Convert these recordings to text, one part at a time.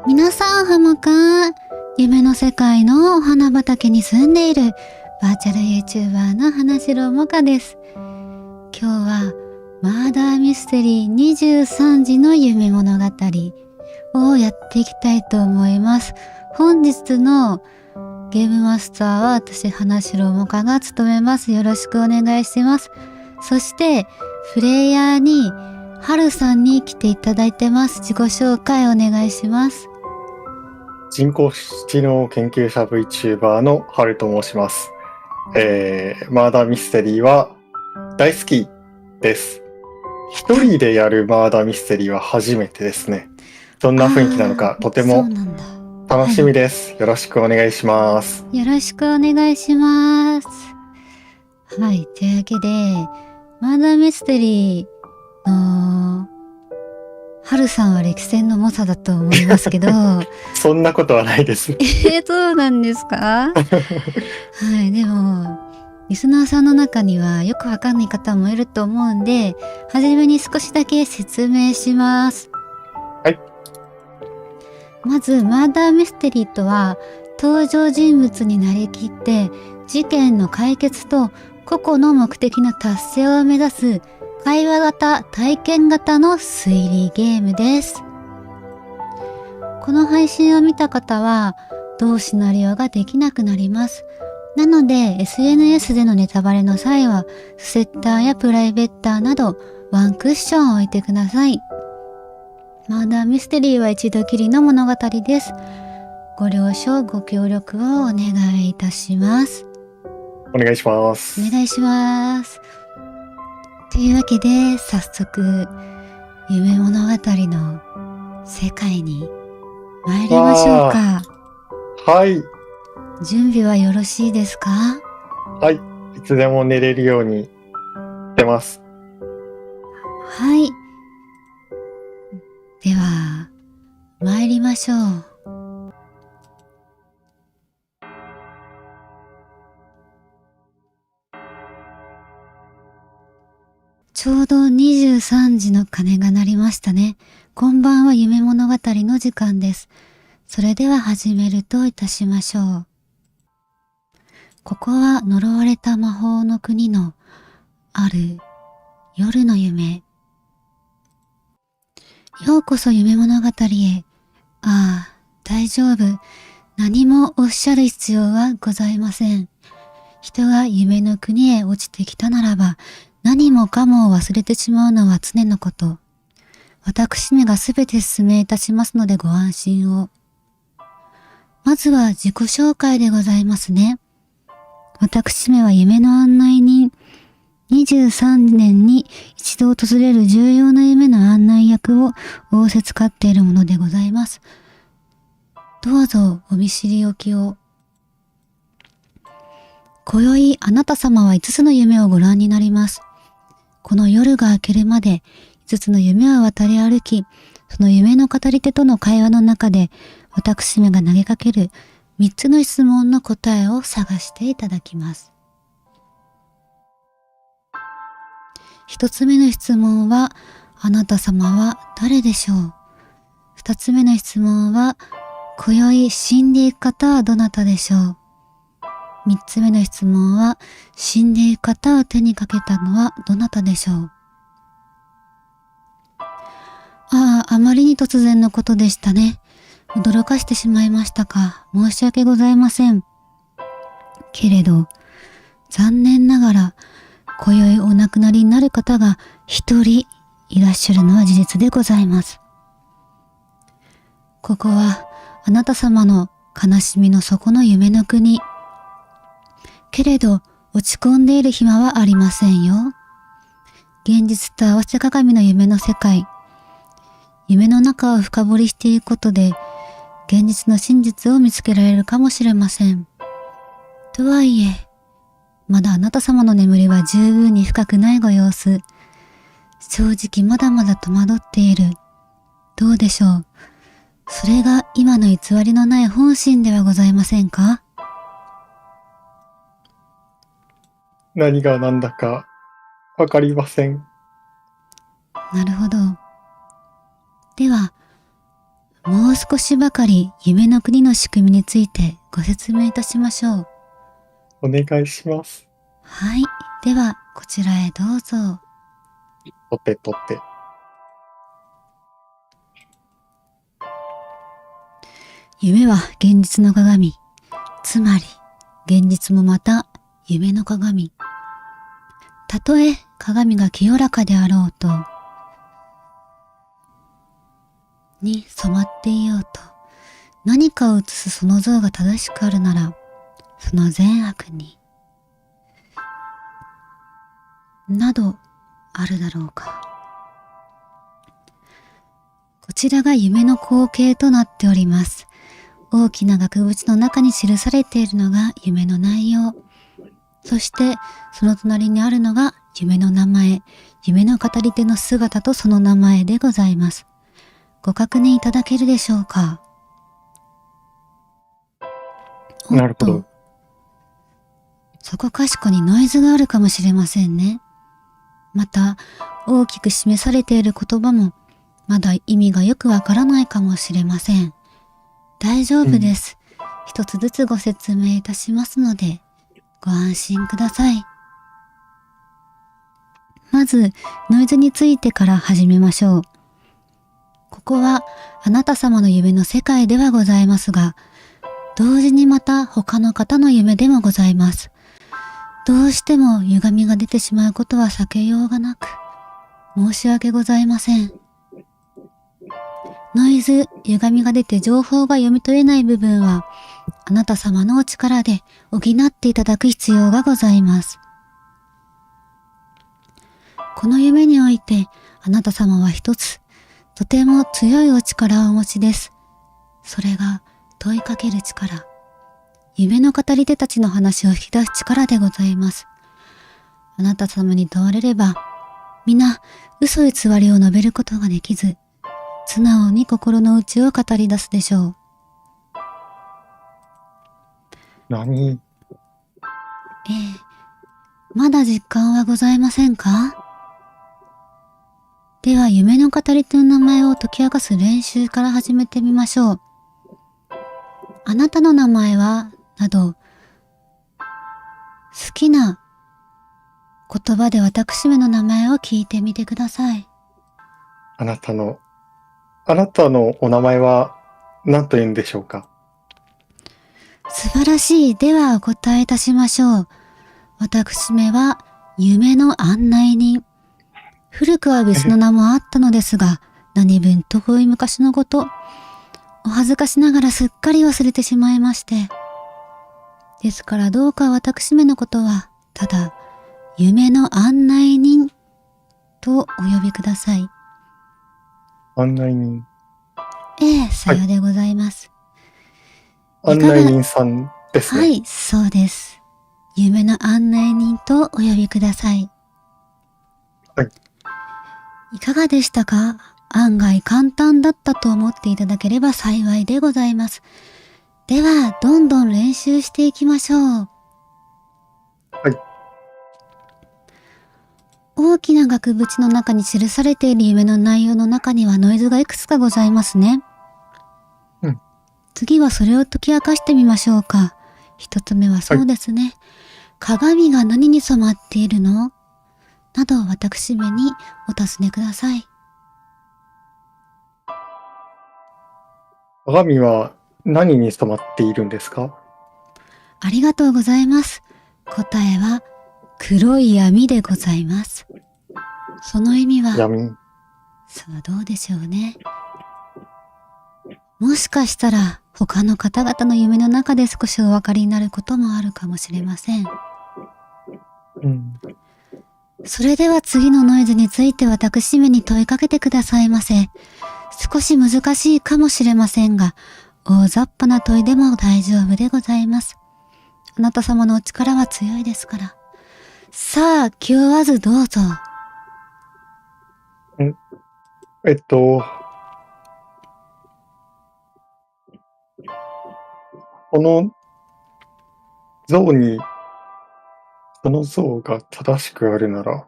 皆さんハモか。夢の世界のお花畑に住んでいるバーチャル YouTuber の花城もかです。今日はマーダーミステリー23時の夢物語をやっていきたいと思います。本日のゲームマスターは私花城もかが務めます。よろしくお願いします。そしてプレイヤーにはるさんに来ていただいてます。自己紹介お願いします。人工知能研究者 VTuber のハルと申します。マーダーミステリーは大好きです。一人でやるマーダーミステリーは初めてですね。どんな雰囲気なのかとても楽しみです。よろしくお願いします。よろしくお願いします。はい、というわけで、マーダーミステリーのはるさんは歴戦の猛者だと思いますけどそんなことはないです。そうなんですか？はい、でもリスナーさんの中にはよくわかんない方もいると思うんで、はじめに少しだけ説明します。はい。まずマーダーミステリーとは、登場人物になりきって事件の解決と個々の目的の達成を目指す会話型、体験型の推理ゲームです。この配信を見た方は同シナリオができなくなります。なので SNS でのネタバレの際はスセッターやプライベッターなどワンクッションを置いてください。マーダーミステリーは一度きりの物語です。ご了承ご協力をお願いいたします。お願いします。お願いします。というわけで早速夢物語の世界に参りましょうか。はい。準備はよろしいですか？はい。いつでも寝れるようにしてます。はい。では参りましょう。ちょうど23時の鐘が鳴りましたね。こんばんは夢物語の時間です。それでは始めるといたしましょう。ここは呪われた魔法の国のある夜の夢。ようこそ夢物語へ。ああ、大丈夫。何もおっしゃる必要はございません。人が夢の国へ落ちてきたならば、何もかも忘れてしまうのは常のこと。私めがすべて説明いたしますのでご安心を。まずは自己紹介でございますね。私めは夢の案内人。23年に一度訪れる重要な夢の案内役を仰せつかっているものでございます。どうぞお見知りおきを。今宵あなた様は5つの夢をご覧になります。この夜が明けるまで5つの夢を渡り歩き、その夢の語り手との会話の中で私めが投げかける3つの質問の答えを探していただきます。1つ目の質問は、あなた様は誰でしょう。2つ目の質問は、今宵死んでいく方はどなたでしょう。3つ目の質問は、死んでいく方を手にかけたのはどなたでしょう。あまりに突然のことでしたね。驚かしてしまいましたか。申し訳ございません。けれど、残念ながら、今宵お亡くなりになる方が一人いらっしゃるのは事実でございます。ここはあなた様の悲しみの底の夢の国。けれど落ち込んでいる暇はありませんよ。現実と合わせ鏡の夢の世界。夢の中を深掘りしていくことで現実の真実を見つけられるかもしれません。とはいえ、まだあなた様の眠りは十分に深くないご様子。正直まだまだ戸惑っている。どうでしょう。それが今の偽りのない本心ではございませんか。何が何だかわかりません。なるほど。では、もう少しばかり夢の国の仕組みについてご説明いたしましょう。お願いします。はい。では、こちらへどうぞ。取って取って。夢は現実の鏡。つまり、現実もまた夢の鏡。たとえ鏡が清らかであろうと、に染まっていようと、何かを映すその像が正しくあるなら、その善悪に、などあるだろうか。こちらが夢の光景となっております。大きな額縁の中に記されているのが夢の内容。そしてその隣にあるのが夢の名前、夢の語り手の姿とその名前でございます。ご確認いただけるでしょうか。なるほど。そこかしこにノイズがあるかもしれませんね。また、大きく示されている言葉も、まだ意味がよくわからないかもしれません。大丈夫です。一つずつご説明いたしますので、ご安心ください。まず、ノイズについてから始めましょう。ここは、あなた様の夢の世界ではございますが、同時にまた他の方の夢でもございます。どうしても歪みが出てしまうことは避けようがなく、申し訳ございません。ノイズ、歪みが出て情報が読み取れない部分は、あなた様のお力で補っていただく必要がございます。この夢において、あなた様は一つ、とても強いお力をお持ちです。それが問いかける力。夢の語り手たちの話を引き出す力でございます。あなた様に問われれば、皆嘘偽りを述べることができず、素直に心の内を語り出すでしょう。何？ええ、まだ実感はございませんか？では夢の語り手の名前を解き明かす練習から始めてみましょう。あなたの名前は、など、好きな言葉で私めの名前を聞いてみてください。あなたのお名前は何と言うんでしょうか？素晴らしい。ではお答えいたしましょう。私めは夢の案内人。古くは別の名もあったのですが、何分遠い昔のこと、お恥ずかしながらすっかり忘れてしまいまして。ですからどうか私めのことは、ただ、夢の案内人とお呼びください。案内人。ええ、さようでございます。案内人さんですね。はい、そうです。夢の案内人とお呼びください。はい。いかがでしたか？案外簡単だったと思っていただければ幸いでございます。では、どんどん練習していきましょう。はい。大きな額縁の中に記されている夢の内容の中にはノイズがいくつかございますね。うん。次はそれを解き明かしてみましょうか。一つ目はそうですね。鏡が何に染まっているの？など私めにお尋ねください。鏡は何に染まっているんですか？ありがとうございます。答えは黒い闇でございます。その意味は、闇。さあどうでしょうね。もしかしたら他の方々の夢の中で少しお分かりになることもあるかもしれません。うん。それでは次のノイズについて私めに問いかけてくださいませ。少し難しいかもしれませんが、大雑把な問いでも大丈夫でございます。あなた様のお力は強いですから。さあ、気負わずどうぞ。この像に、その像が正しくあるなら、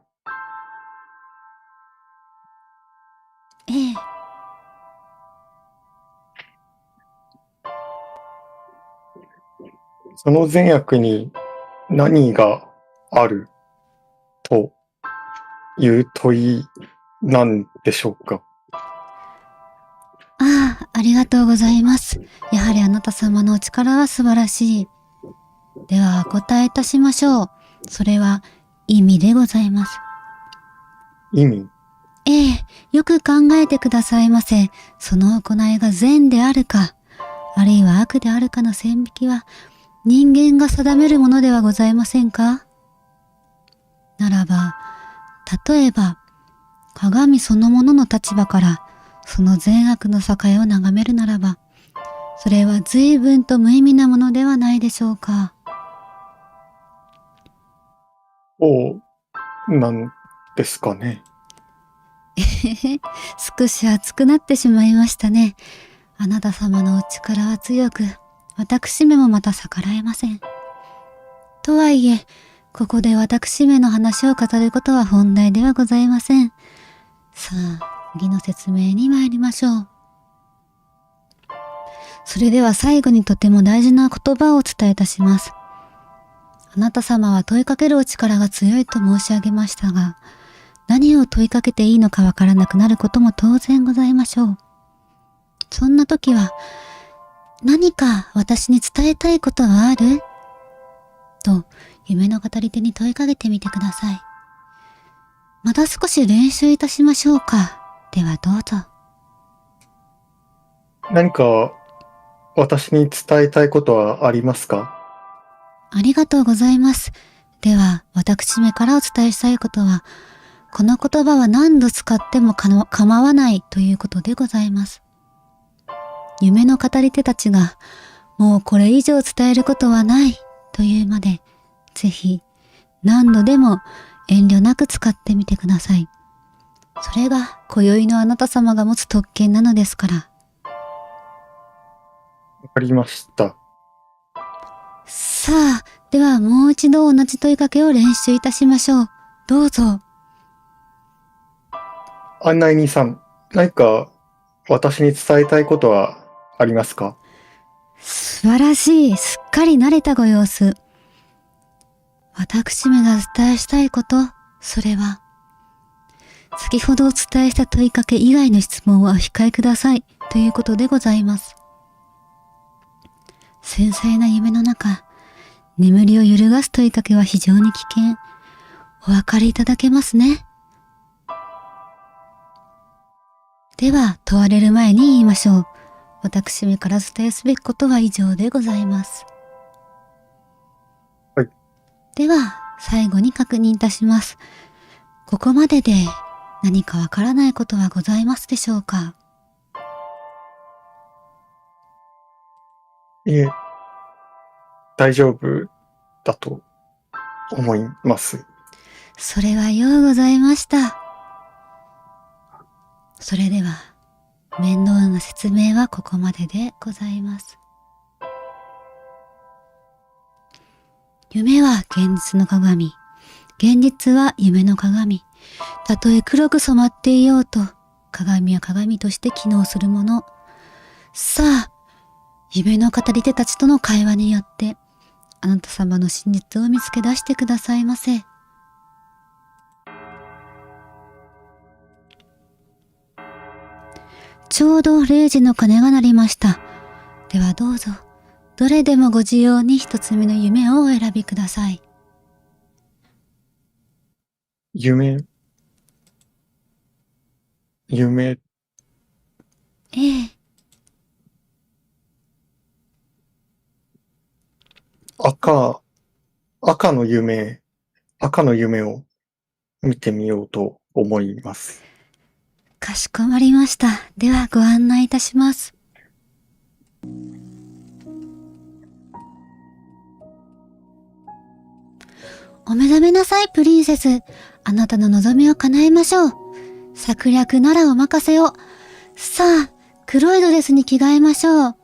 ええ。その善悪に何があるという問いなんでしょうか。ああ、ありがとうございます。やはりあなた様のお力は素晴らしい。では、お答えいたしましょう。それは、意味でございます。意味。ええ、よく考えてくださいませ。その行いが善であるか、あるいは悪であるかの線引きは、人間が定めるものではございませんか？ならば、例えば、鏡そのものの立場から、その善悪の境を眺めるならば、それは随分と無意味なものではないでしょうか。そうなんですかね。少し熱くなってしまいましたね。あなた様のお力は強く、私めもまた逆らえません。とはいえ、ここで私めの話を語ることは本題ではございません。さあ、次の説明に参りましょう。それでは最後にとても大事な言葉をお伝えいたします。あなた様は問いかけるお力が強いと申し上げましたが、何を問いかけていいのかわからなくなることも当然ございましょう。そんな時は、何か私に伝えたいことはある？と、夢の語り手に問いかけてみてください。また少し練習いたしましょうか。ではどうぞ。何か私に伝えたいことはありますか？ありがとうございます。では、私めからお伝えしたいことは、この言葉は何度使っても構わないということでございます。夢の語り手たちが、もうこれ以上伝えることはないというまで、ぜひ何度でも遠慮なく使ってみてください。それが今宵のあなた様が持つ特権なのですから。わかりました。さあ、ではもう一度同じ問いかけを練習いたしましょう。どうぞ。案内人さん、何か私に伝えたいことはありますか？素晴らしい。すっかり慣れたご様子。私めがお伝えしたいこと、それは、先ほどお伝えした問いかけ以外の質問はお控えくださいということでございます。繊細な夢の中、眠りを揺るがす問いかけは非常に危険。お分かりいただけますね。では、問われる前に言いましょう。私めから伝えすべきことは以上でございます。はい。では、最後に確認いたします。ここまでで何かわからないことはございますでしょうか？いえ、大丈夫だと思います。それはようございました。それでは、面倒な説明はここまででございます。夢は現実の鏡。現実は夢の鏡。たとえ黒く染まっていようと、鏡は鏡として機能するもの。さあ、夢の語り手たちとの会話によって、あなた様の真実を見つけ出してくださいませ。ちょうど0時の鐘が鳴りました。ではどうぞ、どれでもご自由に一つ目の夢をお選びください。夢。ええ。赤の夢を見てみようと思います。かしこまりました。ではご案内いたします。お目覚めなさい、プリンセス。あなたの望みを叶えましょう。策略ならお任せを。さあ、黒いドレスに着替えましょう。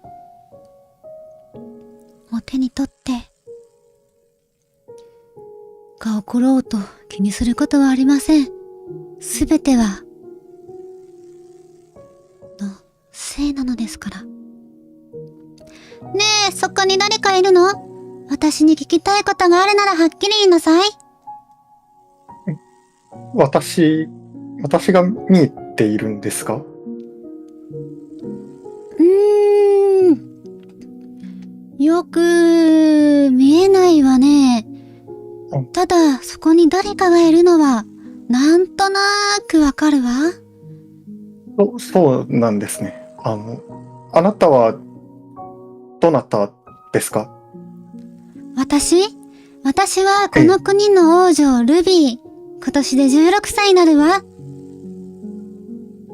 お手に取って。が起ころうと気にすることはありません。すべては、のせいなのですから。ねえ、そこに誰かいるの？私に聞きたいことがあるならはっきり言いなさい。私が見えているんですか？よく見えないわね。ただ、そこに誰かがいるのは、なんとなくわかるわ。そうなんですね。あなたは、どなたですか？私はこの国の王女、ルビー。今年で16歳になるわ。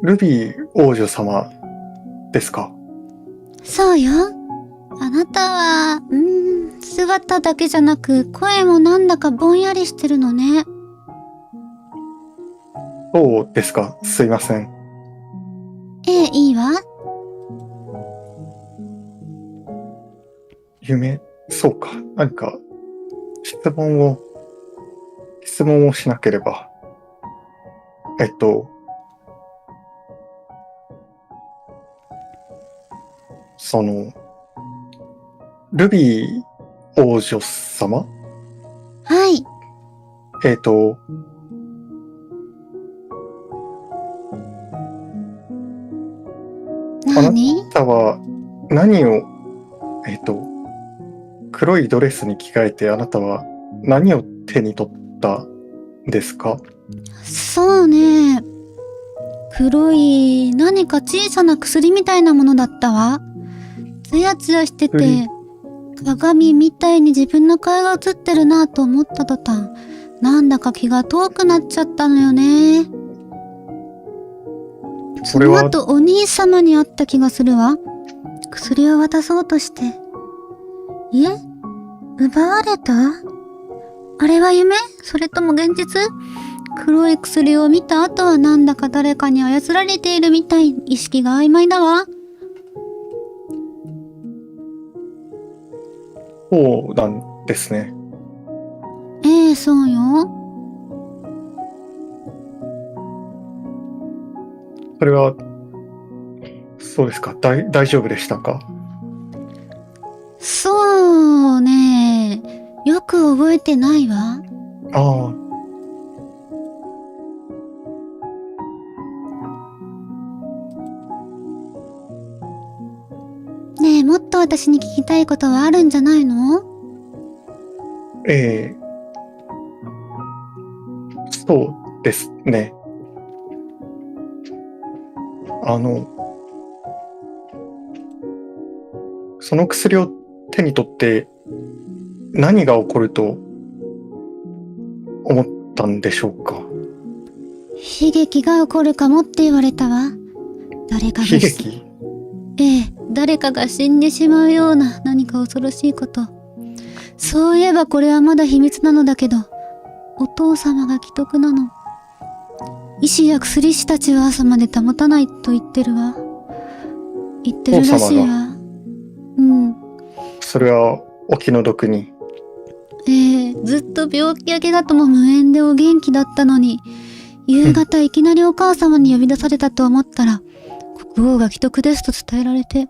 ルビー王女様ですか？そうよ。あなたは、姿だけじゃなく、声もなんだかぼんやりしてるのね。そうですか。すいません。ええ、いいわ。そうか。何か、質問をしなければ。ルビー王女様？はい。あな何？たは何を、黒いドレスに着替えてあなたは何を手に取ったんですか？そうね。黒い、何か小さな薬みたいなものだったわ。ツヤツヤしてて、鏡みたいに自分の顔が映ってるなぁと思った途端、なんだか気が遠くなっちゃったのよね。その後お兄様に会った気がするわ。薬を渡そうとして。いえ、奪われた？あれは夢？それとも現実？黒い薬を見た後はなんだか誰かに操られているみたい。意識が曖昧だわ。そうなんですね。ええ、そうよ。それは、そうですか。大丈夫でしたか？そうね。よく覚えてないわ。ああ。ねえ、もっと私に聞きたいことはあるんじゃないの？そうですね。その薬を手に取って何が起こると思ったんでしょうか？悲劇が起こるかもって言われたわ。悲劇？ええ、誰かが死んでしまうような何か恐ろしいこと。そういえばこれはまだ秘密なのだけど、お父様が危篤なの。医師や薬師たちは朝まで保たないと言ってるわ。言ってるらしいわ。うん。それはお気の毒に。ずっと病気や怪我とも無縁でお元気だったのに、夕方いきなりお母様に呼び出されたと思ったら、国王が危篤ですと伝えられて、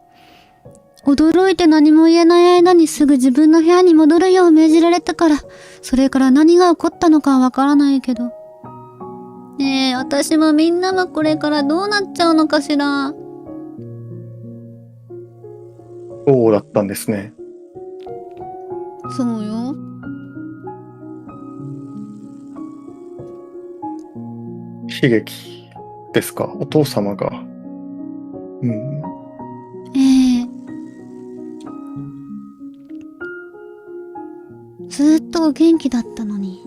驚いて何も言えない間にすぐ自分の部屋に戻るよう命じられたから、それから何が起こったのかはわからないけど。ねえ、私もみんなもこれからどうなっちゃうのかしら。そうだったんですね。そうよ。悲劇ですか？お父様が。ずっとお元気だったのに、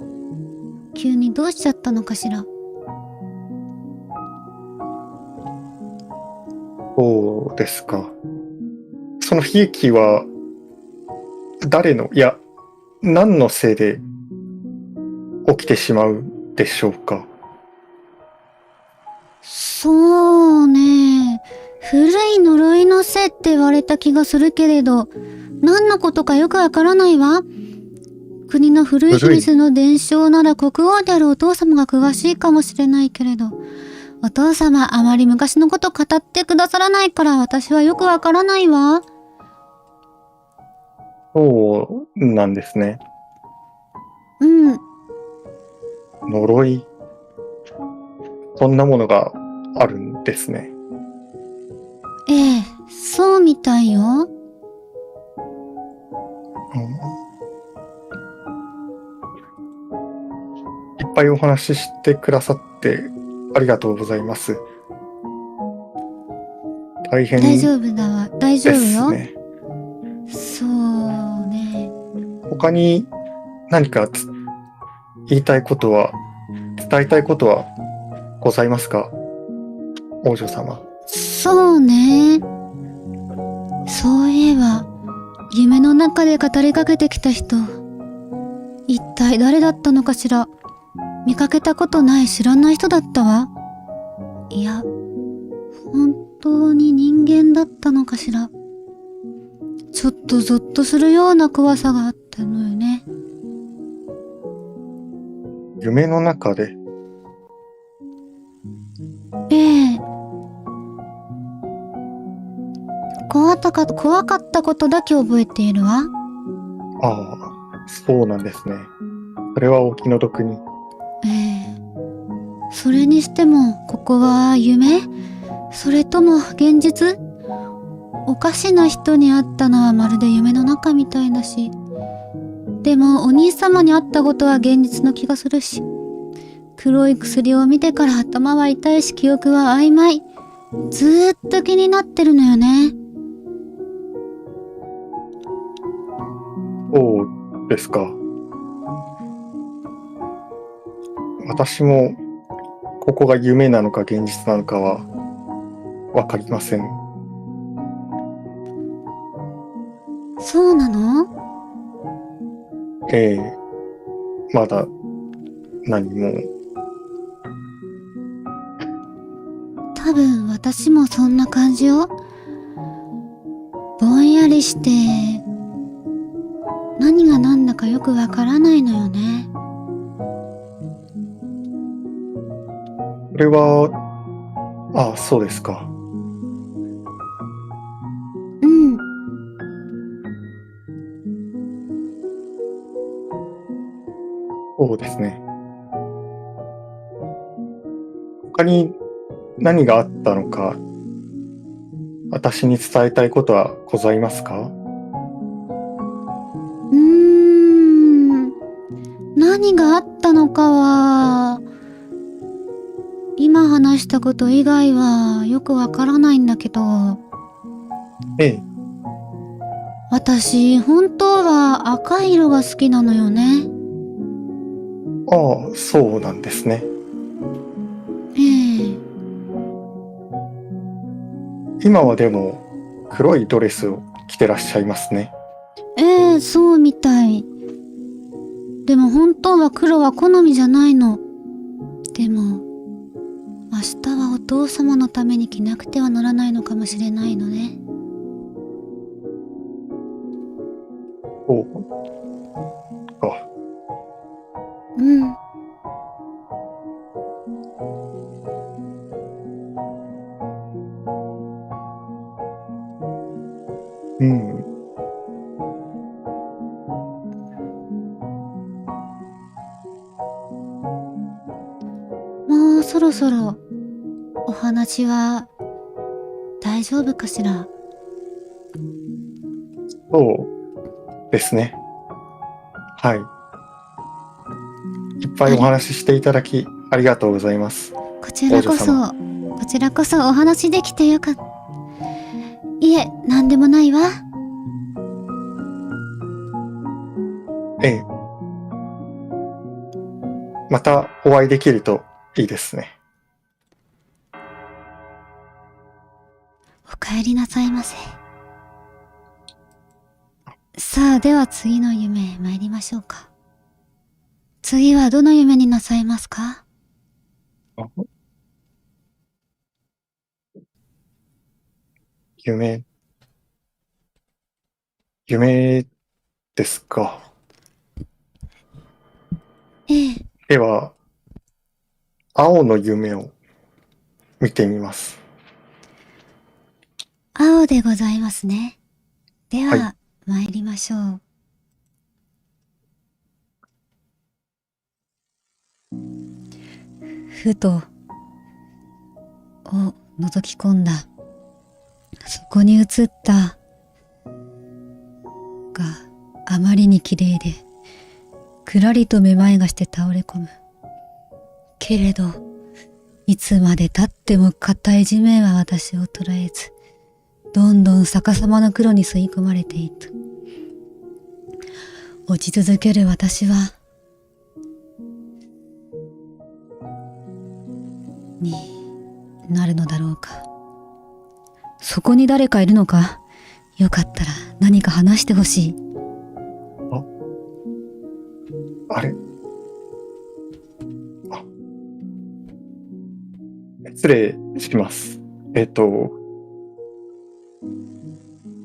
急にどうしちゃったのかしら。そうですか。その悲劇は何のせいで起きてしまうでしょうか？そうね。古い呪いのせいって言われた気がするけれど、何のことかよくわからないわ。国の古い秘密の伝承なら国王であるお父様が詳しいかもしれないけれど、お父様あまり昔のこと語ってくださらないから私はよくわからないわ。そうなんですね。うん。呪い。そんなものがあるんですね。ええ、そうみたいよ。うん、いっぱいお話ししてくださってありがとうございます。大大変丈夫だわ。大で丈夫よ。すね。そうね。他に何か言いたいことは、伝えたいことはございますか、王女様。そうね。そういえば、夢の中で語りかけてきた人、一体誰だったのかしら。見かけたことない知らない人だったわ。いや、本当に人間だったのかしら。ちょっとゾッとするような怖さがあったのよね。夢の中で、ええ。怖かったことだけ覚えているわ。ああ、そうなんですね。それはお気の毒に。ええ。それにしても、ここは夢？それとも現実？おかしな人に会ったのはまるで夢の中みたいだし。でもお兄様に会ったことは現実の気がするし。黒い薬を見てから頭は痛いし記憶は曖昧。ずーっと気になってるのよね。そうですか。私もここが夢なのか現実なのかはわかりません。そうなの？ええ、まだ何も。多分私もそんな感じよ。ぼんやりして、何が何だかよくわからないのよね。これは、ああ、そうですか。うん。そうですね。他に何があったのか、私に伝えたいことはございますか？うーん。何があったのかは、今話したこと以外はよくわからないんだけど、ええ、私、本当は赤い色が好きなのよね。ああ、そうなんですね。ええ。今はでも黒いドレスを着てらっしゃいますね。ええ、そうみたい。でも本当は黒は好みじゃないの。でも、明日はお父様のために着なくてはならないのかもしれないのね。そうか。うん。うん。もうそろそろお話は大丈夫かしら。そうですね。はい。いっぱいおあり、話ししていただきありがとうございます。こちらこそ、王女様。こちらこそお話できてよかった。いえ、なんでもないわ。ええ。またお会いできるといいですね。お帰りなさいませ。さあ、では次の夢へ参りましょうか。次はどの夢になさいますか？夢、夢ですか。ええ、では、青の夢を見てみます。青でございますね。ではい。は、参りましょう。ふと、覗き込んだ。そこに映ったがあまりに綺麗で、くらりとめまいがして倒れ込む。けれど、いつまで経っても硬い地面は私を捉えず、どんどん逆さまの黒に吸い込まれていく。落ち続ける私は、になるのだろうか。そこに誰かいるのか。よかったら何か話してほしい。あれ、失礼します。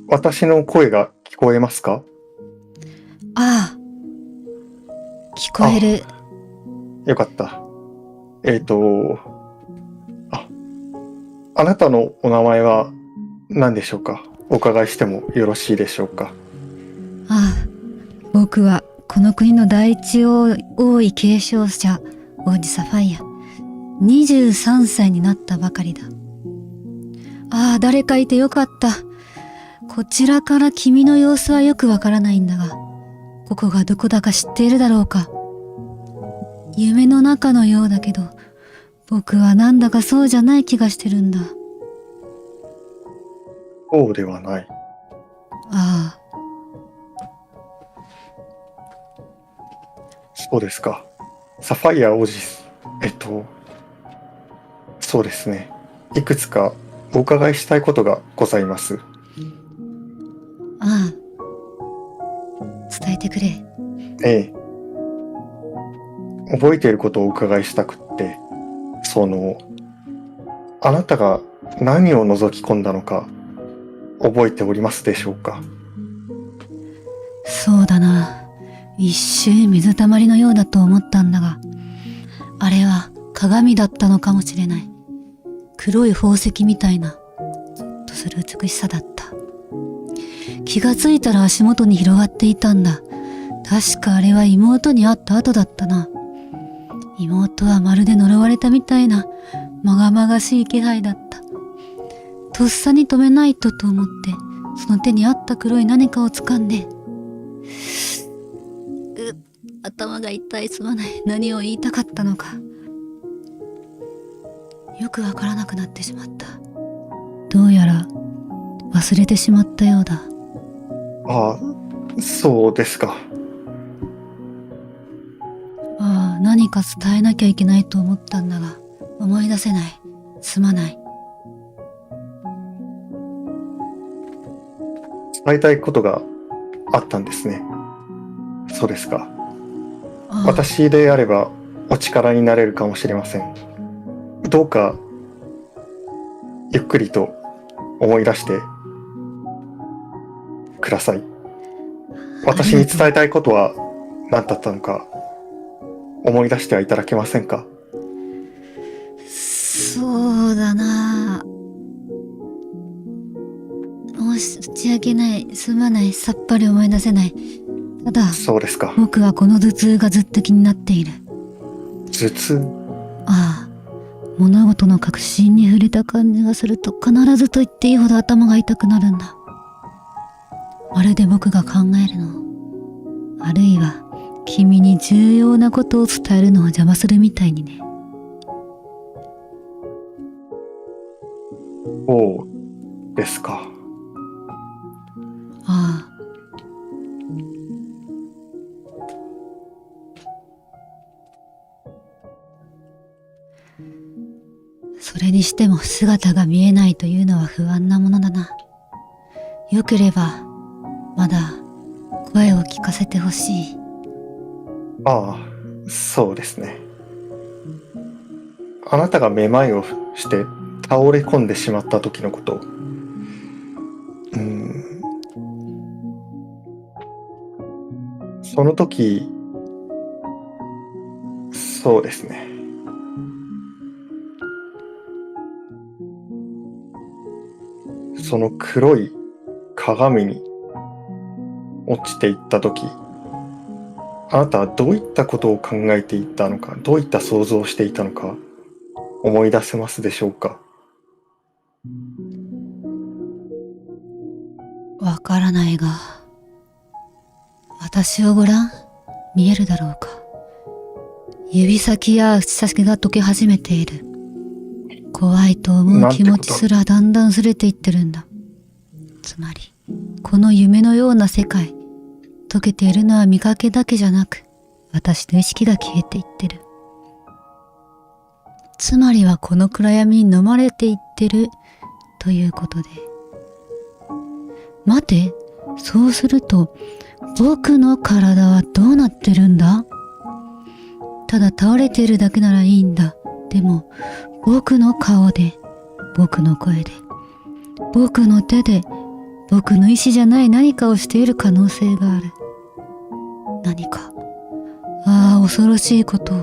私の声が聞こえますか？ああ、聞こえる。よかった。あなたのお名前は何でしょうか？お伺いしてもよろしいでしょうか？ああ、僕はこの国の第一王位継承者、王子サファイア。23歳になったばかりだ。ああ、誰かいてよかった。こちらから君の様子はよくわからないんだが、ここがどこだか知っているだろうか。夢の中のようだけど、僕はなんだかそうじゃない気がしてるんだ。そうではない。ああ、そうですか。サファイア王子。そうですね。いくつかお伺いしたいことがございます。ああ、伝えてくれ。ええ。覚えていることをお伺いしたくって、あなたが何を覗き込んだのか覚えておりますでしょうか？そうだな。一瞬水たまりのようだと思ったんだが、あれは鏡だったのかもしれない。黒い宝石みたいな、ゾッとする美しさだった。気がついたら足元に広がっていたんだ。確かあれは妹に会った後だったな。妹はまるで呪われたみたいな、まがまがしい気配だった。とっさに止めないとと思って、その手にあった黒い何かを掴んで、頭が痛い。すまない。何を言いたかったのか。よくわからなくなってしまった。どうやら忘れてしまったようだ。ああ、そうですか。ああ、何か伝えなきゃいけないと思ったんだが、思い出せない。すまない。伝えたいことがあったんですね。そうですか。ああ、私であればお力になれるかもしれません。どうかゆっくりと思い出してください。私に伝えたいことは何だったのか思い出してはいただけませんか？そうだな。申し訳ない。すまない。さっぱり思い出せない。ただ、そうですか。僕はこの頭痛がずっと気になっている。頭痛？ああ、物事の核心に触れた感じがすると必ずと言っていいほど頭が痛くなるんだ。まるで僕が考えるの、あるいは君に重要なことを伝えるのを邪魔するみたいにね。そうですか。ああ、それにしても姿が見えないというのは不安なものだな。よければまだ声を聞かせてほしい。ああ、そうですね。あなたがめまいをして倒れ込んでしまった時のこと。その時、そうですね。その黒い鏡に落ちていったとき、あなたはどういったことを考えていたのか、どういった想像をしていたのか、思い出せますでしょうか？わからないが、私をごらん。見えるだろうか。指先や足先が溶け始めている。怖いと思う気持ちすらだんだん薄れていってるんだ。つまり、この夢のような世界、溶けているのは見かけだけじゃなく、私の意識が消えていってる。つまりはこの暗闇に飲まれていってるということで。待て、そうすると、僕の体はどうなってるんだ？ただ倒れているだけならいいんだ。でも、僕の顔で、僕の声で、僕の手で、僕の意志じゃない何かをしている可能性がある。何か。ああ、恐ろしいことを。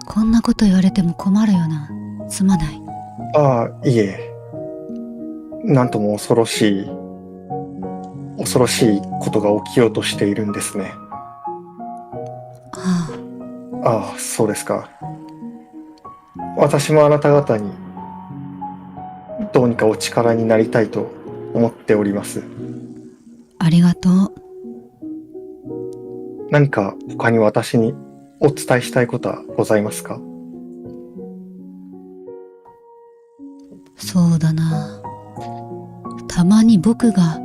こんなこと言われても困るよな。すまない。ああ、いえ。なんとも恐ろしいことが起きようとしているんですね。ああ。ああ、そうですか。私もあなた方にどうにかお力になりたいと思っております。ありがとう。何か他に私にお伝えしたいことはございますか？そうだな。たまに僕が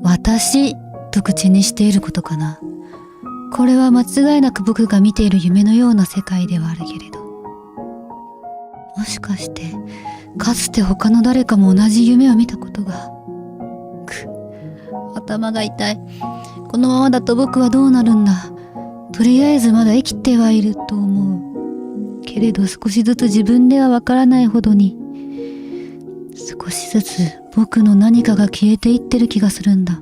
私と口にしていることかな。これは間違いなく僕が見ている夢のような世界ではあるけれど。もしかして、かつて他の誰かも同じ夢を見たことが。頭が痛い。このままだと僕はどうなるんだ。とりあえずまだ生きてはいると思う。けれど少しずつ自分ではわからないほどに、少しずつ僕の何かが消えていってる気がするんだ。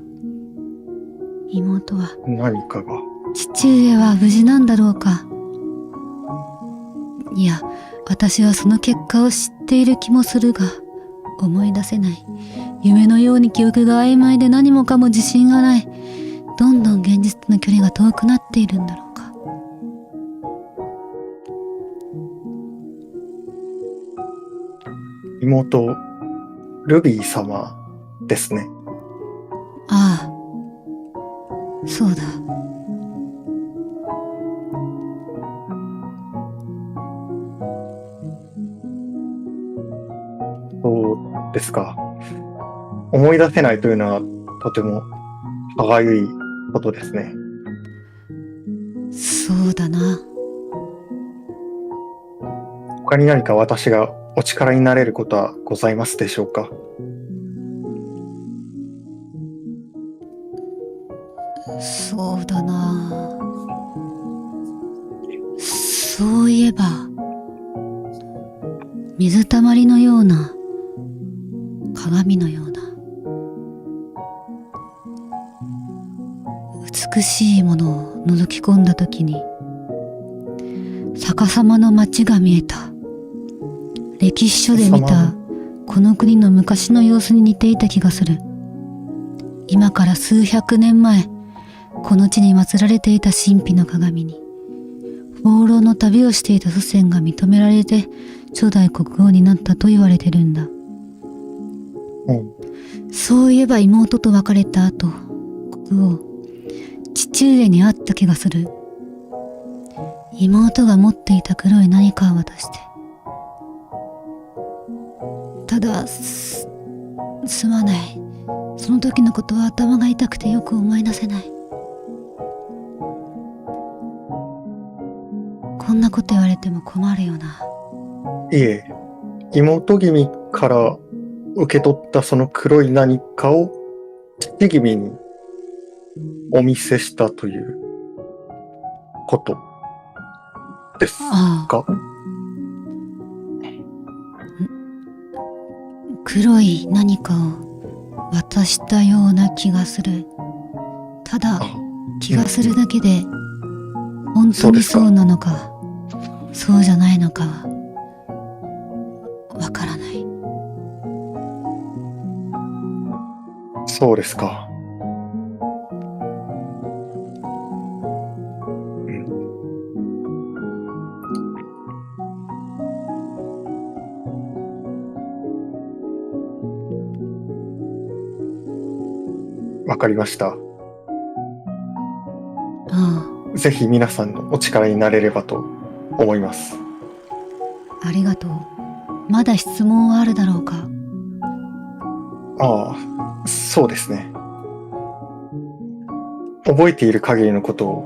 妹は、何かが。父上は無事なんだろうか。いや、私はその結果を知っている気もするが、思い出せない。夢のように記憶が曖昧で何もかも自信がない。どんどん現実との距離が遠くなっているんだろうか。妹、ルビー様ですね。ああ、そうだ。そうですか。思い出せないというのはとても歯がゆいことですね。そうだな。他に何か私がお力になれることはございますでしょうか？そうだな。そういえば、水たまりのような、鏡のような、美しいものを覗き込んだときに、逆さまの街が見えた。歴史書で見たこの国の昔の様子に似ていた気がする。今から数百年前、この地に祀られていた神秘の鏡に、放浪の旅をしていた祖先が認められて初代国王になったと言われてるんだ。そういえば妹と別れた後、国王、父上に会った気がする。妹が持っていた黒い何かを渡して。ただ、すまない。その時のことは頭が痛くてよく思い出せない。こんなこと言われても困るよな。いえ、妹君から受け取ったその黒い何かを父君にお見せしたということですか？黒い何かを渡したような気がする。ただ気がするだけで、本当にそうなのかそうじゃないのかはわからない。そうですか。うん、わかりました。あぜひ皆さんのお力になれればと思います。あ、ありがとう。まだ質問はあるだろうか。ああ、そうですね。覚えている限りのことを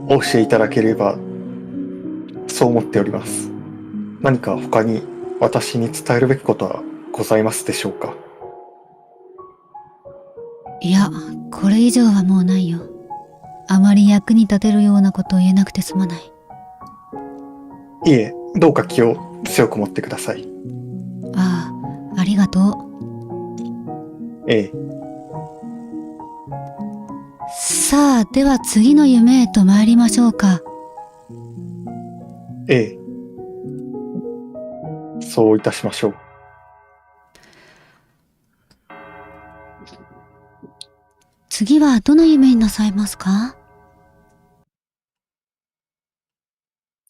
お教えいただければ、そう思っております。何か他に私に伝えるべきことはございますでしょうか？いや、これ以上はもうないよ。あまり役に立てるようなことを言えなくてすまない。いえ、どうか気を強く持ってください。ああ、ありがとう。ええ、さあ、では次の夢へと参りましょうか。ええ、そういたしましょう。次はどの夢になさいますか？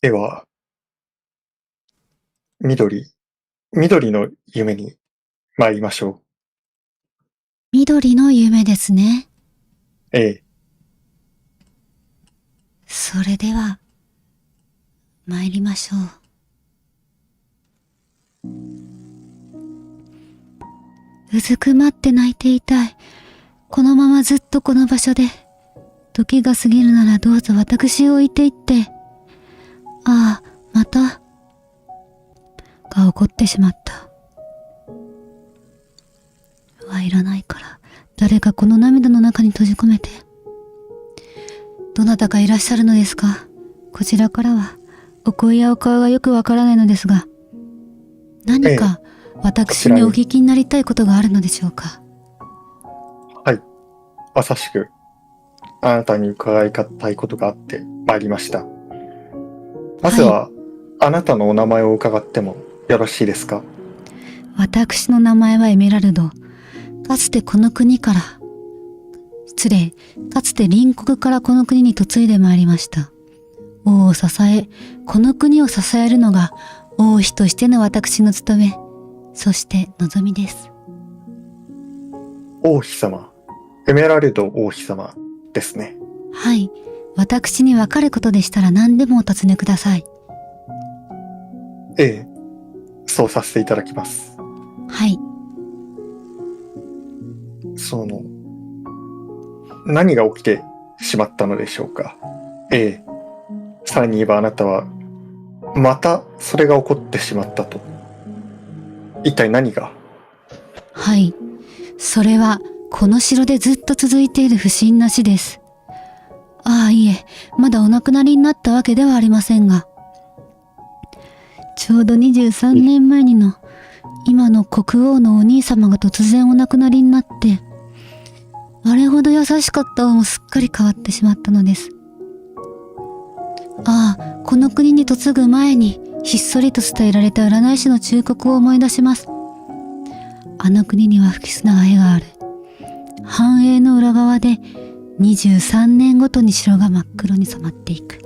では、緑の夢に参りましょ緑の夢ですね。う。ええ、それでは、参りましょう。うずくまって泣いていたい。このままずっとこの場所で。時が過ぎるならどうぞ私を置いていって。ああ、また。が起こってしまった。はいらないから、誰かこの涙の中に閉じ込めて。どなたかいらっしゃるのですか？こちらからは、お声やお顔がよくわからないのですが、何か私にお聞きになりたいことがあるのでしょうか？はい。まさしく、あなたに伺いたいことがあって参りました。まずは、あなたのお名前を伺ってもよろしいですか？私の名前はエメラルド。かつてこの国から、失礼、かつて隣国からこの国に嫁いでまいりました。王を支え、この国を支えるのが王妃としての私の務め、そして望みです。王妃様、エメラルド王妃様ですね。はい、私にわかることでしたら何でもお尋ねください。ええ、そうさせていただきます。はい、何が起きてしまったのでしょうか？ええ、さらに言えばあなたは、またそれが起こってしまったと。一体何が？はい、それはこの城でずっと続いている不審な死です。ああ、いえ、まだお亡くなりになったわけではありませんが、ちょうど23年前にの今の国王のお兄様が突然お亡くなりになって、あれほど優しかった王もすっかり変わってしまったのです。ああ、この国に嫁ぐ前にひっそりと伝えられた占い師の忠告を思い出します。あの国には不吉な絵がある。繁栄の裏側で23年ごとに城が真っ黒に染まっていく。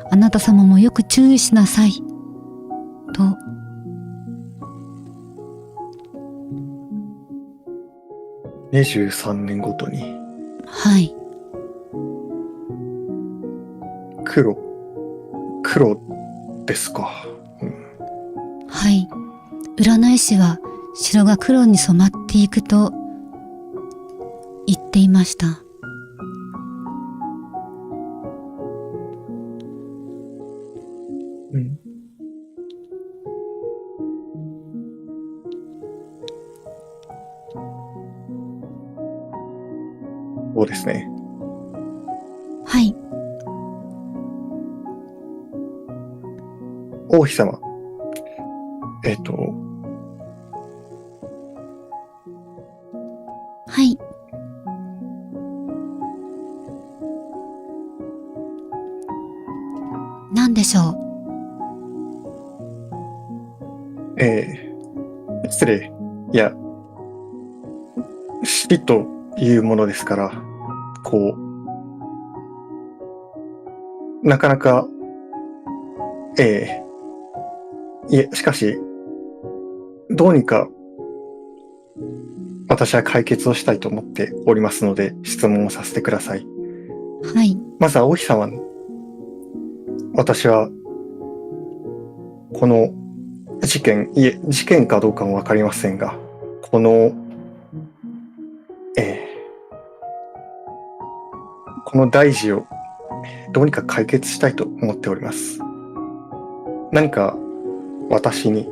あなた様もよく注意しなさい。と。23年ごとに。はい。黒ですか。うん、はい。占い師は城が黒に染まっていくと言っていました。うん、そうですね。はい。王妃様。えっ、と、はい。何でしょ失礼。いや、死というものですから、こう、なかなか、しかし、どうにか私は解決をしたいと思っておりますので、質問をさせてください。はい。まずは、王妃様、私は、この事件かどうかもわかりませんが、この、この大事をどうにか解決したいと思っております。何か私に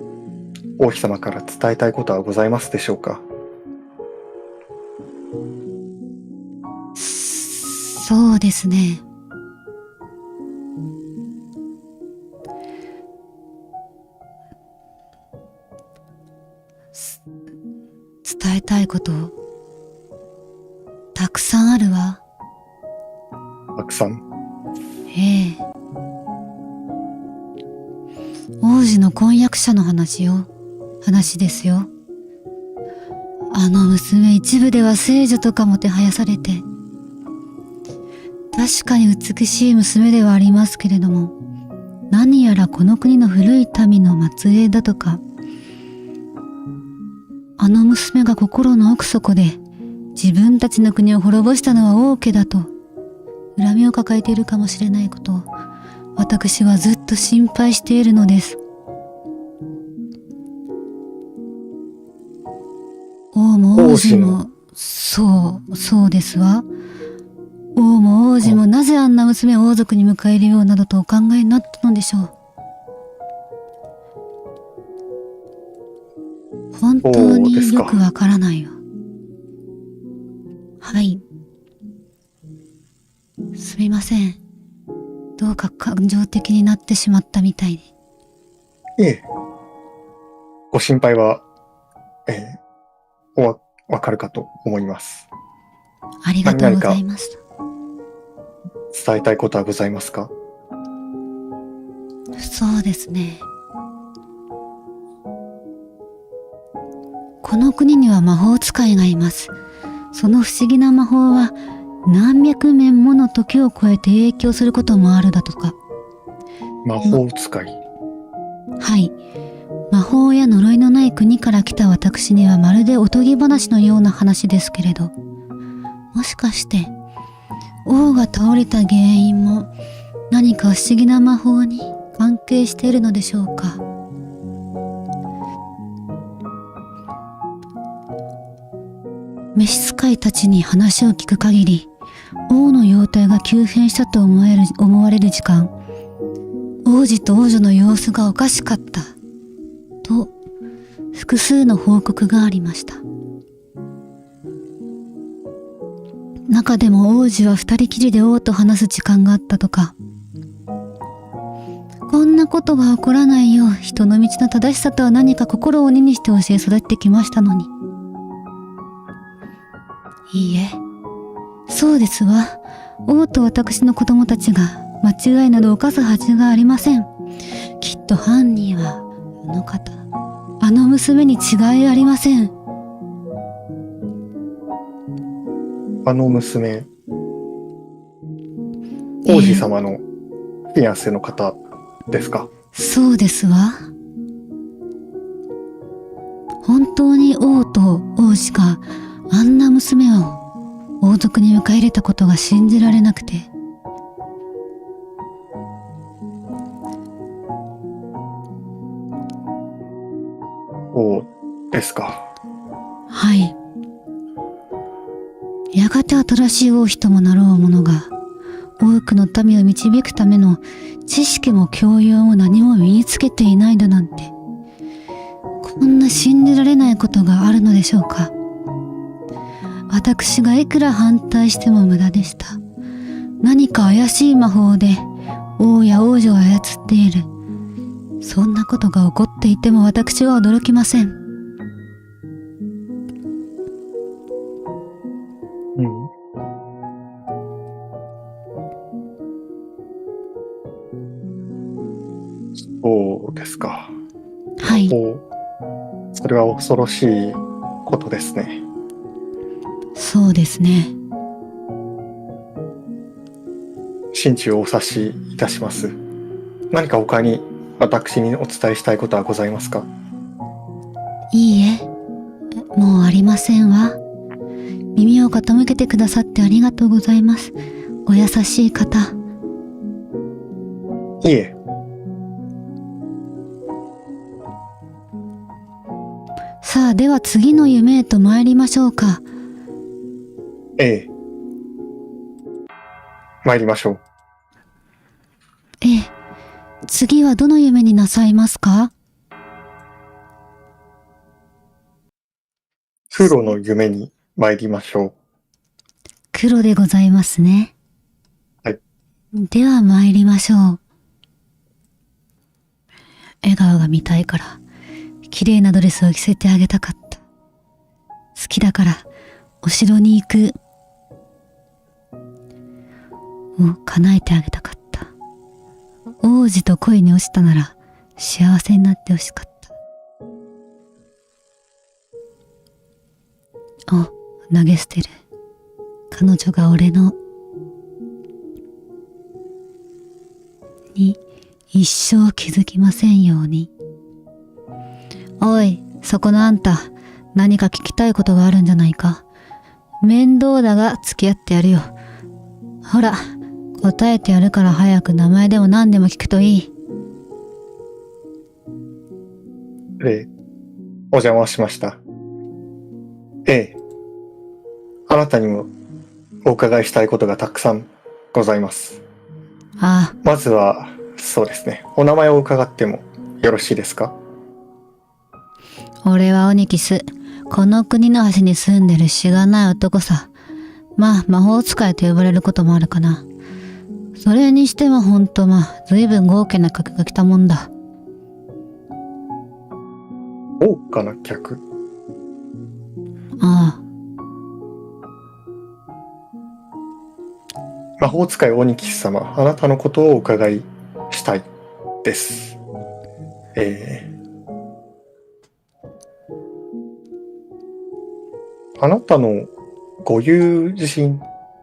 王妃様から伝えたいことはございますでしょうか？そうですね。伝えたいことたくさんあるわ。たくさん。ええ。王子の婚約者の話ですよ。あの娘、一部では聖女とかもてはやされて、確かに美しい娘ではありますけれども、何やらこの国の古い民の末裔だとか、あの娘が心の奥底で自分たちの国を滅ぼしたのは王家だと恨みを抱えているかもしれないことを私はずっと心配しているのです。王も王子もそうですわ。王も王子もなぜあんな娘を王族に迎え入れようなどとお考えになったのでしょう。本当によくわからないわ。はい。すみません。どうか感情的になってしまったみたいで。いえ。ご心配は、わかるかと思います。ありがとうございます。伝えたいことはございますか？そうですね。この国には魔法使いがいます。その不思議な魔法は何百年もの時を超えて影響することもあるだとか。魔法使い。はい。魔法や呪いのない国から来た私にはまるでおとぎ話のような話ですけれど、もしかして王が倒れた原因も何か不思議な魔法に関係しているのでしょうか？召使いたちに話を聞く限り、王の容体が急変したと思われる時間、王子と王女の様子がおかしかったと複数の報告がありました。中でも王子は二人きりで王と話す時間があったとか、こんなことが起こらないよう人の道の正しさとは何か心を鬼にして教え育ってきましたのに。いいえ、そうですわ。王と私の子供たちが間違いなど犯すはずがありません。きっと犯人はあの方、あの娘に違いありません。あの娘、王子様のフィアンセの方ですか？そうですわ。本当に王と王子があんな娘を王族に迎え入れたことが信じられなくて。王ですか？はい。やがて新しい王妃ともなろう者が多くの民を導くための知識も教養も何も身につけていないだなんて、こんな信じられないことがあるのでしょうか。私がいくら反対しても無駄でした。何か怪しい魔法で王や王女を操っている。そんなことが起こっていても私は驚きません。そうですか。はい。それは恐ろしいことですね。そうですね。心中をお察しいたします。何か他に私にお伝えしたいことはございますか？いいえ、もうありませんわ。耳を傾けてくださってありがとうございます。お優しい方。いえ。さあ、では次の夢へと参りましょうか。ええ。参りましょう。ええ。次はどの夢になさいますか？黒の夢に参りましょう。黒でございますね。はい。では参りましょう。笑顔が見たいから、綺麗なドレスを着せてあげたかった。好きだから、お城に行く。を叶えてあげたかった。王子と恋に落ちたなら、幸せになってほしかった。を投げ捨てる。彼女が俺のに一生気づきませんように。おい、そこのあんた、何か聞きたいことがあるんじゃないか。面倒だが付き合ってやるよ。ほら、答えてやるから早く名前でも何でも聞くといい。お邪魔しました。ええ。あなたにもお伺いしたいことがたくさんございます。ああ。まずは、そうですね。お名前を伺ってもよろしいですか？俺はオニキス。この国の端に住んでるしがない男さ。まあ、魔法使いと呼ばれることもあるかな。それにしてもほんとずいぶん豪華な客が来たもんだ。豪華な客？ああ。魔法使いオニキス様、あなたのことをお伺いしたいです。あなたのご友人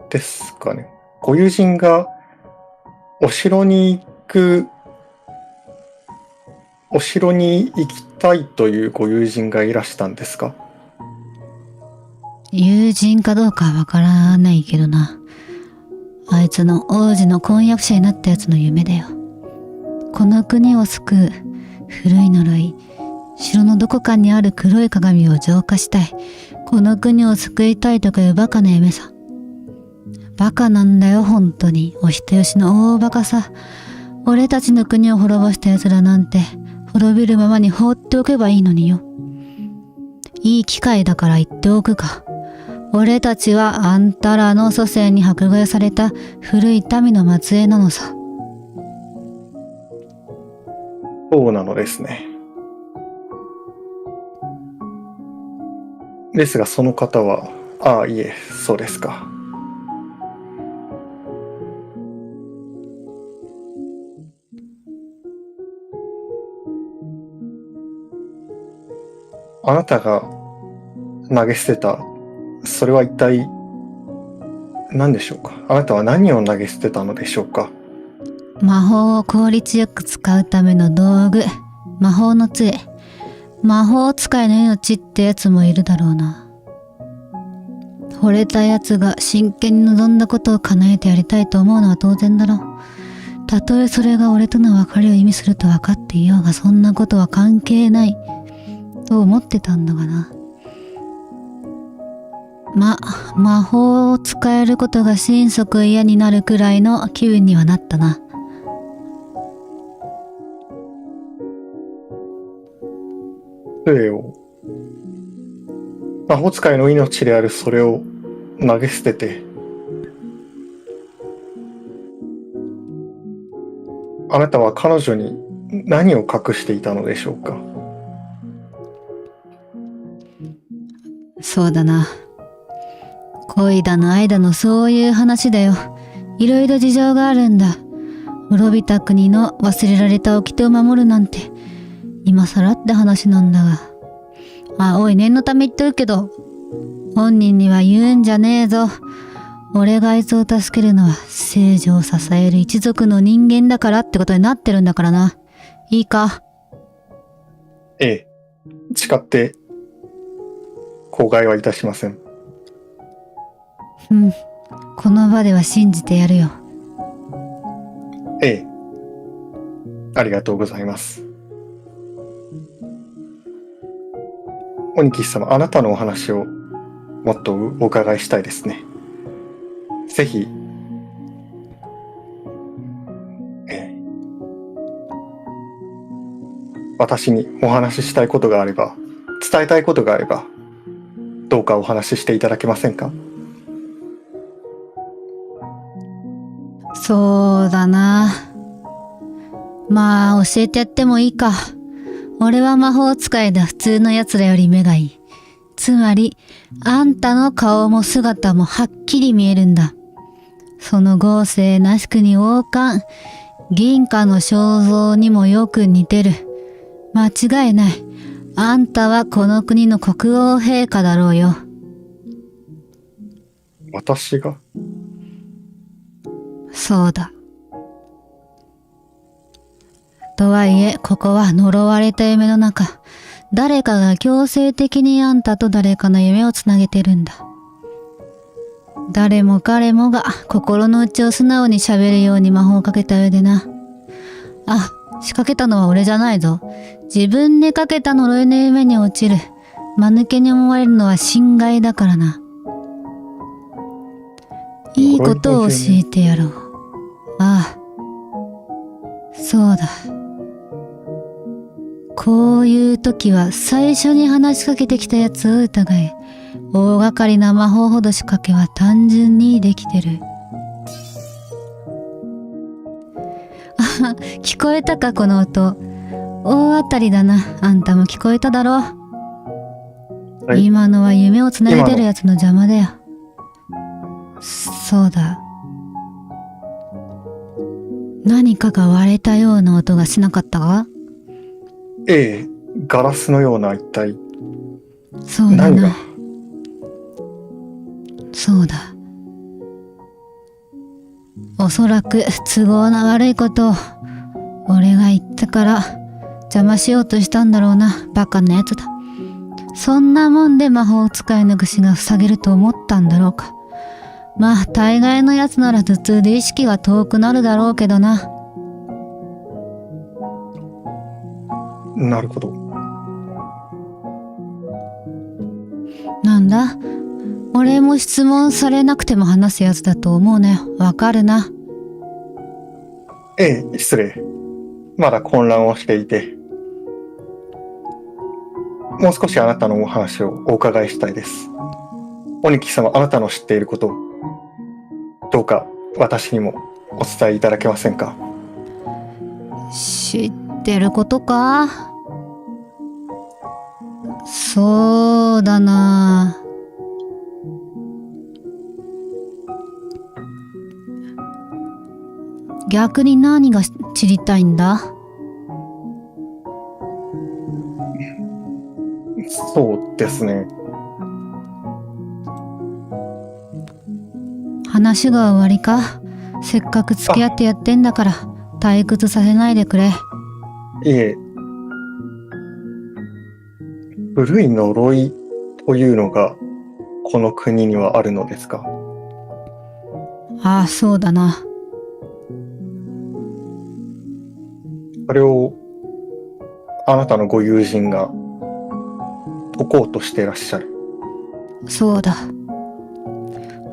ですかね。ご友人がお城に行きたいというご友人がいらしたんですか？友人かどうかはわからないけどな。あいつの王子の婚約者になったやつの夢だよ。この国を救う古い呪い。城のどこかにある黒い鏡を浄化したい。この国を救いたいとかいうバカな夢さ。バカなんだよ本当に。お人よしの大バカさ。俺たちの国を滅ぼした奴らなんて滅びるままに放っておけばいいのによ。いい機会だから言っておくか。俺たちはあんたらの祖先に迫害された古い民の末裔なのさ。そうなのですね。ですがその方は、ああ、いえ、そうですか。あなたが投げ捨てた、それは一体何でしょうか？あなたは何を投げ捨てたのでしょうか？魔法を効率よく使うための道具。魔法の杖。魔法使いの命ってやつもいるだろうな。惚れたやつが真剣に望んだことを叶えてやりたいと思うのは当然だろう。たとえそれが俺との別れを意味すると分かっていようが、そんなことは関係ないと思ってたんだがな。魔法を使えることが心底嫌になるくらいの気分にはなったな。杖を、魔法使いの命であるそれを投げ捨てて、あなたは彼女に何を隠していたのでしょうか？そうだな。恋だの愛だのそういう話だよ。いろいろ事情があるんだ。滅びた国の忘れられた掟を守るなんて今更って話なんだが。おい、念のため言ってるけど、本人には言うんじゃねえぞ。俺があいつを助けるのは聖女を支える一族の人間だからってことになってるんだからな。いいか？ええ、誓って口外はいたしません。この場では信じてやるよ。ええ、ありがとうございます。鬼吉様、あなたのお話をもっとお伺いしたいですね。ぜひ、私にお話ししたいことがあれば、伝えたいことがあれば、どうかお話ししていただけませんか？そうだな。まあ教えてやってもいいか。俺は魔法使いだ。普通の奴らより目がいい。つまり、あんたの顔も姿もはっきり見えるんだ。その豪勢なしくに王冠、銀貨の肖像にもよく似てる。間違いない。あんたはこの国の国王陛下だろうよ。私が？そうだ。とはいえ、ここは呪われた夢の中。誰かが強制的にあんたと誰かの夢をつなげてるんだ。誰も彼もが心の内を素直に喋るように魔法をかけた上でな。あ、仕掛けたのは俺じゃないぞ。自分でかけた呪いの夢に落ちる。間抜けに思われるのは侵害だからな。いいことを教えてやろう。ああ、そうだ。こういう時は最初に話しかけてきたやつを疑え。大掛かりな魔法ほど仕掛けは単純にできてる。あ、聞こえたかこの音。大当たりだな。あんたも聞こえただろ。はい、今のは夢をつなげてるやつの邪魔だよ。そうだ。何かが割れたような音がしなかったか？ええ、ガラスのような一体。そうだ何が？な。そうだ。おそらく都合の悪いことを俺が言ったから邪魔しようとしたんだろうな。バカなやつだ。そんなもんで魔法使いの口が塞げると思ったんだろうか。まあ大概のやつなら頭痛で意識が遠くなるだろうけどな。なるほど。なんだ？俺も質問されなくても話すやつだと思うね。わかるな。ええ、失礼。まだ混乱をしていて、もう少しあなたのお話をお伺いしたいです。鬼木様、あなたの知っていること、どうか私にもお伝えいただけませんか？知ってることか？そうだな。逆に何が知りたいんだ？そうですね。話が終わりか？せっかく付き合ってやってんだから退屈させないでくれ。いえ、古い呪いというのがこの国にはあるのですか？ああ、そうだな。それをあなたのご友人が解こうとしていらっしゃる。そうだ。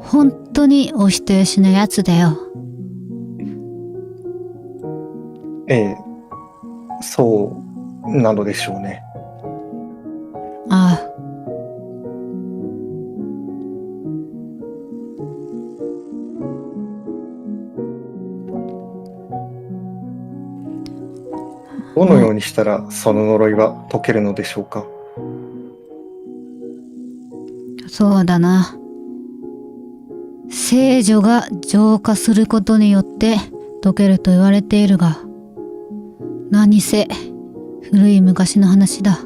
本当にお人よしのやつだよ。ええ、そうなのでしょうね。ああ。どのようにしたらその呪いは解けるのでしょうか？そうだな。聖女が浄化することによって解けると言われているが、何せ古い昔の話だ。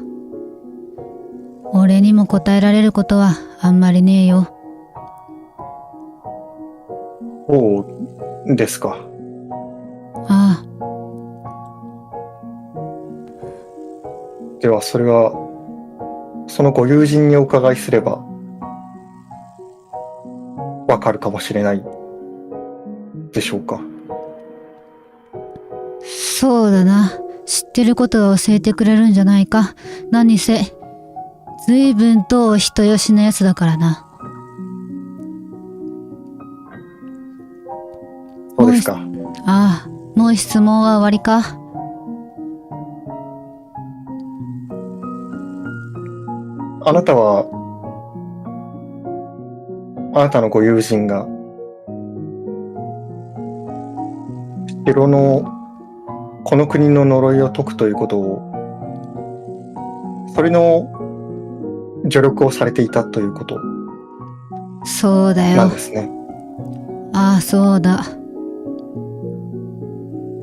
俺にも答えられることはあんまりねえよ。そうですか。ああ、ではそれは、そのご友人にお伺いすれば、わかるかもしれないでしょうか。そうだな。知ってることは教えてくれるんじゃないか。何せ、随分とお人よしなやつだからな。そうですか。ああ、もう質問は終わりか。あなたは、あなたのご友人が、城の、この国の呪いを解くということを、それの助力をされていたということそうだよなんで。すね。ああ、そうだ。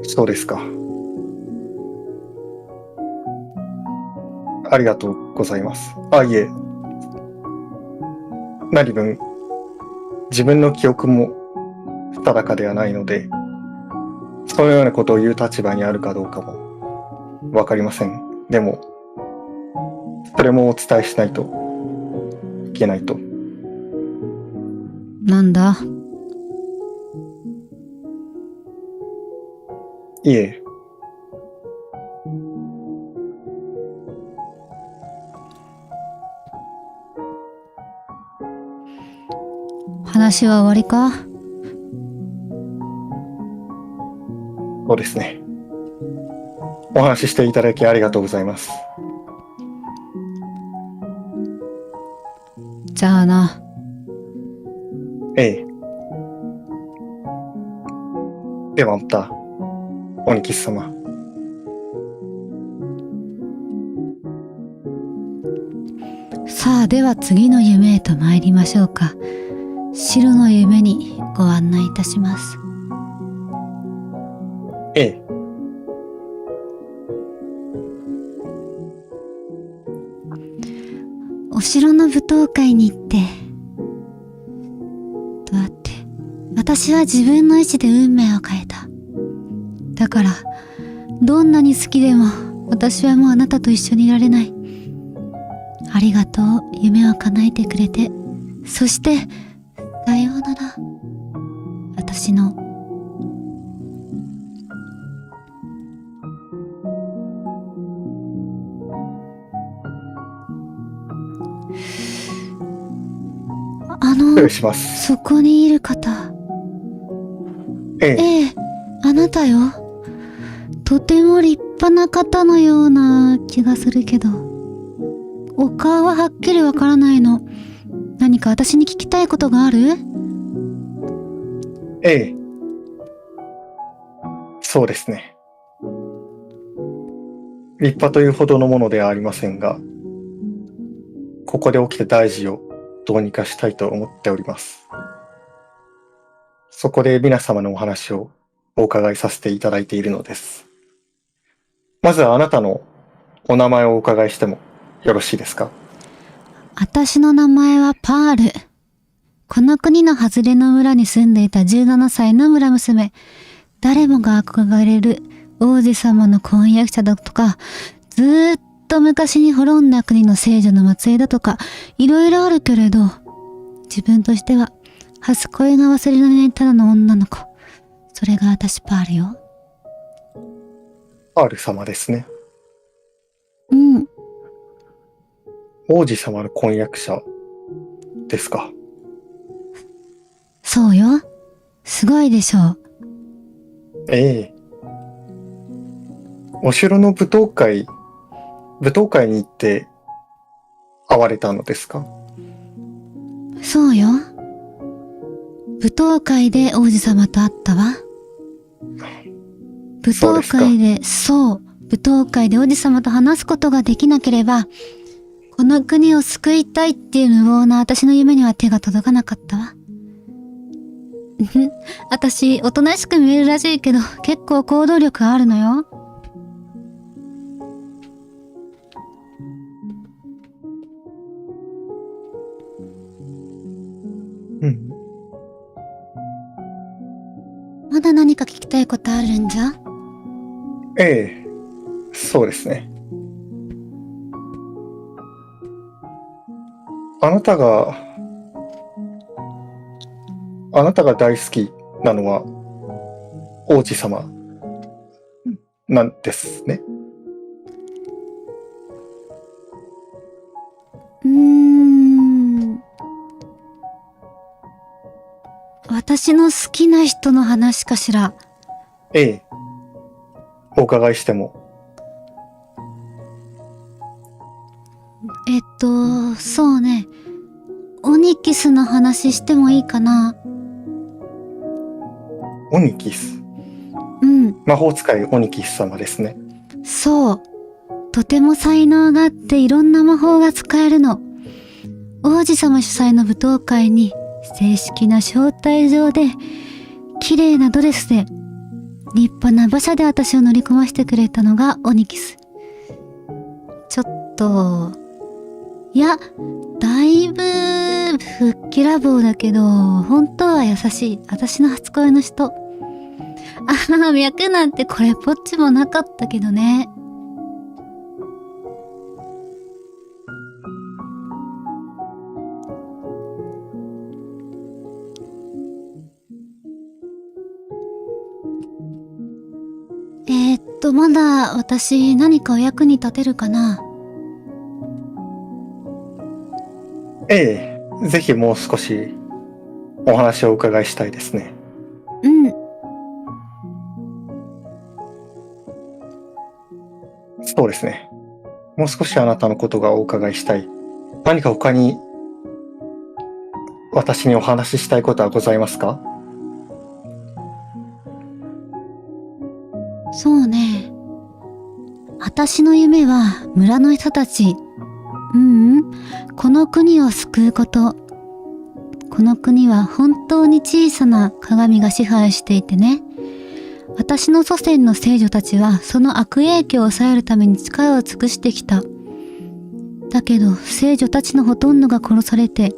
そうですか。ありがとうございます。あ、いえ。何分、自分の記憶も定かではないので、そのようなことを言う立場にあるかどうかもわかりません。でも、それもお伝えしないといけないと。なんだ。いえ、話は終わりか。そうですね。お話ししていただきありがとうございます。じゃあな。ええ。ではまた、鬼吉様。さあ、では次の夢へと参りましょうか。白の夢にご案内いたします。ええ。お城の舞踏会に行って、だって、私は自分の意志で運命を変えた。だから、どんなに好きでも、私はもうあなたと一緒にいられない。ありがとう、夢を叶えてくれて。そして、さようなら。私の。失礼します。そこにいる方。ええ。ええ、あなたよ。とても立派な方のような気がするけど。お顔ははっきりわからないの。何か私に聞きたいことがある？ええ。そうですね。立派というほどのものではありませんが、ここで起きた大事をどうにかしたいと思っております。そこで皆様のお話をお伺いさせていただいているのです。まずはあなたのお名前をお伺いしてもよろしいですか？私の名前はパール。この国の外れの村に住んでいた17歳の村娘。誰もが憧れる王子様の婚約者だとか、ずーっと昔に滅んだ国の聖女の末裔だとか、いろいろあるけれど、自分としては初恋が忘れられないただの女の子。それが私パールよ。パール様ですね。うん、王子様の婚約者ですか？そうよ。すごいでしょう。ええ。お城の舞踏会に行って会われたのですか？そうよ。舞踏会で王子様と会ったわ。舞踏会で、そう、舞踏会で王子様と話すことができなければ、この国を救いたいっていう無謀な私の夢には手が届かなかったわ。私、おとなしく見えるらしいけど、結構行動力あるのよ。うん。まだ何か聞きたいことあるんじゃ？ええ、そうですね。あなたが、あなたが大好きなのは王子様なんですね。私の好きな人の話かしら。ええ、お伺いしても。そうね。オニキスの話してもいいかな？オニキス。うん、魔法使いオニキス様ですね。そう。とても才能があっていろんな魔法が使えるの。王子様主催の舞踏会に正式な招待状で、綺麗なドレスで、立派な馬車で私を乗り込ませてくれたのがオニキス。ちょっと、いや、だいぶふっきらぼうだけど、本当は優しい。私の初恋の人。ああ、脈なんてこれっぽっちもなかったけどね。まだ私何かお役に立てるかな？ええ、ぜひもう少しお話をお伺いしたいですね。うん。そうですね。もう少しあなたのことがお伺いしたい。何か他に私にお話ししたいことはございますか？そうね。私の夢は村の人たち、この国を救うこと。この国は本当に小さな鏡が支配していてね。私の祖先の聖女たちはその悪影響を抑えるために力を尽くしてきた。だけど聖女たちのほとんどが殺されて、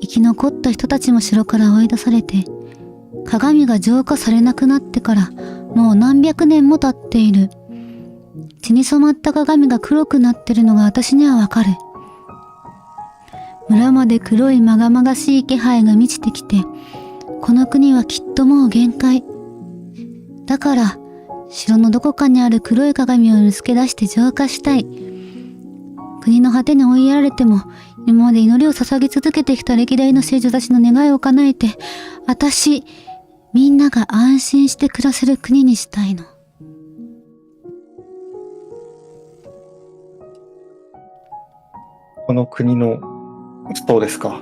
生き残った人たちも城から追い出されて、鏡が浄化されなくなってからもう何百年も経っている。血に染まった鏡が黒くなってるのが私にはわかる。村まで黒いまがまがしい気配が満ちてきて、この国はきっともう限界。だから、城のどこかにある黒い鏡を見つけ出して浄化したい。国の果てに追いやられても、今まで祈りを捧げ続けてきた歴代の聖女たちの願いを叶えて、みんなが安心して暮らせる国にしたいの。この国の、そうですか。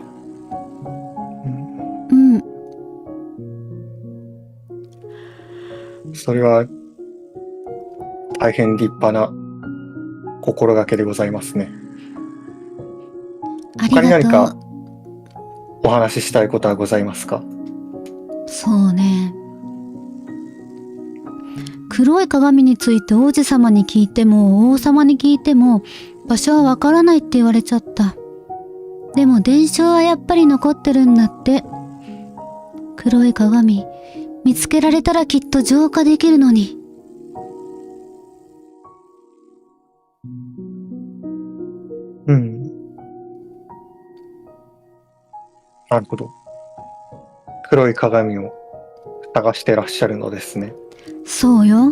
うん。それは大変立派な心がけでございますね。他に何かお話ししたいことはございますか？そうね。黒い鏡について王子様に聞いても王様に聞いても場所はわからないって言われちゃった。でも伝承はやっぱり残ってるんだって。黒い鏡見つけられたらきっと浄化できるのに。うん。なるほど。黒い鏡を探してらっしゃるのですね。そうよ。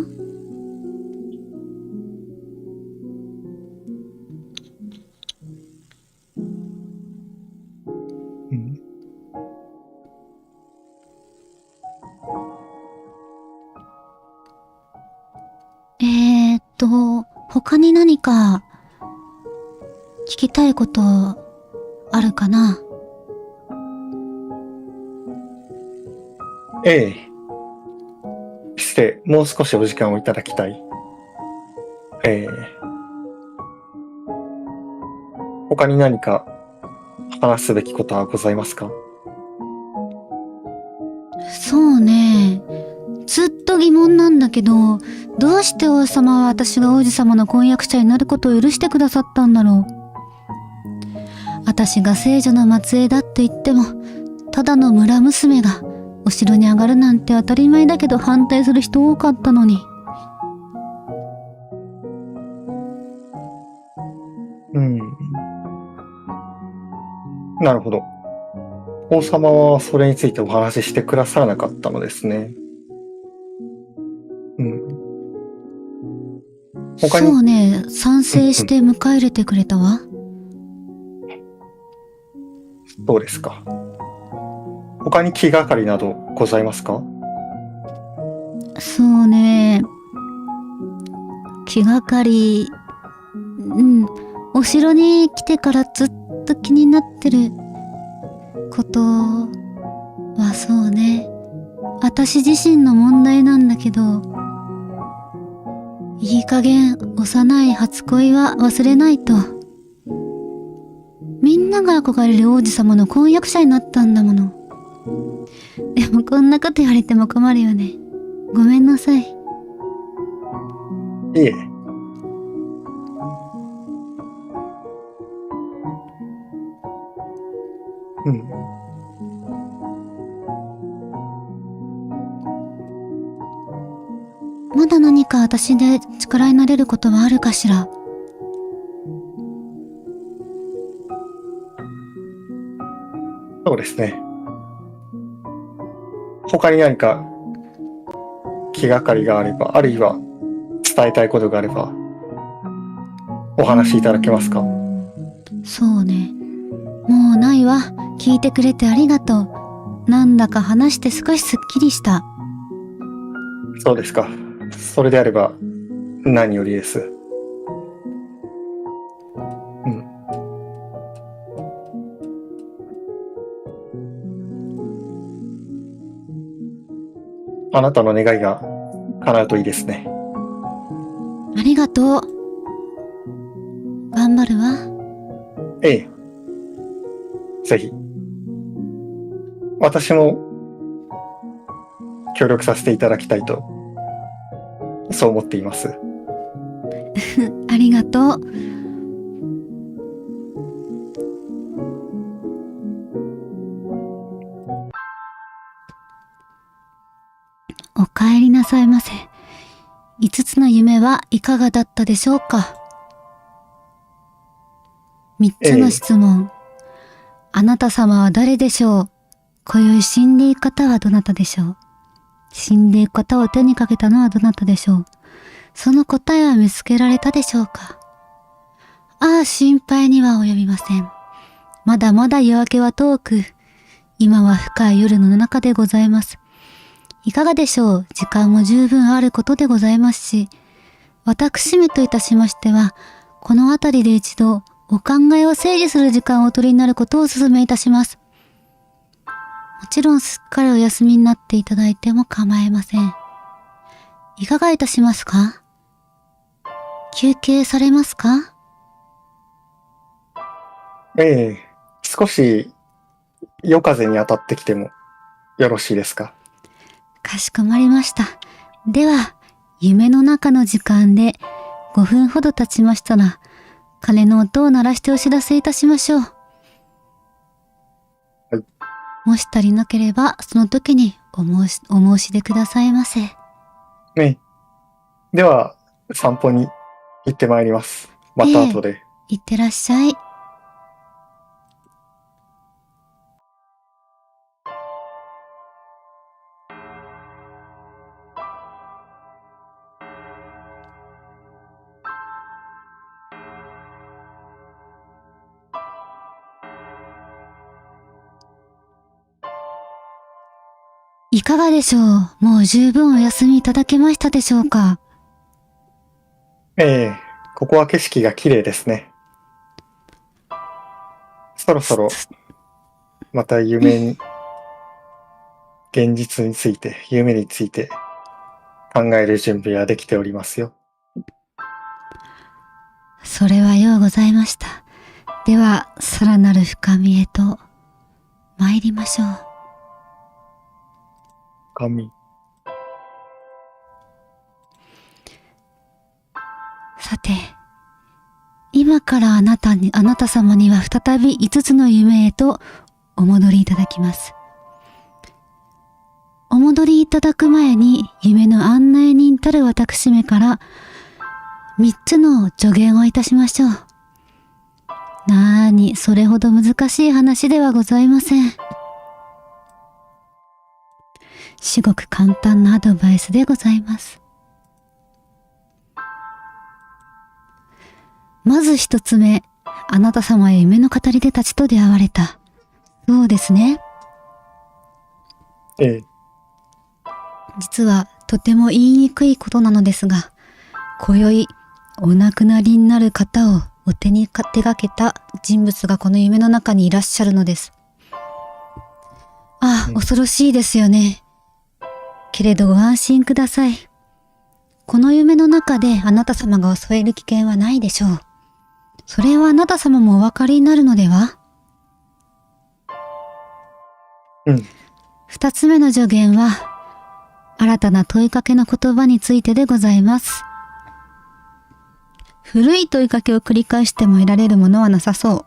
うん。他に何か聞きたいことあるかな？ええ。してもう少しお時間をいただきたい。他に何か話すべきことはございますか？そうね。ずっと疑問なんだけど、どうして王様は私が王子様の婚約者になることを許してくださったんだろう。私が聖女の末裔だって言っても、ただの村娘がお城に上がるなんて当たり前だけど反対する人多かったのに。なるほど。王様はそれについてお話ししてくださらなかったのですね。他にそうね、賛成して迎え入れてくれたわ。どうですか。他に気がかりなどございますか？そうね、気がかり、お城に来てからずっと気になってることはそうね、私自身の問題なんだけど、いい加減幼い初恋は忘れないと。みんなが憧れる王子様の婚約者になったんだもの。でもこんなこと言われても困るよね。ごめんなさい。いえ。まだ何か私で力になれることはあるかしら。そうですね。他に何か気がかりがあれば、あるいは伝えたいことがあれば、お話しいただけますか？そうね。もうないわ。聞いてくれてありがとう。なんだか話して少しすっきりした。そうですか。それであれば何よりです。あなたの願いが叶うといいですね。ありがとう。頑張るわ。ええ。ぜひ。私も協力させていただきたいと、そう思っています。ありがとう。お帰りなさいませ。5つの夢はいかがだったでしょうか。3つの質問。あなた様は誰でしょう。今宵死んでいく方はどなたでしょう。死んでいく方を手にかけたのはどなたでしょう。その答えは見つけられたでしょうか。ああ、心配には及びません。まだまだ夜明けは遠く、今は深い夜の中でございます。いかがでしょう。時間も十分あることでございますし、私めといたしましては、このあたりで一度お考えを整理する時間をお取りになることをお勧めいたします。もちろんすっかりお休みになっていただいても構いません。いかがいたしますか？休憩されますか？ええ。少し夜風に当たってきてもよろしいですか？かしこまりました。では、夢の中の時間で5分ほど経ちましたら、鐘の音を鳴らしてお知らせいたしましょう。はい。もし足りなければ、その時にお申し出くださいませ。ね。では、散歩に行ってまいります。また後で。行ってらっしゃい。いかがでしょう。もう十分お休みいただけましたでしょうか。ええ、ここは景色が綺麗ですね。そろそろまた現実について、夢について考える準備はできておりますよ。それはようございました。では、さらなる深みへと参りましょう。深み。さて、今からあなた様には再び5つの夢へとお戻りいただきます。お戻りいただく前に夢の案内人たる私めから3つの助言をいたしましょう。なーに、それほど難しい話ではございません。至極簡単なアドバイスでございます。まず1つ目、あなた様は夢の語り手たちと出会われた。そうですね。ええ。実はとても言いにくいことなのですが、今宵お亡くなりになる方をお手に手がけた人物がこの夢の中にいらっしゃるのです。恐ろしいですよね。けれどご安心ください。この夢の中であなた様が襲える危険はないでしょう。それはあなた様もお分かりになるのでは？二つ目の助言は、新たな問いかけの言葉についてでございます。古い問いかけを繰り返しても得られるものはなさそ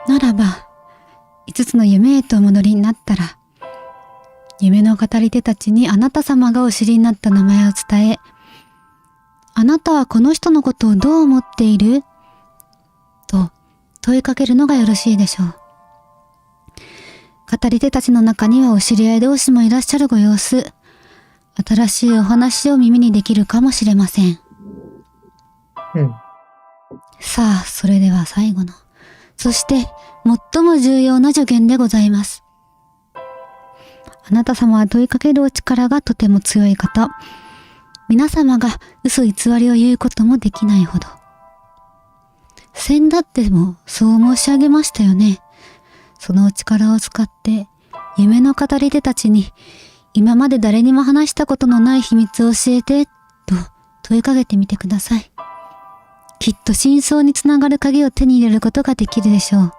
う。ならば、5つの夢へとお戻りになったら、夢の語り手たちにあなた様がお知りになった名前を伝え、あなたはこの人のことをどう思っている？と問いかけるのがよろしいでしょう。語り手たちの中にはお知り合い同士もいらっしゃるご様子。新しいお話を耳にできるかもしれません。さあ、それでは最後の、そして最も重要な助言でございます。あなた様は問いかけるお力がとても強い方。皆様が嘘偽りを言うこともできないほど。先だってもそう申し上げましたよね。そのお力を使って夢の語り手たちに今まで誰にも話したことのない秘密を教えてと問いかけてみてください。きっと真相につながる鍵を手に入れることができるでしょう。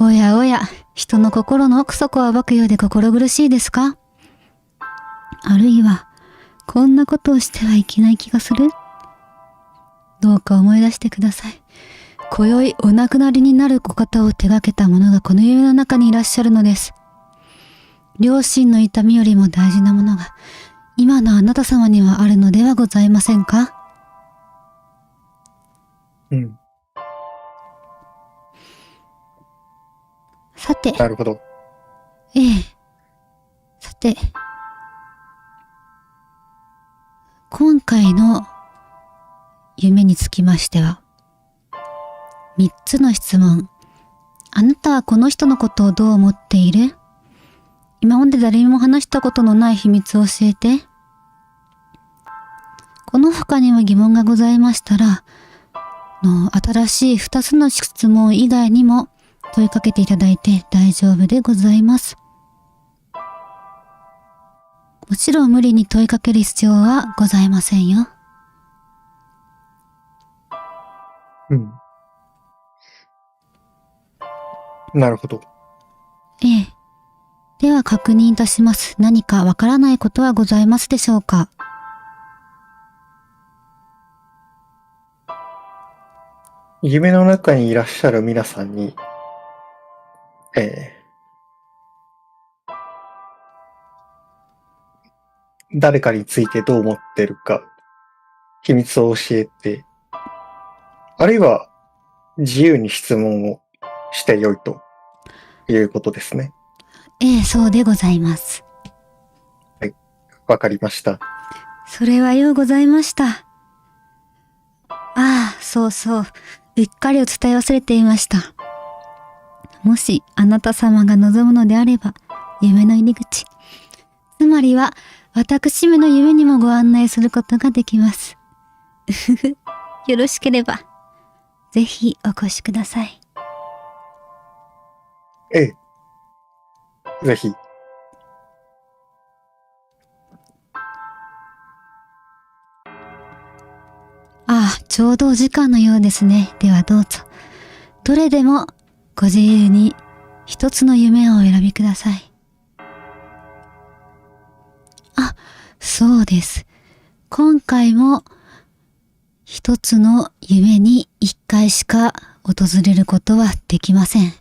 おやおや、人の心の奥底を暴くようで心苦しいですか？あるいはこんなことをしてはいけない気がする？どうか思い出してください。今宵お亡くなりになるお方を手がけた者がこの夢の中にいらっしゃるのです。両親の痛みよりも大事なものが今のあなた様にはあるのではございませんか？さて。なるほど。ええ。さて。今回の夢につきましては、3つの質問。あなたはこの人のことをどう思っている？今まで誰にも話したことのない秘密を教えて。この他にも疑問がございましたら、新しい2つの質問以外にも問いかけていただいて大丈夫でございます。もちろん無理に問いかける必要はございませんよ。なるほど。ええ。では確認いたします。何かわからないことはございますでしょうか？夢の中にいらっしゃる皆さんに、誰かについてどう思ってるか、秘密を教えて、あるいは自由に質問をしてよいということですね。ええ、そうでございます。はい、わかりました。それはようございました。そうそう。うっかりお伝え忘れていました。もしあなた様が望むのであれば、夢の入り口、つまりは私めの夢にもご案内することができます。よろしければ、ぜひお越しください。ええ。ぜひ。ちょうどお時間のようですね。ではどうぞ。どれでもご自由に一つの夢をお選びください。そうです。今回も一つの夢に一回しか訪れることはできません。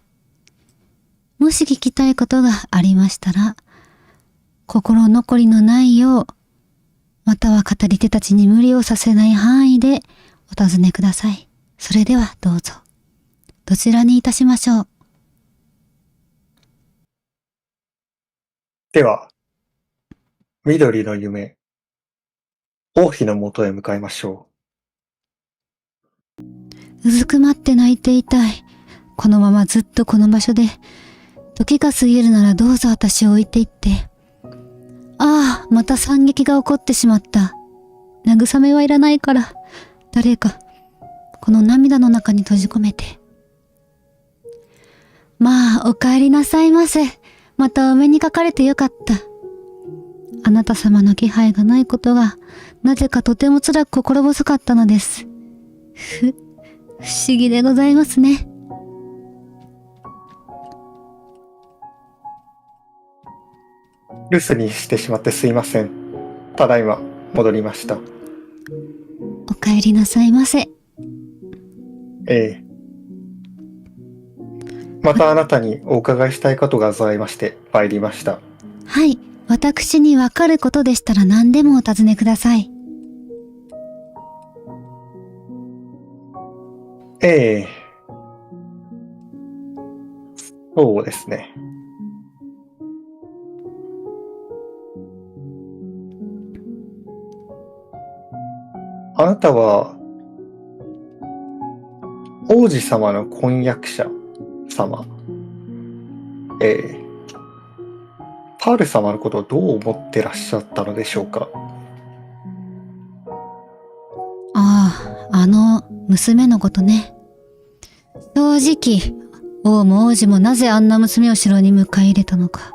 もし聞きたいことがありましたら、心残りのないよう、または語り手たちに無理をさせない範囲でお尋ねください。それではどうぞ。どちらにいたしましょう。では、緑の夢、王妃のもとへ向かいましょうずくまって泣いていたい。このままずっとこの場所で、時が過ぎるならどうぞ私を置いていって。ああ、また惨劇が起こってしまった。慰めはいらないから、誰か、この涙の中に閉じ込めて。まあ、お帰りなさいませ。またお目にかかれてよかった。あなた様の気配がないことが、なぜかとても辛く心細かったのです。不思議でございますね。う。留守にしてしまってすいません。ただいま戻りました。お帰りなさいませ。ええ。またあなたにお伺いしたいことがございまして参りました。はい、私にわかることでしたら何でもお尋ねください。ええ。そうですね。あなたは王子様の婚約者様、パール様のことをどう思ってらっしゃったのでしょうか。ああ、娘のことね。正直、王も王子もなぜあんな娘を城に迎え入れたのか。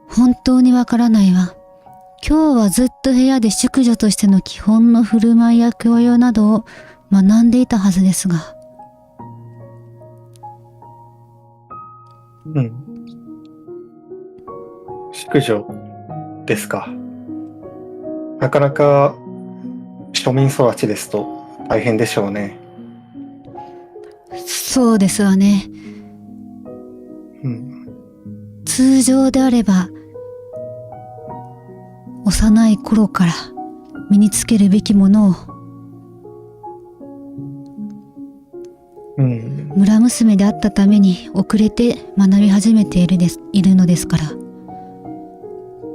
本当にわからないわ。今日はずっと部屋で淑女としての基本の振る舞いや教養などを学んでいたはずですが。うん。淑女ですか。なかなか庶民育ちですと大変でしょうね。そうですわね。うん。通常であれば、幼い頃から身につけるべきものを、村娘であったために遅れて学び始めているのですから、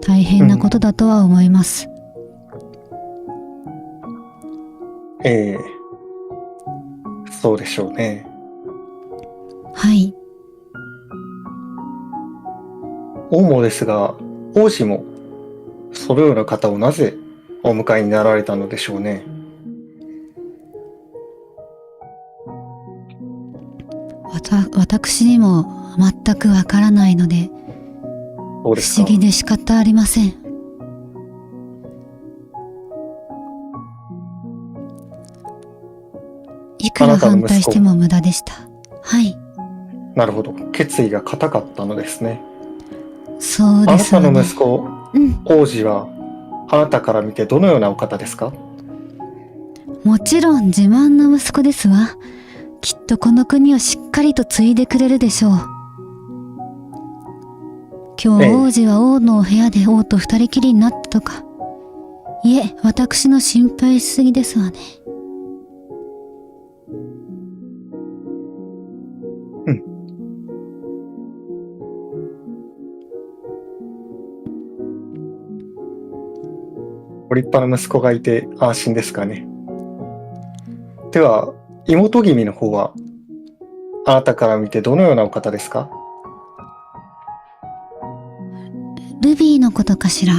大変なことだとは思います。ええ、そうでしょうね。はい。王もですが、王子もそのような方をなぜお迎えになられたのでしょうね。私にも全くわからないので、そうですか。不思議で仕方ありません。いくら反対しても無駄でした。はい。なるほど。決意が固かったのですね。そうですね。あなたの息子、王子はあなたから見てどのようなお方ですか？もちろん自慢の息子ですわ。きっとこの国をしっかりと継いでくれるでしょう。今日王子は王のお部屋で王と二人きりになったとか。いえ、私の心配しすぎですわね。うん。ご立派な息子がいて安心ですかね。では、妹君の方はあなたから見てどのようなお方ですか？ルビーのことかしら。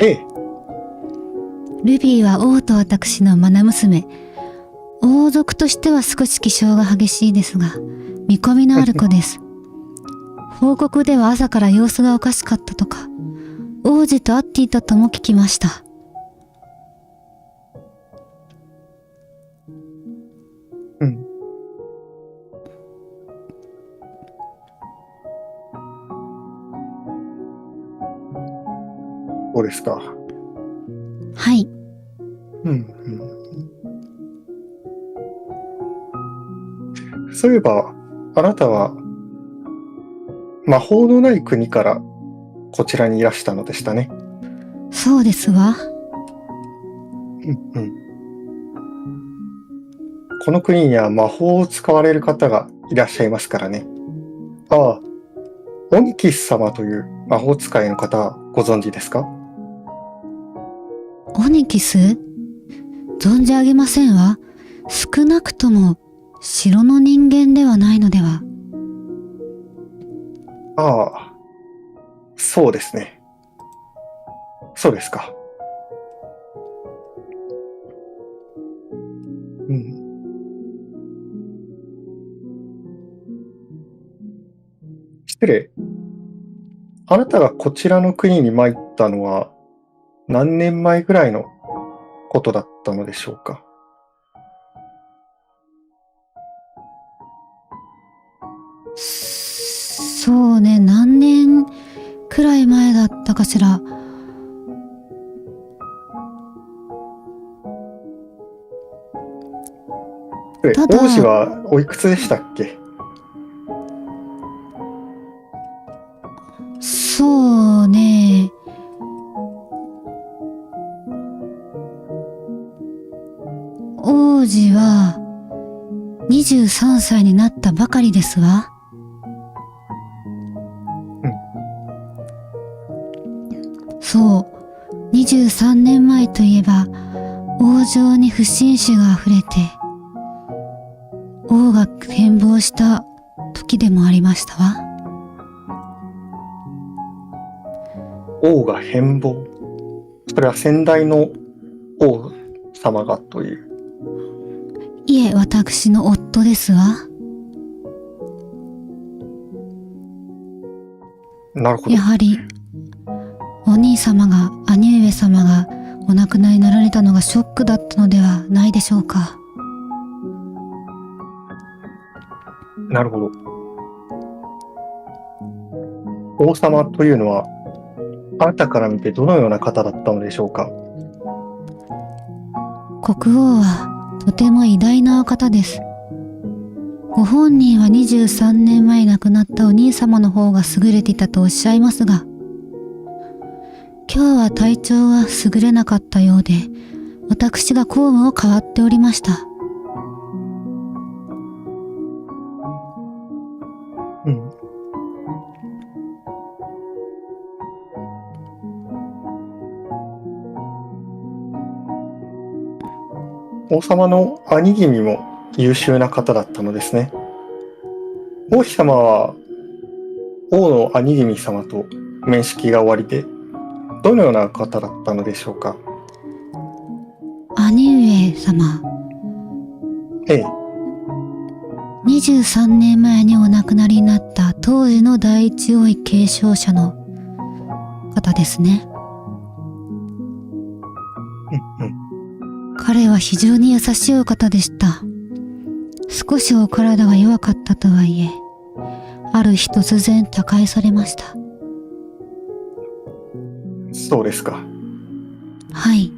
ええ。ルビーは王と私の愛娘。王族としては少し気性が激しいですが、見込みのある子です。報告では朝から様子がおかしかったとか、王子と会っていたとも聞きました。うん。そうですか。はい。そういえば、あなたは魔法のない国からこちらにいらしたのでしたね。そうですわ。うん。この国には魔法を使われる方がいらっしゃいますからね。ああ、オニキス様という魔法使いの方ご存知ですか？オニキス？存じ上げませんわ。少なくとも城の人間ではないのでは。ああ、そうですね。そうですか。うん。失礼。あなたがこちらの国に参ったのは何年前ぐらいのことだったのでしょうか？そうね、何年くらい前だったかしら。失礼。ただ、王子はおいくつでしたっけ？そうね、王子は23歳になったばかりですわ。うん。そう、23年前といえば、王城に不審死が溢れて、王が変貌した時でもありましたわ。王が変貌。それは先代の王様がという。いえ、私の夫ですわ。なるほど。やはり、お兄様が、兄上様がお亡くなりになられたのがショックだったのではないでしょうか。なるほど。王様というのは、あなたから見てどのような方だったのでしょうか？国王はとても偉大なお方です。ご本人は23年前亡くなったお兄様の方が優れていたとおっしゃいますが、今日は体調が優れなかったようで、私が公務を代わっておりました。うん。王様の兄君も優秀な方だったのですね。王妃様は王の兄君様と面識が終わりで、どのような方だったのでしょうか？兄上様、ええ。23年前にお亡くなりになった当時の第一王位継承者の方ですね。うんうん。彼は非常に優しいお方でした。少しお体が弱かったとはいえ、ある日突然他界されました。そうですか。はい。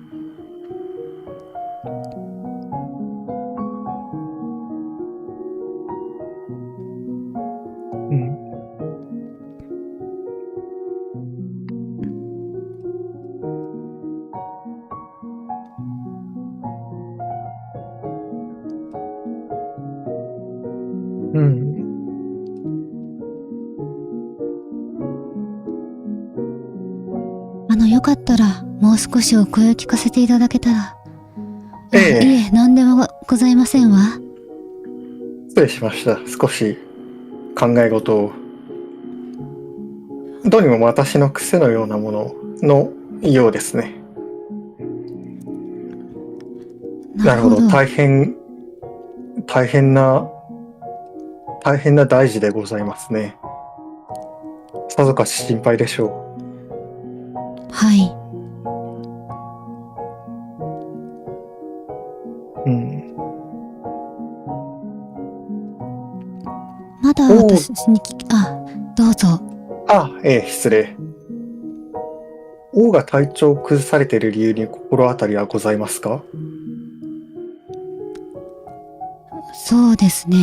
うん。うん。よかったらもう少しお声を聞かせていただけたら。ええ。いえ、何でもございませんわ。失礼しました。少し考え事を。どうにも私の癖のようなもののようですね。なるほど。大変な大事でございますね。さぞかし心配でしょはい。う。うん。まだ私にどうぞ。ええ、失礼。王が体調を崩されている理由に心当たりはございますか？そうですね。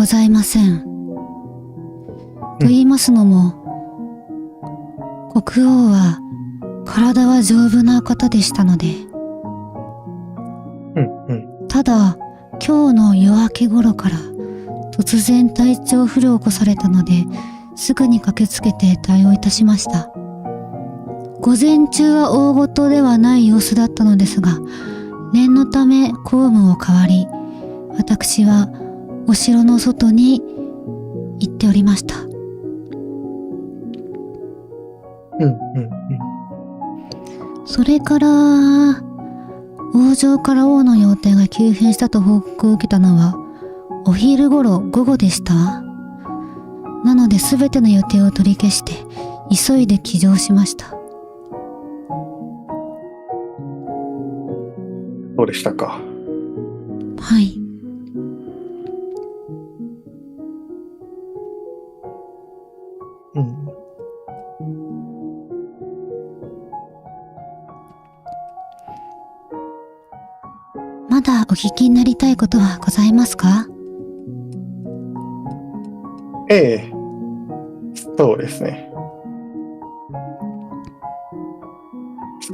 ございません。と言いますのも、国王は体は丈夫な方でしたので、ただ今日の夜明け頃から突然体調不良を起こされたので、すぐに駆けつけて対応いたしました。午前中は大事ではない様子だったのですが、念のため公務を代わり、私はお城の外に行っておりました。それから王城から王の予定が急変したと報告を受けたのはお昼頃午後でした。なので全ての予定を取り消して急いで帰城しました。そうでしたか。はい。まだお聞きになりたいことはございますか？ええ、そうですね。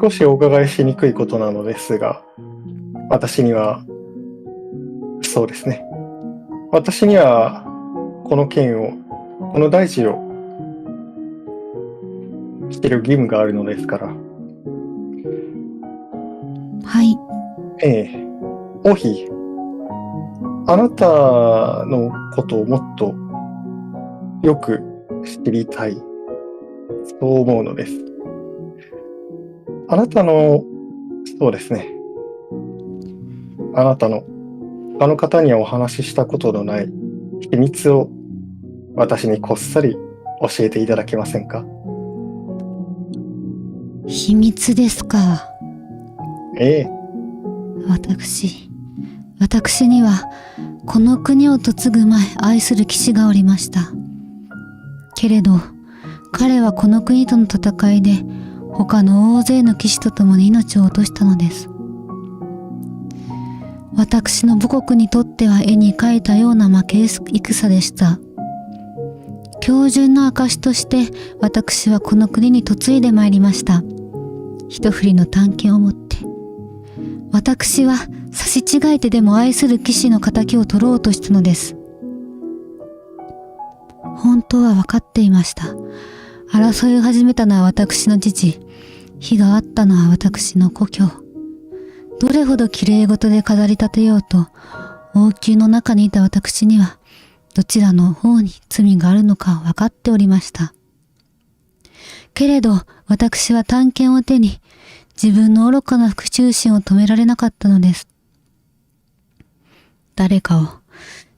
少しお伺いしにくいことなのですが、私には、そうですね。私には、この件を、この大事を、してる義務があるのですから。はい。ええ、王妃、あなたのことをもっとよく知りたい、そう思うのです。あなたの、そうですね。あなたの他の方にはお話ししたことのない秘密を私にこっそり教えていただけませんか？秘密ですか。ええ。私にはこの国を嫁ぐ前愛する騎士がおりました。けれど彼はこの国との戦いで他の大勢の騎士と共に命を落としたのです。私の母国にとっては絵に描いたような負け戦でした。恭順の証として私はこの国に嫁いでまいりました。一振りの短剣を持って。私は差し違えてでも愛する騎士の仇を取ろうとしたのです。本当は分かっていました。争いを始めたのは私の父、火があったのは私の故郷。どれほど綺麗事で飾り立てようと、王宮の中にいた私には、どちらの方に罪があるのか分かっておりました。けれど、私は短剣を手に、自分の愚かな復讐心を止められなかったのです。誰かを、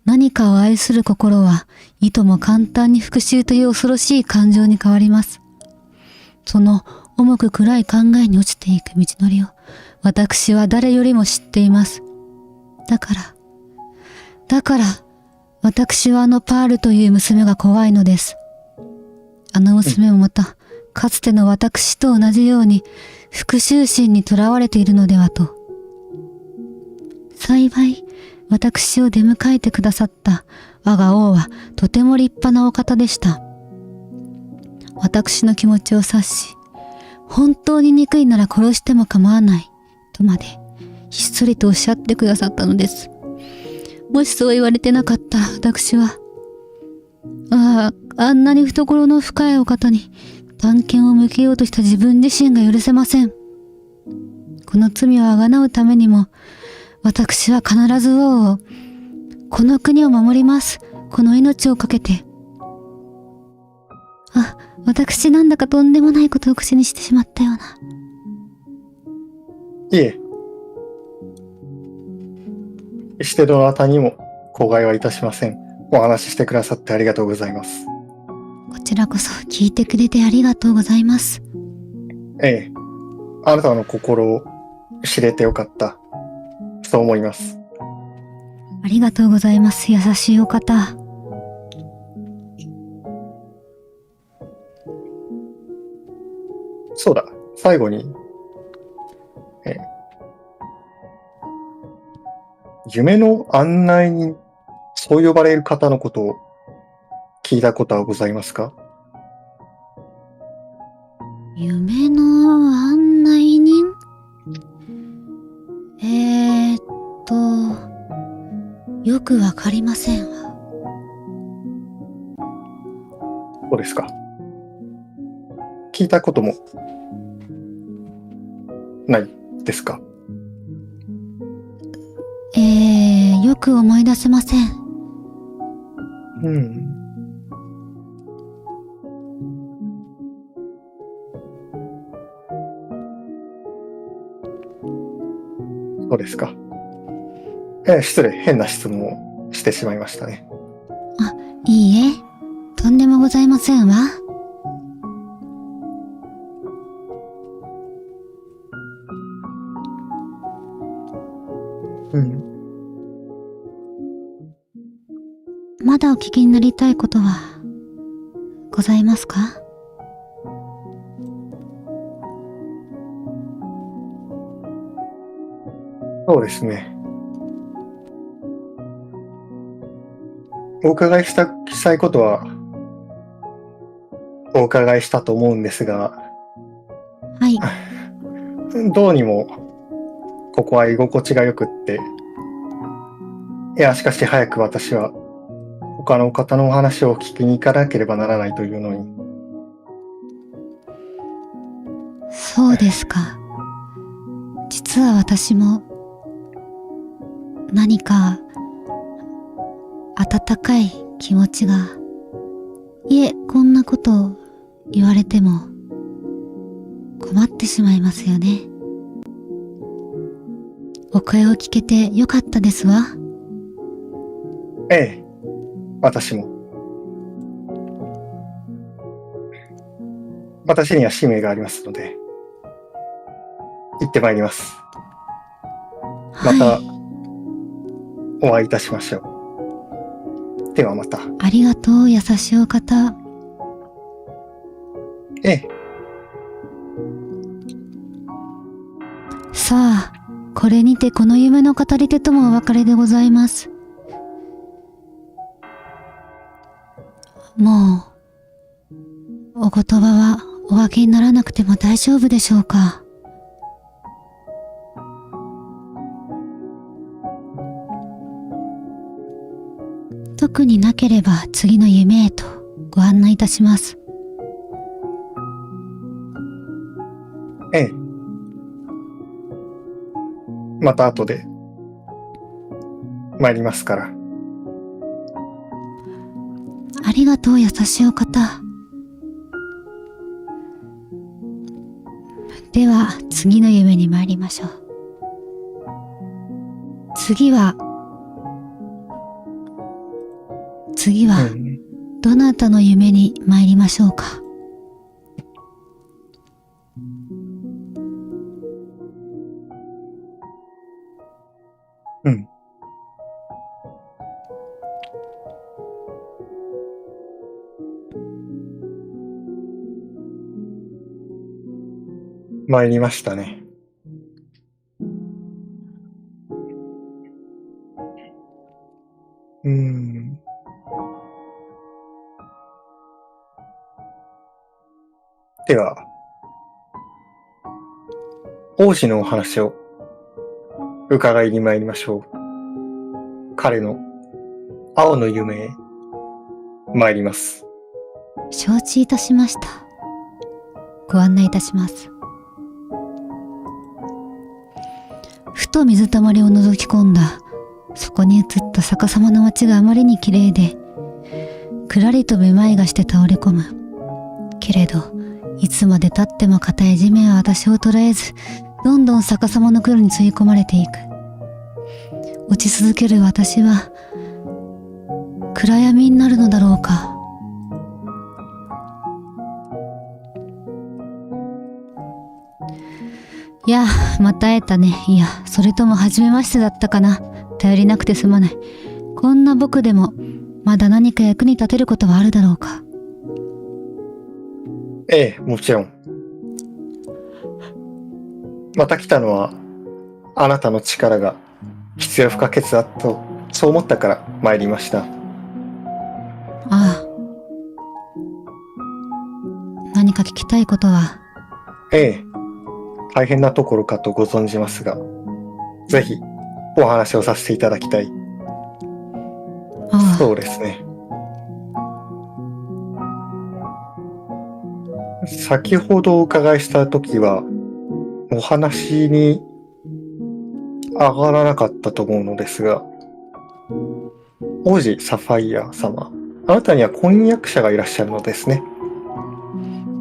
何かを愛する心は、いとも簡単に復讐という恐ろしい感情に変わります。その重く暗い考えに落ちていく道のりを、私は誰よりも知っています。だから、私はあのパールという娘が怖いのです。あの娘もまた、かつての私と同じように、復讐心にとらわれているのではと。幸い、私を出迎えてくださった我が王はとても立派なお方でした。私の気持ちを察し、本当に憎いなら殺しても構わない、とまでひっそりとおっしゃってくださったのです。もしそう言われてなかった私は、あんなに懐の深いお方に短剣を向けようとした自分自身が許せません。この罪をあがなうためにも、私は必ず王を、この国を守ります。この命をかけて。私なんだかとんでもないことを口にしてしまったような。いえ。決してどなたにも口外はいたしません。お話ししてくださってありがとうございます。こちらこそ聞いてくれてありがとうございます。ええ。あなたの心を知れてよかった。そう思います。ありがとうございます。優しいお方。そうだ。最後に、夢の案内人そう呼ばれる方のことを聞いたことはございますか？夢の案内人？よくわかりませんわ。そうですか。聞いたこともないですか？よく思い出せません。うん。そうですか。失礼、変な質問をしてしまいましたね。いいえ、とんでもございませんわ。うん。まだお聞きになりたいことはございますか？そうですね。お伺いしたいことはお伺いしたと思うんですが、はい。どうにもここは居心地が良くって、いや、しかし早く私は他の方のお話を聞きに行かなければならないというのに。そうですか。実は私も何か温かい気持ちが、いえ、こんなことを言われても困ってしまいますよね。お声を聞けてよかったですわ。ええ、私も。私には使命がありますので、行ってまいります。またお会いいたしましょう。ではまた。ありがとう、優しいお方。ええ。さあ、これにてこの夢の語り手ともお別れでございます。もう、お言葉はお分けにならなくても大丈夫でしょうか。特になければ次の夢へとご案内いたします。ええ。また後で参りますから。ありがとう、優しいお方。では次の夢に参りましょう。次はうん、どなたの夢に参りましょうか。うん。参りましたね。では、王子のお話を伺いに参りましょう。彼の青の夢へ参ります。承知いたしました。ご案内いたします。ふと水たまりを覗き込んだ。そこに映った逆さまの街があまりに綺麗で、くらりとめまいがして倒れ込む。けれど、いつまで経っても硬い地面は私を捉えず、どんどん逆さまの黒に吸い込まれていく。落ち続ける私は、暗闇になるのだろうか。いや、また会えたね。いや、それとも初めましてだったかな。頼りなくてすまない。こんな僕でも、まだ何か役に立てることはあるだろうか。ええ、もちろん。また来たのは、あなたの力が必要不可欠だとそう思ったから参りました。ああ。何か聞きたいことは？ええ、大変なところかとご存じますが、ぜひお話をさせていただきたい。そうああ。ですね。先ほどお伺いしたときは、お話に上がらなかったと思うのですが、王子サファイア様、あなたには婚約者がいらっしゃるのですね。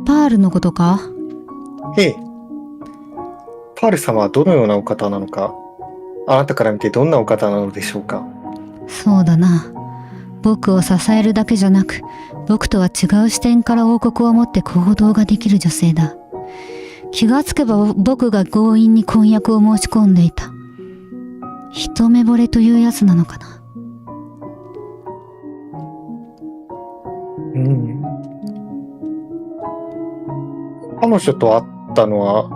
パールのことか？ええ、パール様はどのようなお方なのか、あなたから見てどんなお方なのでしょうか。そうだな。僕を支えるだけじゃなく、僕とは違う視点から王国を持って行動ができる女性だ。気がつけば僕が強引に婚約を申し込んでいた。一目惚れというやつなのかな。うん。彼女と会ったのは、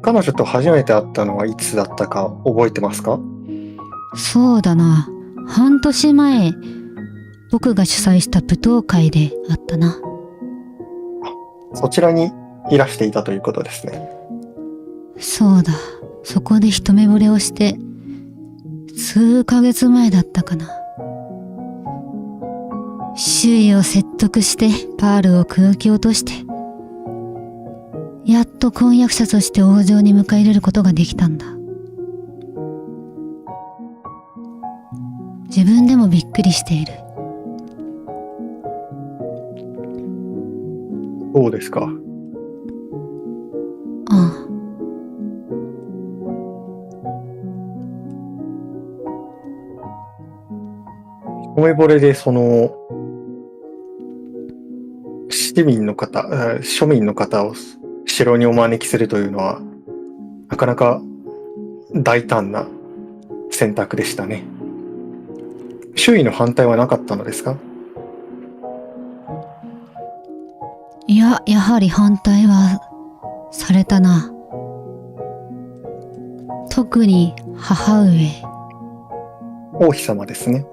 彼女と初めて会ったのはいつだったか覚えてますか？そうだな。半年前、僕が主催した舞踏会であったな。そちらにいらしていたということですね。そうだ。そこで一目惚れをして、数ヶ月前だったかな。周囲を説得してパールを口説き落として、やっと婚約者として王城に迎え入れることができたんだ。自分でもびっくりしている。そうですか。ああ。一目惚れで市民の方、庶民の方を城にお招きするというのは、なかなか大胆な選択でしたね。周囲の反対はなかったのですか？いや、やはり反対はされたな。特に母上。王妃様ですね。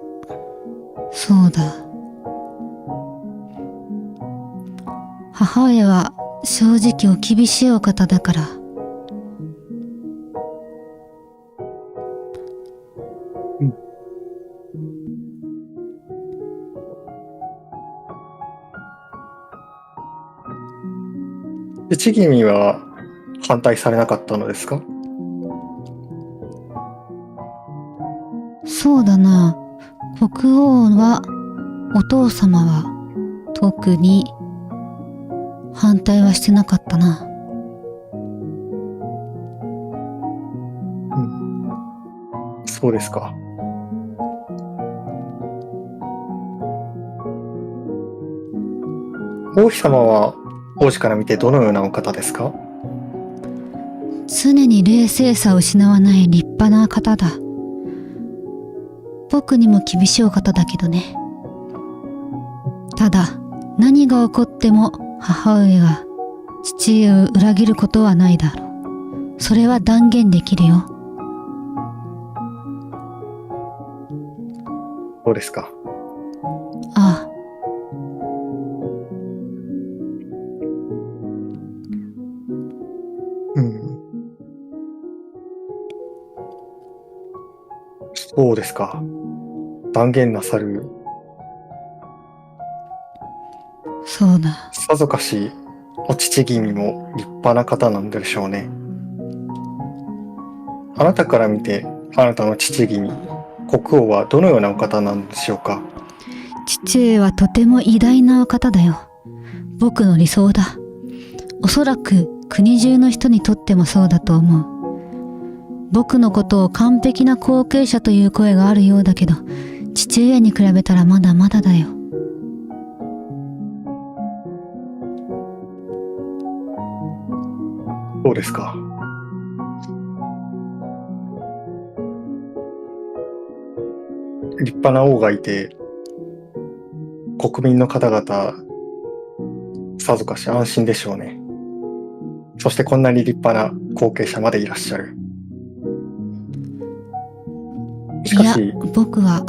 そうだ。母上は正直お厳しいお方だから。うん。父君は反対されなかったのですか？そうだな。国王は、お父様は特に反対はしてなかったな。うん。そうですか。王妃様は王子から見てどのようなお方ですか？常に冷静さを失わない立派な方だ。僕にも厳しいお方だけどね。ただ、何が起こっても母上が父上を裏切ることはないだろう。それは断言できるよ。そうですか。ああ。うん。そうですか。断言なさる、そうだ。さぞかしお父君も立派な方なんでしょうね。あなたから見て、あなたの父君、国王はどのようなお方なんでしょうか？父上はとても偉大なお方だよ。僕の理想だ。おそらく国中の人にとってもそうだと思う。僕のことを完璧な後継者という声があるようだけど、父上に比べたらまだまだだよ。そうですか。立派な王がいて、国民の方々、さぞかし安心でしょうね。そしてこんなに立派な後継者までいらっしゃる。いや、しかし、僕は、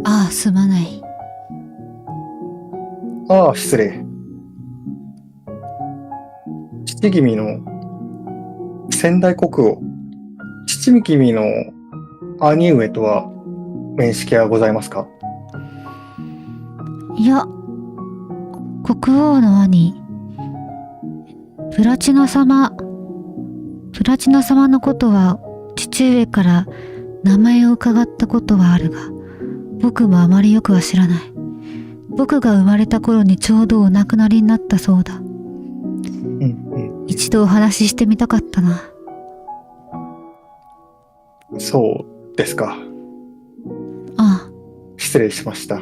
ああ、すまない。ああ、失礼。父君の先代国王、父君の兄上とは面識はございますか？いや、国王の兄、プラチナ様、プラチナ様のことは父上から名前を伺ったことはあるが、僕もあまりよくは知らない。僕が生まれた頃にちょうどお亡くなりになったそうだ。一度お話ししてみたかったな。そうですか。ああ、失礼しました。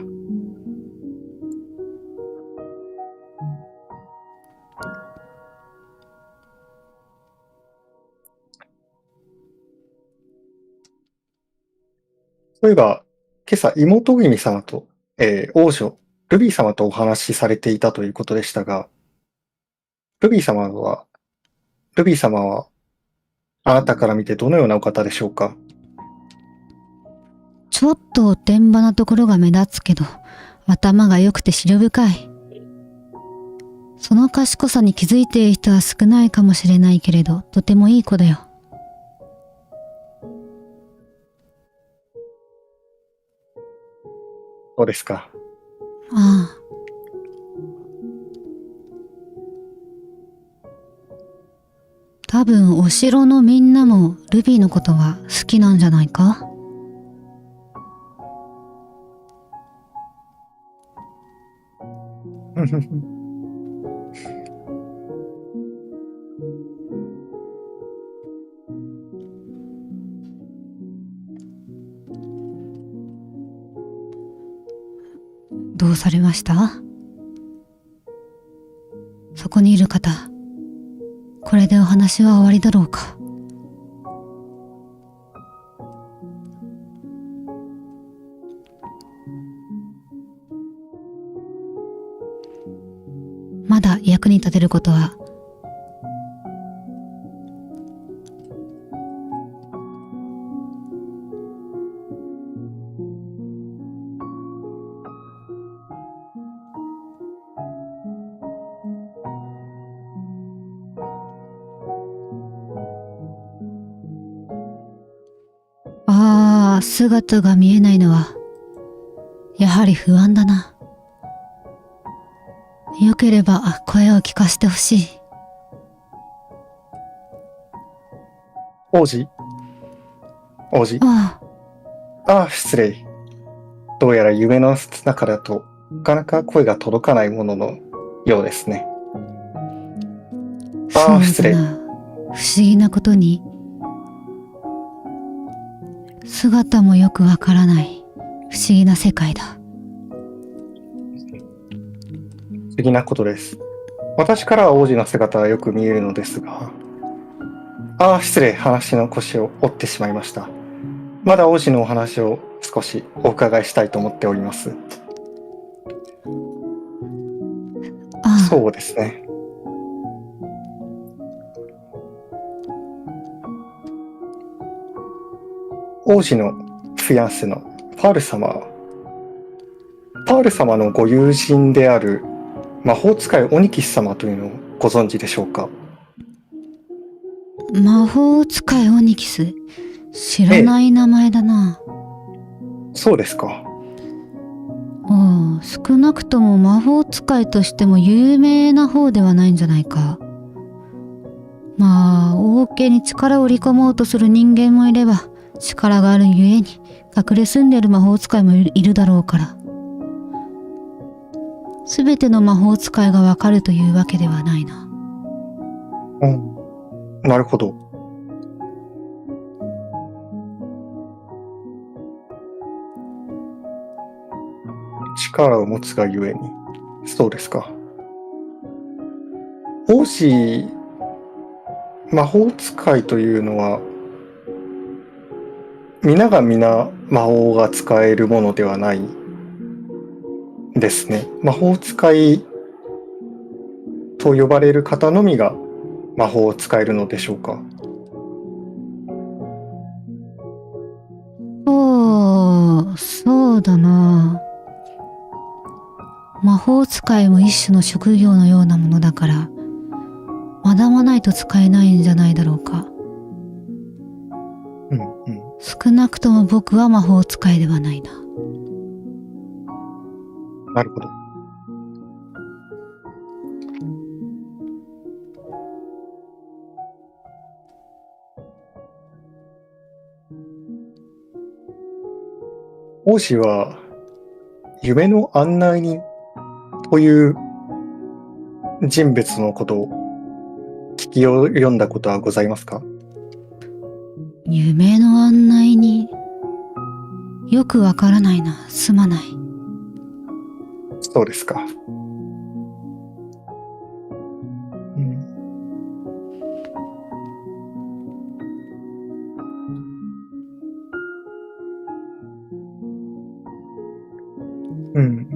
そういえば、今朝妹君様と、王女、ルビー様とお話しされていたということでしたが、ルビー様は、ルビー様は、あなたから見てどのようなお方でしょうか？ちょっとおてんばなところが目立つけど、頭が良くて思慮深い。その賢さに気づいている人は少ないかもしれないけれど、とてもいい子だよ。そうですか。ああ。多分お城のみんなもルビーのことが好きなんじゃないか？どうされました？そこにいる方、これでお話は終わりだろうか？まだ役に立てることは。ああ、姿が見えないのはやはり不安だな。よければ声を聞かせてほしい。王子王子あああ、失礼。どうやら夢の中だと、なかなか声が届かないもののようですね。あ、ああ、失礼。そうだな。不思議なことに、姿もよくわからない不思議な世界だ。不思議なことです。私からは王子の姿はよく見えるのですが、ああ、失礼。話の腰を折ってしまいました。まだ王子のお話を少しお伺いしたいと思っております。ああ、そうですね。王子のフィアンセのパール様は、パール様のご友人である魔法使いオニキス様というのをご存知でしょうか？魔法使いオニキス。知らない名前だな。そうですか。ああ、少なくとも魔法使いとしても有名な方ではないんじゃないか。まあ、王家に力を売り込もうとする人間もいれば、力があるゆえに隠れ住んでいる魔法使いもいるだろうから。すべての魔法使いがわかるというわけではないな。うん、なるほど。力を持つがゆえに。そうですか。王子、魔法使いというのは、皆が皆魔法が使えるものではないですね。魔法使いと呼ばれる方のみが魔法を使えるのでしょうか？そうだな。魔法使いも一種の職業のようなものだから、学ばないと使えないんじゃないだろうか。うんうん。少なくとも僕は魔法使いではないな。なるほど。王子は夢の案内人という人物のことを聞き読んだことはございますか？夢の案内によくわからないな。すまない。そうですか。うん。うん。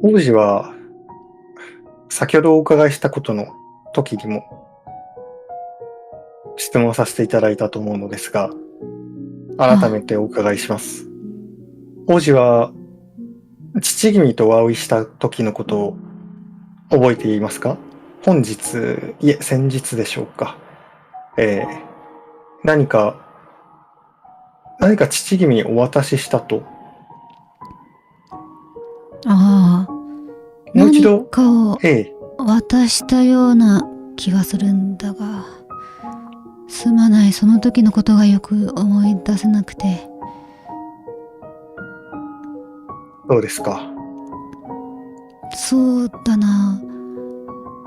王子は先ほどお伺いしたことの時にも質問させていただいたと思うのですが、改めてお伺いします。王子は父君とお会いした時のことを覚えていますか？本日、いえ、先日でしょうか。えー何か、何か父君にお渡ししたと。ああ、何もう一度、かをえ渡したような気がするんだが、すまない。その時のことがよく思い出せなくて。そうですか。そうだな。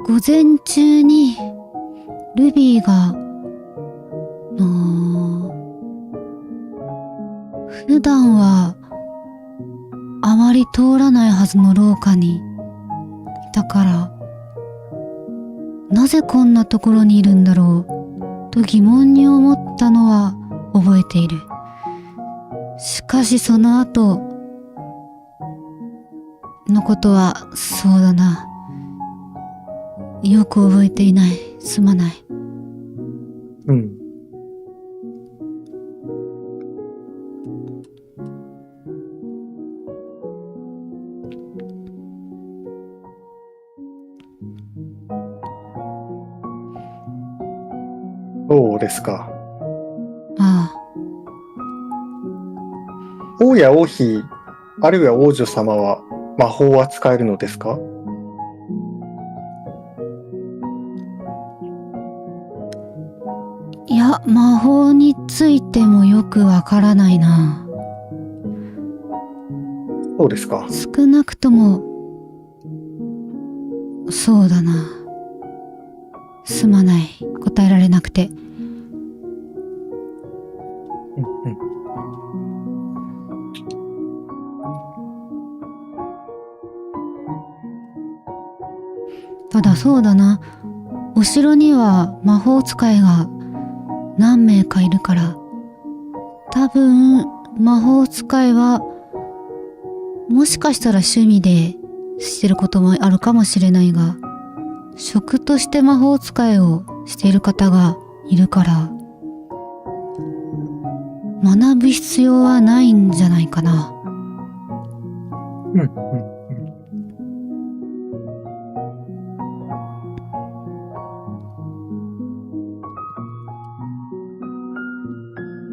午前中にルビーが普段はあまり通らないはずの廊下にいたから、なぜこんなところにいるんだろうと疑問に思ったのは覚えている。しかしその後のことはそうだな。よく覚えていない。すまない。うん。そうですか。ああ、王や王妃、あるいは王女様は魔法は使えるのですか？いや、魔法についてもよくわからないな。そうですか。少なくともそうだな。すまない。答えられなくて。うんうん。ただそうだな。お城には魔法使いが何名かいるから、多分魔法使いはもしかしたら趣味でしてることもあるかもしれないが、職として魔法使いをしている方がいるから、学ぶ必要はないんじゃないかな。うんうん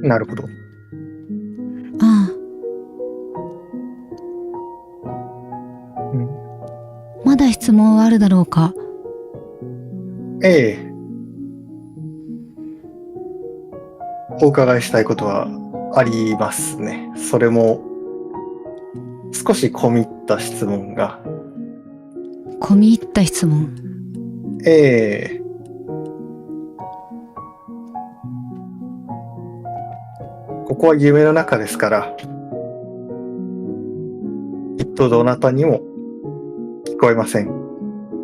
うん。なるほど。ああ、うん、まだ質問はあるだろうか。ええ。お伺いしたいことはありますね。それも少し込み入った質問が。込み入った質問。ええ。ここは夢の中ですから、きっとどなたにも聞こえません。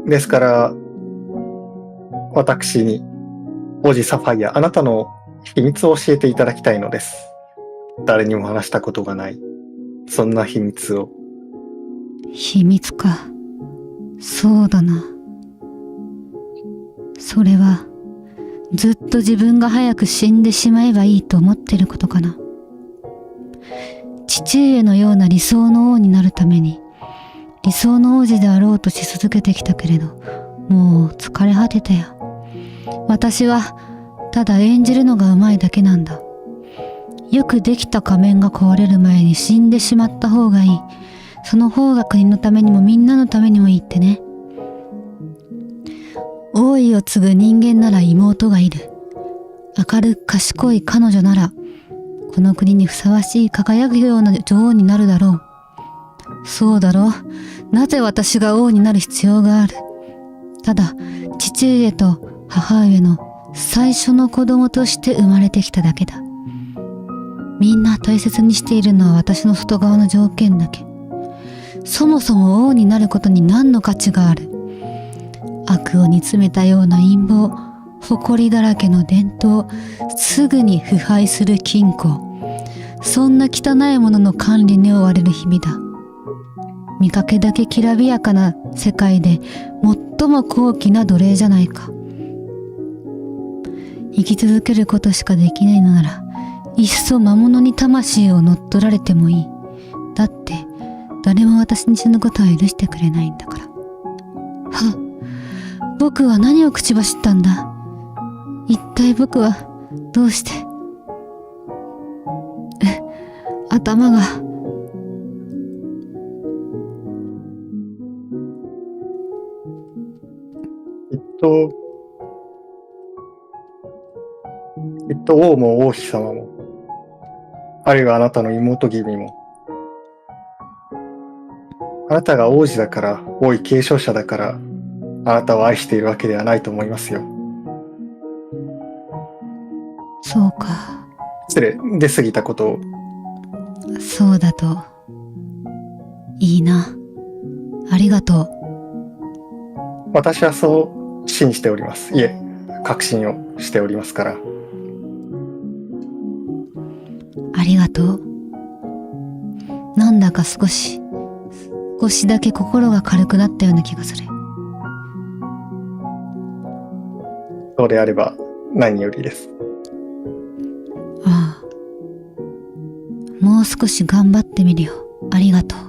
ですから、私に、王子サファイア、あなたの秘密を教えていただきたいのです。誰にも話したことがない。そんな秘密を。秘密か。そうだな。それは、ずっと自分が早く死んでしまえばいいと思ってることかな。父上のような理想の王になるために、理想の王子であろうとし続けてきたけれど、もう疲れ果てたよ。私は、ただ演じるのがうまいだけなんだ。よくできた仮面が壊れる前に死んでしまった方がいい。その方が国のためにもみんなのためにもいいってね。王位を継ぐ人間なら妹がいる。明るく賢い彼女なら、この国にふさわしい輝くような女王になるだろう。そうだろう。なぜ私が王になる必要がある。ただ、父上と母上の最初の子供として生まれてきただけだ。みんな大切にしているのは私の外側の条件だけ。そもそも王になることに何の価値がある。悪を煮詰めたような陰謀、誇りだらけの伝統、すぐに腐敗する金庫。そんな汚いものの管理に追われる日々だ。見かけだけきらびやかな世界で最も高貴な奴隷じゃないか。生き続けることしかできないのなら、いっそ魔物に魂を乗っ取られてもいい。だって、誰も私に死ぬことは許してくれないんだから。僕は何を口走ったんだ。一体僕は、どうして。頭が。きっと王も王妃様も、あるいはあなたの妹君も、あなたが王子だから、王位継承者だから、あなたを愛しているわけではないと思いますよ。そうか。失礼、出過ぎたことを。そうだと。いいな。ありがとう。私はそう信じております。いえ、確信をしておりますから。ありがとう。なんだか少しだけ心が軽くなったような気がする。そうであれば何よりです。ああ。もう少し頑張ってみるよ。ありがとう。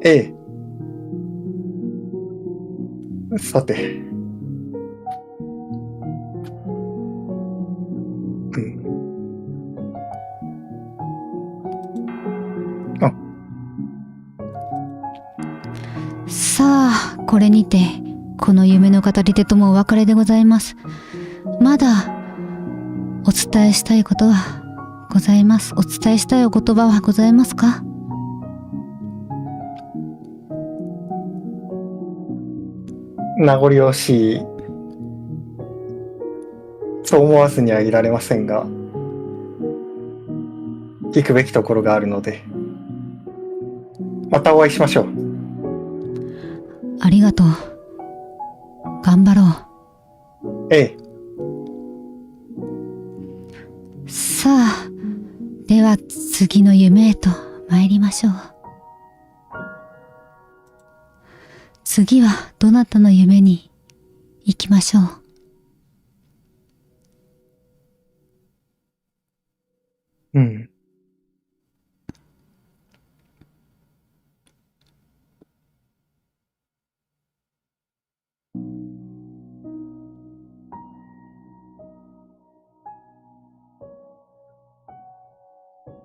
ええ。さて。さあ、これにて、この夢の語り手ともお別れでございます。まだ、お伝えしたいことはございます。お伝えしたいお言葉はございますか？名残惜しい。そう思わずにはいられませんが、行くべきところがあるので、またお会いしましょう。ありがとう。頑張ろう。ええ。さあ、では次の夢へと参りましょう。次はどなたの夢に行きましょう。うん。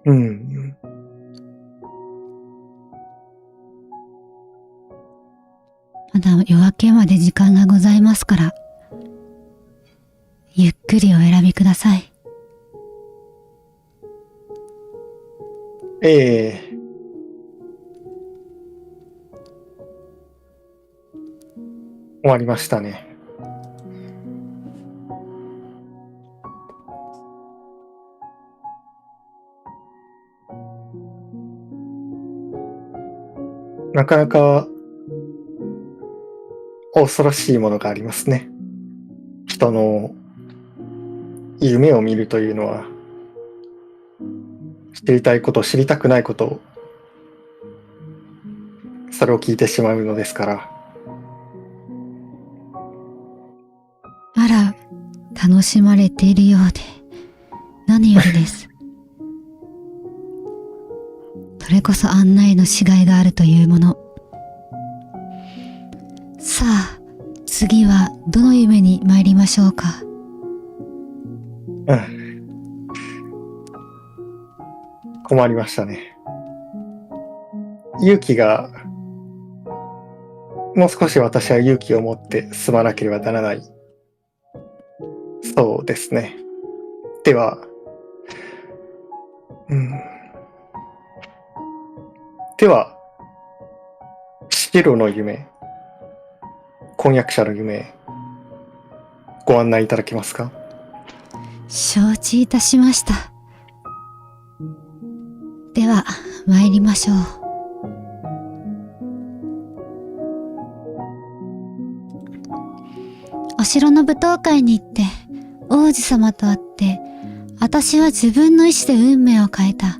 うん。まだ夜明けまで時間がございますから、ゆっくりお選びください。ええ。終わりましたね。なかなか恐ろしいものがありますね。人の夢を見るというのは、知りたいこと、知りたくないこと、それを聞いてしまうのですから。あら、楽しまれているようで、何よりです。それこそ案内のしがいがあるというもの。さあ、次はどの夢に参りましょうか。困りましたね。勇気が、もう少し私は勇気を持って進まなければならない。そうですね。では、では、白の夢、婚約者の夢、ご案内いただけますか？承知いたしました。では、参りましょう。お城の舞踏会に行って、王子様と会って、私は自分の意志で運命を変えた。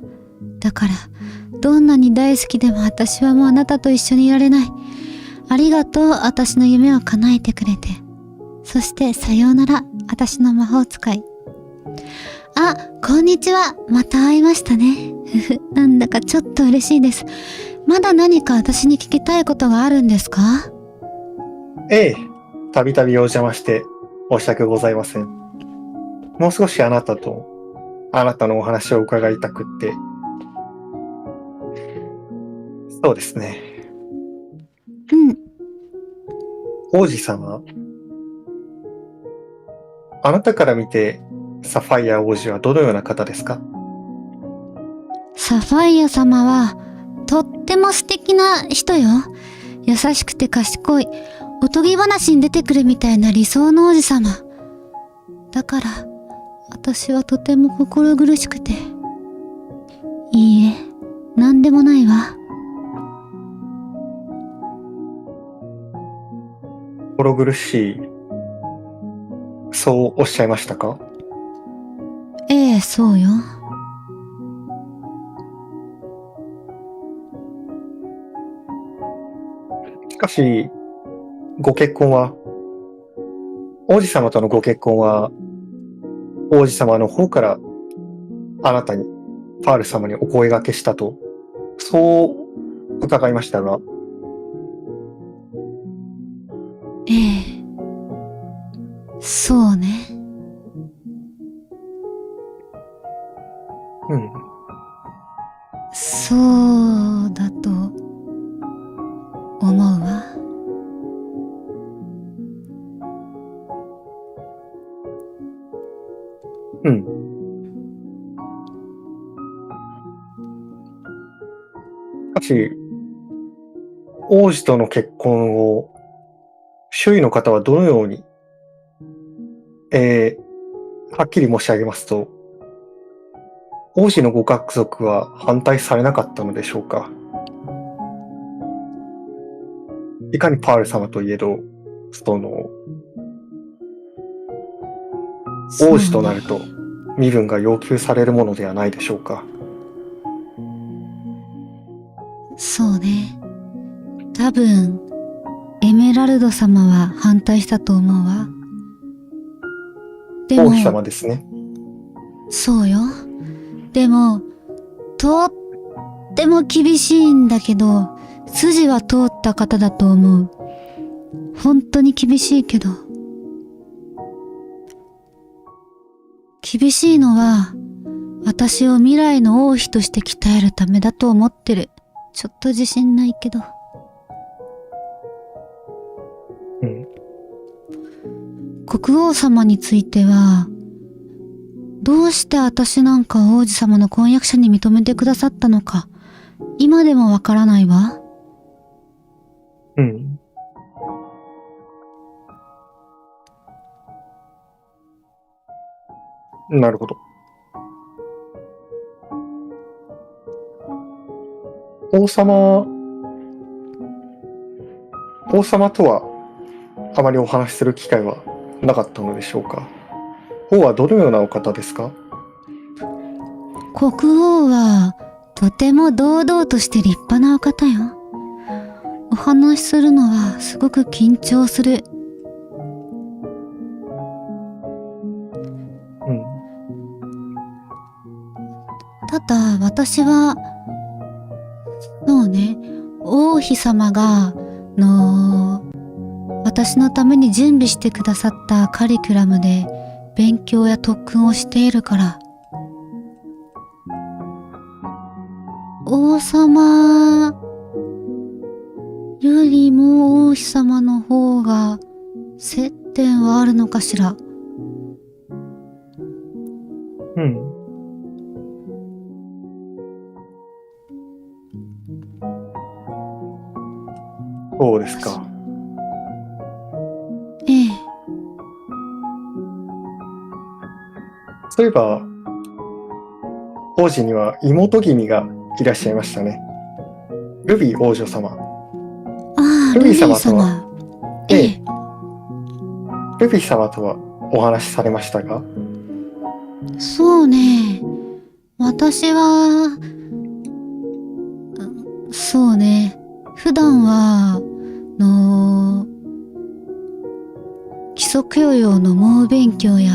だから、どんなに大好きでも私はもうあなたと一緒にいられない。ありがとう、私の夢を叶えてくれて。そしてさようなら、私の魔法使い。あ、こんにちは。また会いましたね。なんだかちょっと嬉しいです。まだ何か私に聞きたいことがあるんですか？ええ、たびたびお邪魔して申し訳ございません。もう少しあなたのお話を伺いたくって。そうですね。うん。王子様、あなたから見てサファイア王子はどのような方ですか？サファイア様は、とっても素敵な人よ。優しくて賢い、おとぎ話に出てくるみたいな理想の王子様。だから、私はとても心苦しくて。いいえ、なんでもないわ。心苦しい、そうおっしゃいましたか？ええ、そうよ。しかし、ご結婚は、王子様とのご結婚は、王子様の方からあなたに、パール様にお声掛けしたと、そう伺いましたが。ええ、そうね。うん。そうだと思うわ。うん。しかし、王子との結婚を、周囲の方はどのように、はっきり申し上げますと、王子のご家族は反対されなかったのでしょうか？いかにパール様といえど、王子となると身分が要求されるものではないでしょうか？そうね。多分、エメラルド様は反対したと思うわ。でも、王妃様ですね。そうよ。でも、とっても厳しいんだけど、筋は通った方だと思う。本当に厳しいけど。厳しいのは、私を未来の王妃として鍛えるためだと思ってる。ちょっと自信ないけど。うん。国王様については、どうして私なんかを王子様の婚約者に認めてくださったのか、今でもわからないわ。うん。なるほど。王様とはあまりお話しする機会はなかったのでしょうか？王はどのようなお方ですか？国王はとても堂々として立派なお方よ。お話しするのはすごく緊張する。うん。ただ私は、そうね、王妃様が、私のために準備してくださったカリキュラムで勉強や特訓をしているから、王様よりも王妃様の方が接点はあるのかしら。うん。そうですか。ええ。そういえば、王子には妹君がいらっしゃいましたね。ルビー王女様。ああ、ルビー様。ええ。ルビー様とはお話しされましたか？そうね。私は、そうね。普段は、基礎教養の猛勉強や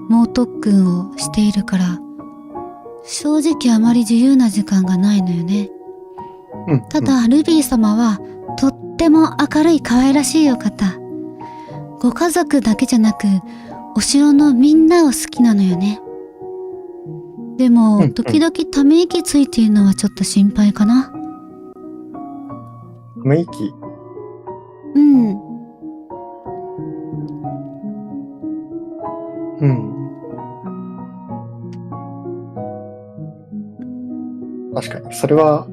猛特訓をしているから、正直あまり自由な時間がないのよね。うん。ただ、ルビー様はとっても明るい可愛らしいお方。ご家族だけじゃなく、お城のみんなを好きなのよね。でも、時々ため息ついているのはちょっと心配かな。ため息？うん。うん。確かに、それは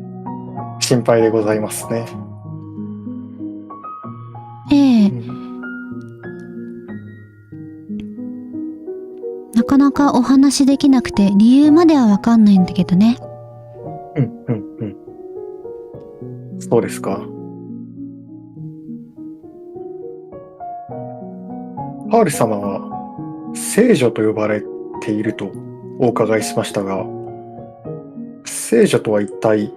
心配でございますね。ええ。うん。なかなかお話できなくて理由まではわかんないんだけどね。うんうんうん。そうですか。ハール様は聖女と呼ばれているとお伺いしましたが、聖女とは一体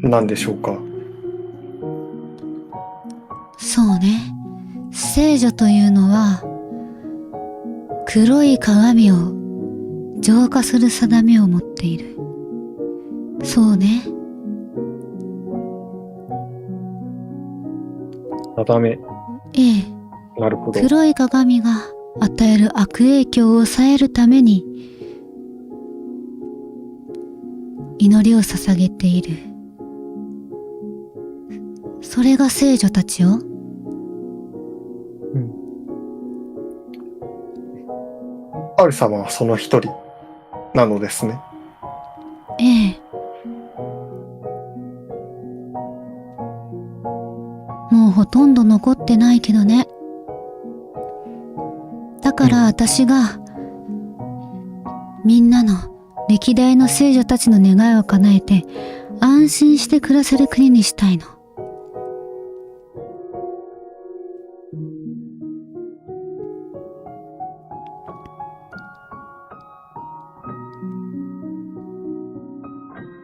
何でしょうか？そうね。聖女というのは、黒い鏡を浄化する定めを持っている。そうね。定め。ええ。なるほど。黒い鏡が与える悪影響を抑えるために祈りを捧げている。それが聖女たちよ。うん。ハール様はその一人なのですね。ええ。もうほとんど残ってないけどね。だから私が、みんなの歴代の聖女たちの願いを叶えて、安心して暮らせる国にしたいの。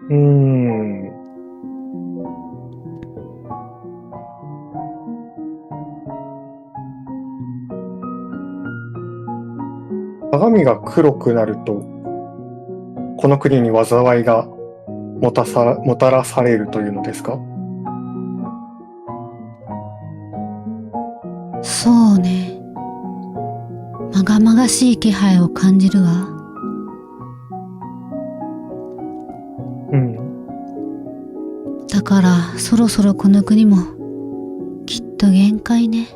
うーん。鏡が黒くなると、この国に災いがもたらされるというのですか？そうね。まがまがしい気配を感じるわ。うん。だからそろそろこの国もきっと限界ね。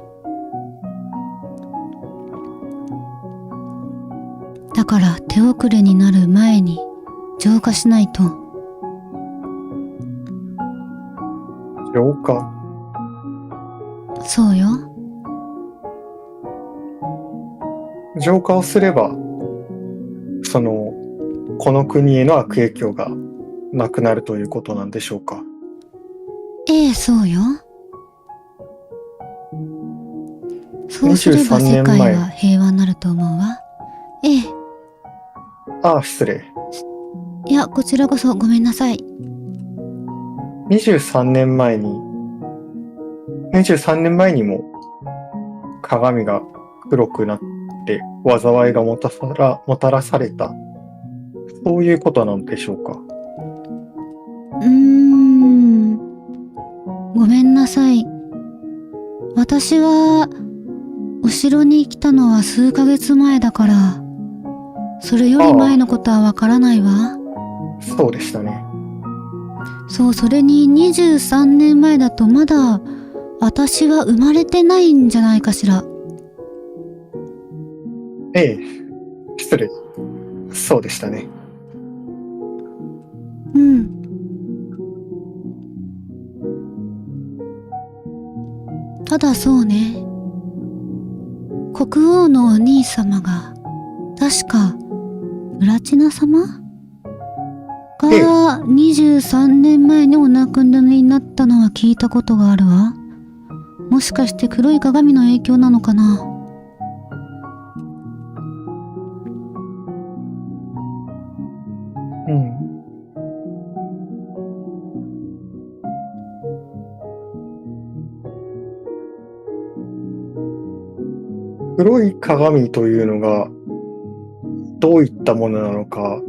だから手遅れになる前に浄化しないと。浄化？そうよ。浄化をすれば、この国への悪影響がなくなるということなんでしょうか？ええ、そうよ。そうすれば世界は平和になると思うわ。ええ。ああ、失礼。いや、こちらこそごめんなさい。23年前に、23年前にも鏡が黒くなって災いがもたらされた、そういうことなのでしょうか。ごめんなさい。私は、お城に来たのは数ヶ月前だから、それより前のことはわからないわ。そうでしたね。そう、それに23年前だとまだ、私は生まれてないんじゃないかしら。ええ、失礼。そうでしたね。うん。ただそうね。国王のお兄様が、確か、プラチナ様が23年前にお亡くなりになったのは聞いたことがあるわ。もしかして黒い鏡の影響なのかな。うん。黒い鏡というのがどういったものなのか、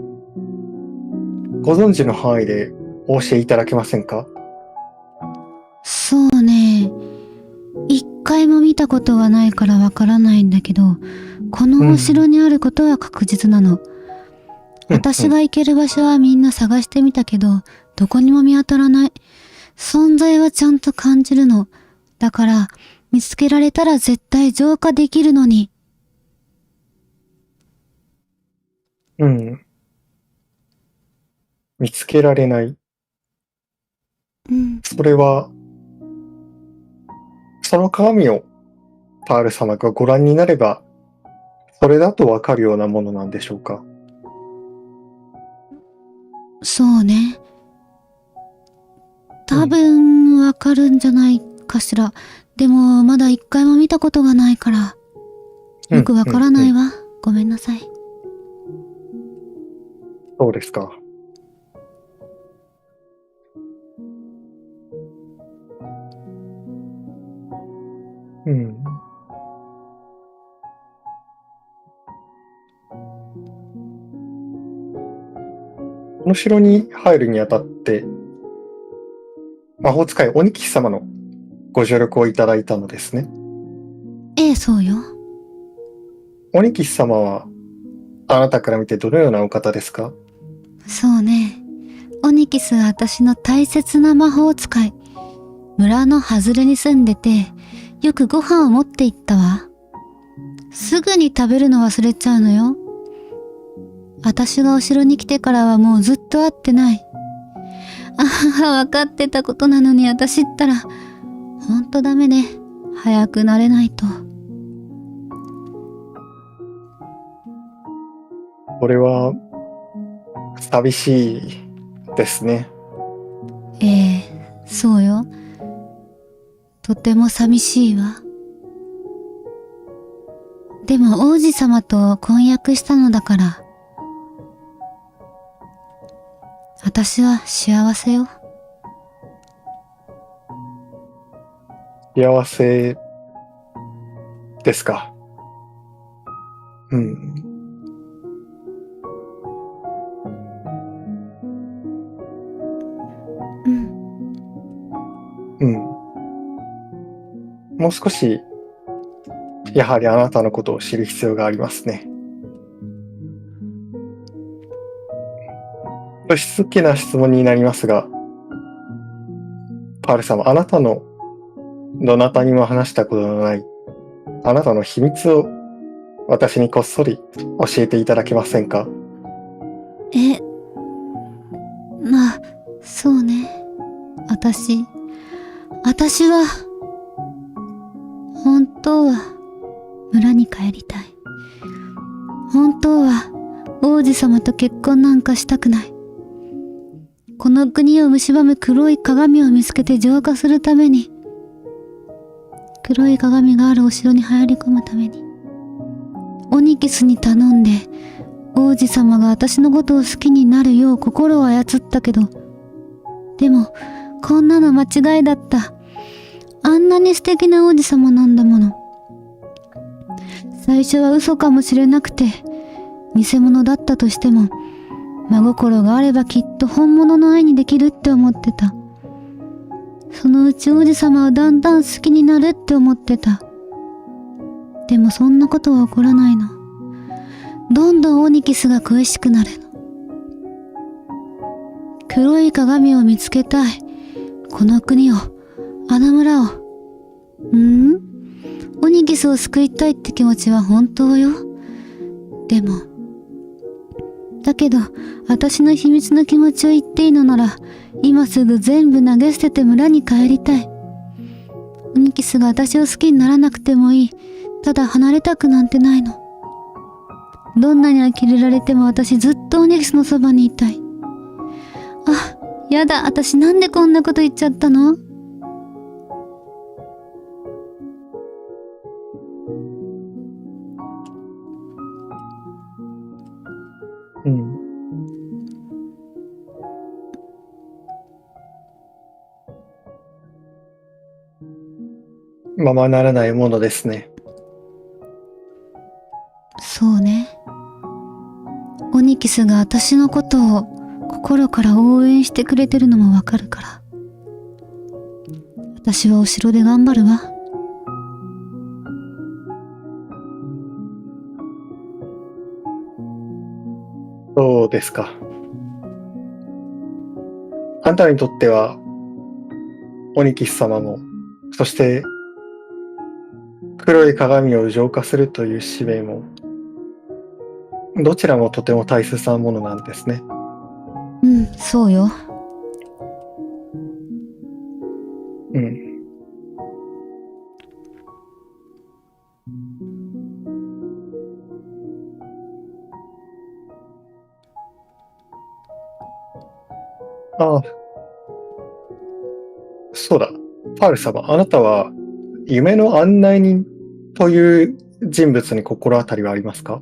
ご存知の範囲でお教えいただけませんか？そうね。一回も見たことがないからわからないんだけど、このお城にあることは確実なの。私が行ける場所はみんな探してみたけど、どこにも見当たらない。存在はちゃんと感じるの。だから、見つけられたら絶対浄化できるのに。うん。見つけられない。うん。それは、その鏡をパール様がご覧になれば、それだとわかるようなものなんでしょうか？そうね。多分わかるんじゃないかしら。でも、まだ一回も見たことがないから。よくわからないわ。ごめんなさい。そうですか。うん。この城に入るにあたって、魔法使いオニキス様のご助力をいただいたのですね。ええ、そうよ。オニキス様は、あなたから見てどのようなお方ですか？そうね。オニキスは私の大切な魔法使い。村の外れに住んでて、よくご飯を持って行ったわ。すぐに食べるの忘れちゃうのよ。私がお城に来てからはもうずっと会ってない。ああ、わかってたことなのに私ったら、ほんとダメね。早くなれないと。これは、寂しいですね。ええ、そうよ。とても寂しいわ。でも王子様と婚約したのだから、私は幸せよ。幸せですか。うん。うん。うん。もう少し、やはりあなたのことを知る必要がありますね。不好きな質問になりますが、パール様、あなたのどなたにも話したことのない、あなたの秘密を私にこっそり教えていただけませんか？まあ、そうね。私は、本当は、村に帰りたい。本当は、王子様と結婚なんかしたくない。この国を蝕む黒い鏡を見つけて浄化するために、黒い鏡があるお城に入り込むために、オニキスに頼んで、王王子様が私のことを好きになるよう心を操ったけど、でもこんなの間違いだった。あんなに素敵な王子様なんだもの。最初は嘘かもしれなくて、偽物だったとしても、真心があればきっと本物の愛にできるって思ってた。そのうち王子様はだんだん好きになるって思ってた。でもそんなことは起こらないの。どんどんオニキスが恋しくなるの。黒い鏡を見つけたい。この国を、あの村を。オニキスを救いたいって気持ちは本当よ。でも、だけど、私の秘密の気持ちを言っていいのなら、今すぐ全部投げ捨てて村に帰りたい。オニキスが私を好きにならなくてもいい。ただ離れたくなんてないの。どんなに呆れられても私ずっとオニキスのそばにいたい。あ、やだ、私なんでこんなこと言っちゃったの？うん。ままならないものですね。そうね。オニキスが私のことを心から応援してくれてるのもわかるから。私はお城で頑張るわ。そうですか。あんたにとっては、オニキス様も、そして黒い鏡を浄化するという使命も、どちらもとても大切なものなんですね。そうよ。うん。ああ、そうだ。パール様、あなたは夢の案内人という人物に心当たりはありますか？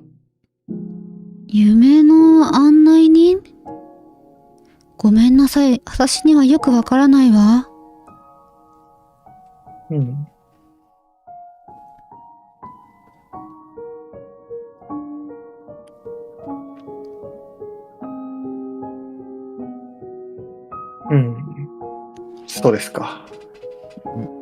夢の案内人？ごめんなさい。私にはよくわからないわ。うん。うん。そうですか。うん。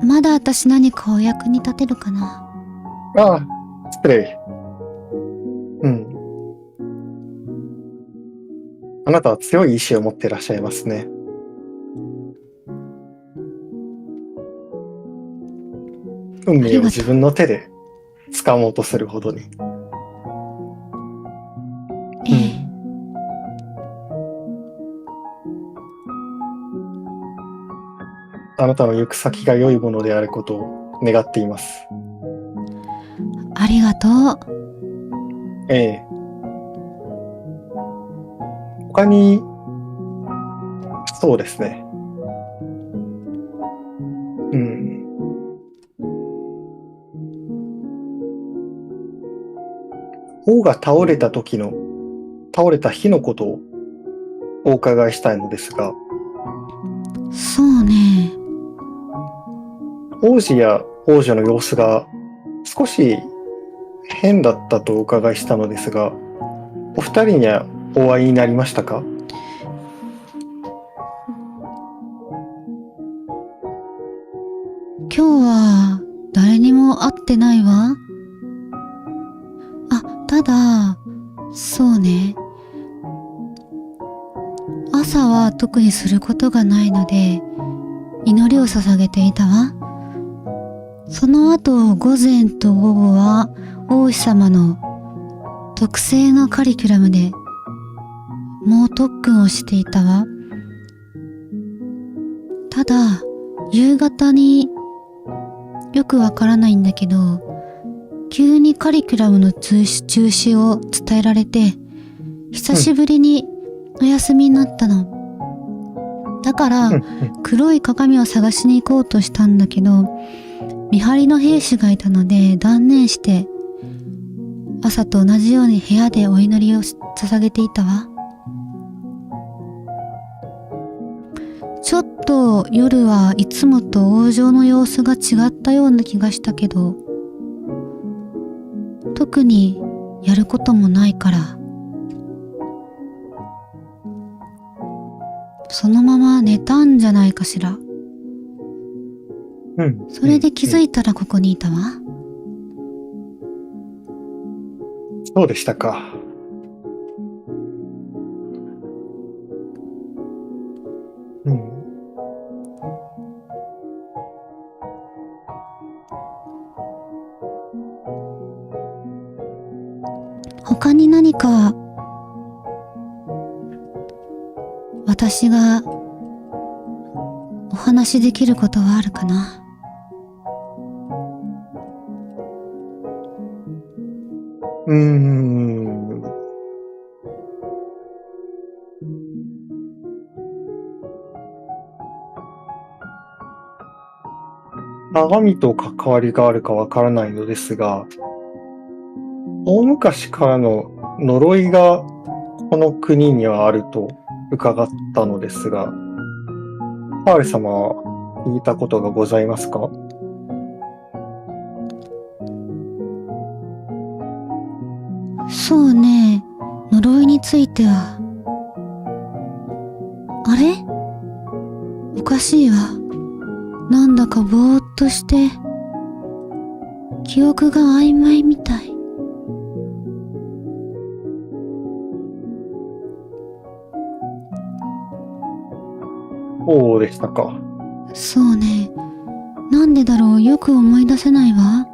まだ私何かお役に立てるかな？ああ、失礼。うん。あなたは強い意志を持っていらっしゃいますね。運命を自分の手で掴もうとするほどに。ええ。あなたの行く先が良いものであることを願っています。ありがとう。ええ。他に、そうですね。うん。王が倒れた日のことをお伺いしたいのですが、そうね。王子や王女の様子が少し変だったとお伺いしたのですが、お二人にはお会いになりましたか？今日は誰にも会ってないわ。ただ、そうね。朝は特にすることがないので、祈りを捧げていたわ。その後、午前と午後は王子様の特製のカリキュラムで猛特訓をしていたわ。ただ、夕方によくわからないんだけど、急にカリキュラムの中止を伝えられて、久しぶりにお休みになったの。だから、黒い鏡を探しに行こうとしたんだけど、見張りの兵士がいたので断念して、朝と同じように部屋でお祈りを捧げていたわ。ちょっと夜はいつもと王城の様子が違ったような気がしたけど、特にやることもないから、そのまま寝たんじゃないかしら。それで気づいたらここにいたわ。そうでしたか。他に何か私がお話しできることはあるかな。鏡と関わりがあるかわからないのですが、大昔からの呪いがこの国にはあると伺ったのですが、ハール様は聞いたことがございますか？そうね、呪いについては。あれ？おかしいわ。なんだかぼーっとして、記憶が曖昧みたい。そうでしたか。そうね。なんでだろう、よく思い出せないわ。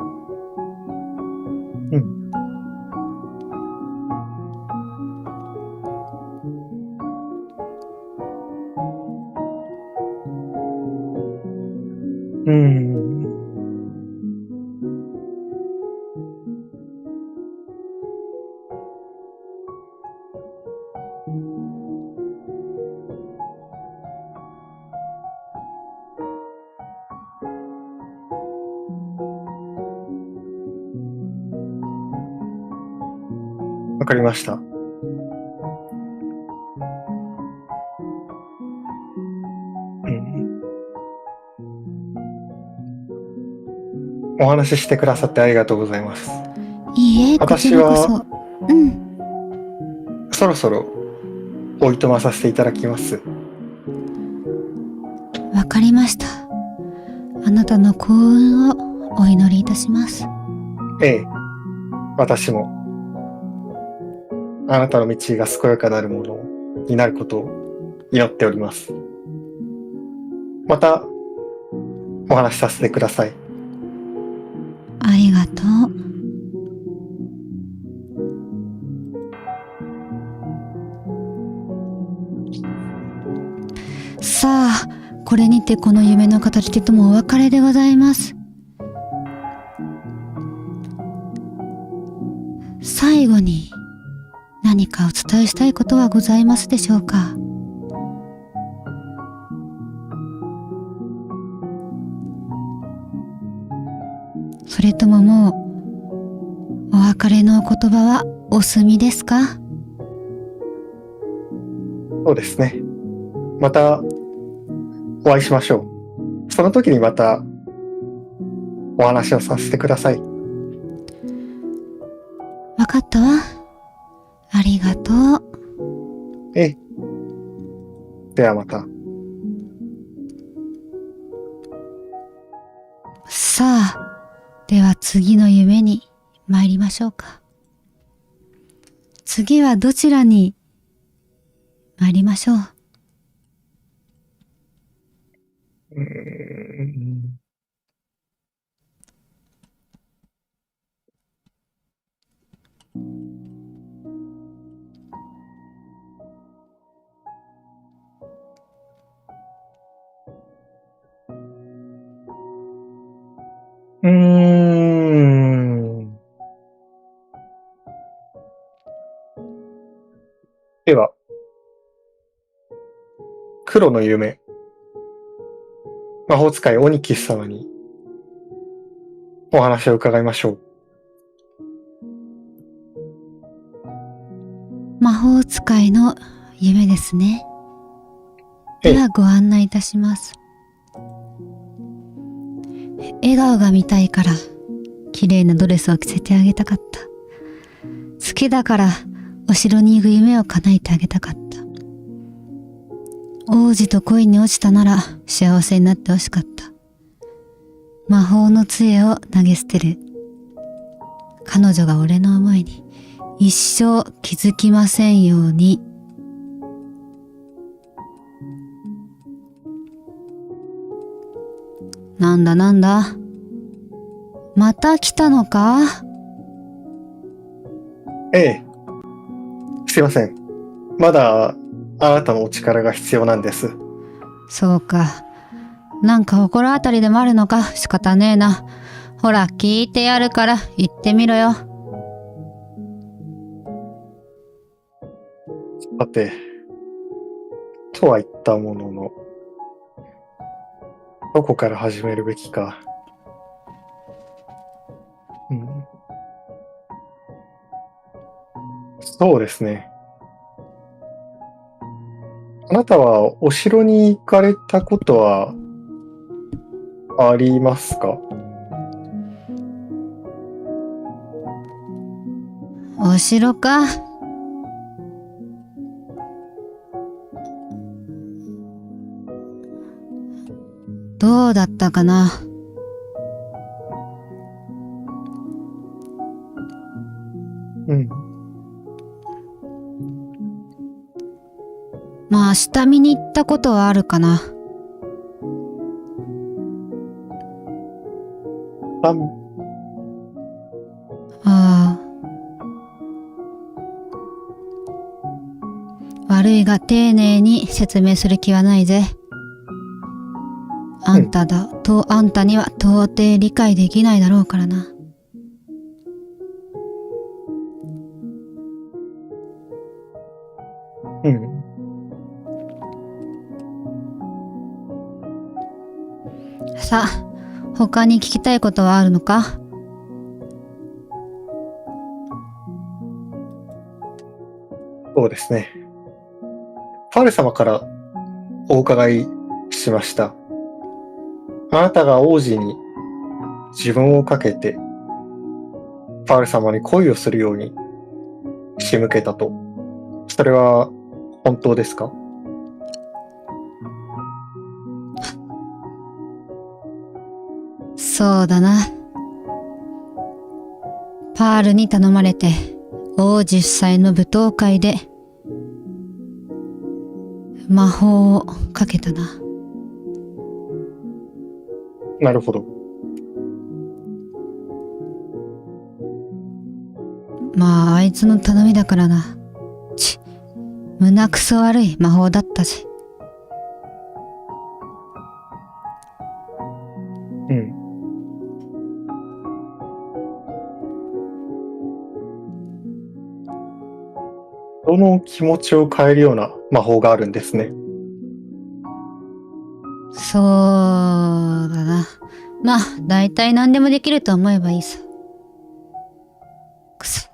わかりました。お話ししてくださってありがとうございます。いいえ、こちらこそ。そろそろおいとまさせていただきます。わかりました。あなたの幸運をお祈りいたします。ええ、私もあなたの道が健やかなるものになることを祈っております。またお話しさせてください。ありがとう。さあ、これにてこの夢の形ともお別れでございます。最後に何かお伝えしたいことはございますでしょうか？それとももうお別れのお言葉はお済みですか？そうですね。またお会いしましょう。その時にまたお話をさせてください。わかったわ。ありがとう。ええ。ではまた。さあ、では次の夢に参りましょうか。次はどちらに参りましょう。うーん。では、黒の夢、魔法使いオニキス様にお話を伺いましょう。魔法使いの夢ですね。ではご案内いたします。笑顔が見たいから綺麗なドレスを着せてあげたかった。好きだからお城に行く夢を叶えてあげたかった。王子と恋に落ちたなら幸せになってほしかった。魔法の杖を投げ捨てる。彼女が俺の思いに一生気づきませんように。なんだなんだ。また来たのか？ええ。すいません。まだあなたのお力が必要なんです。そうか。なんか心当たりでもあるのか。仕方ねえな。ほら、聞いてやるから言ってみろよ。さて、とは言ったものの、どこから始めるべきか。そうですね。あなたはお城に行かれたことはありますか？お城か。どうだったかな。まあ下見に行ったことはあるかな。ああ。悪いが丁寧に説明する気はないぜ。あんたには到底理解できないだろうからな。さあ、他に聞きたいことはあるのか？そうですね。ファル様からお伺いしました。あなたが王子に自分をかけて、ファル様に恋をするように仕向けたと。それは本当ですか？そうだな。パールに頼まれて王子夫妻の舞踏会で魔法をかけたな。なるほど。まああいつの頼みだからな。胸くそ悪い魔法だったし。人の気持ちを変えるような魔法があるんですね。そうだな。まあ大体何でもできると思えばいいさ。くそ、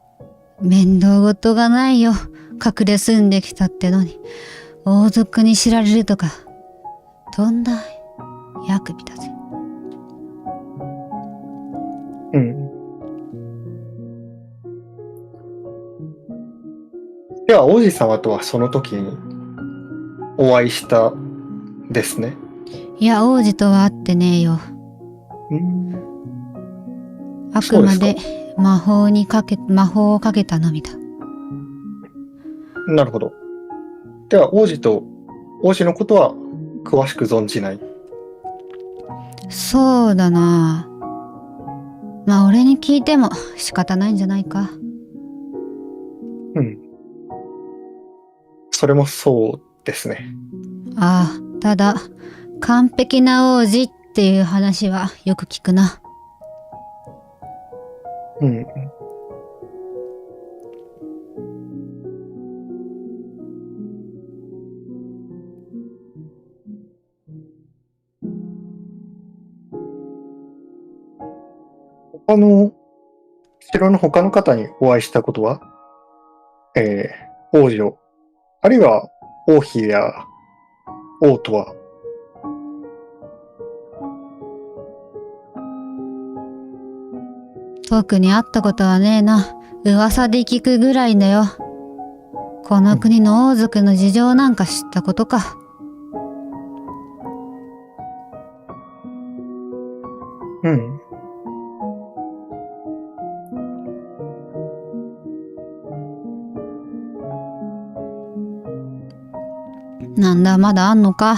面倒ごとがないよ。隠れ住んできたってのに王族に知られるとかとんだ役びだぜ。では王子様とはその時にお会いしたですね。いや、王子とは会ってねえよ。あくまで魔法をかけたのみだ。なるほど。では王子のことは詳しく存じない。そうだな。まあ俺に聞いても仕方ないんじゃないか。それもそうですね。ああ、ただ完璧な王子っていう話はよく聞くな。うん。他の、城の他の方にお会いしたことは、王女、あるいは王妃や王とは、特に会ったことはねえな。噂で聞くぐらいだよ。この国の王族の事情なんか知ったことか。うん。なんだ、まだあんのか。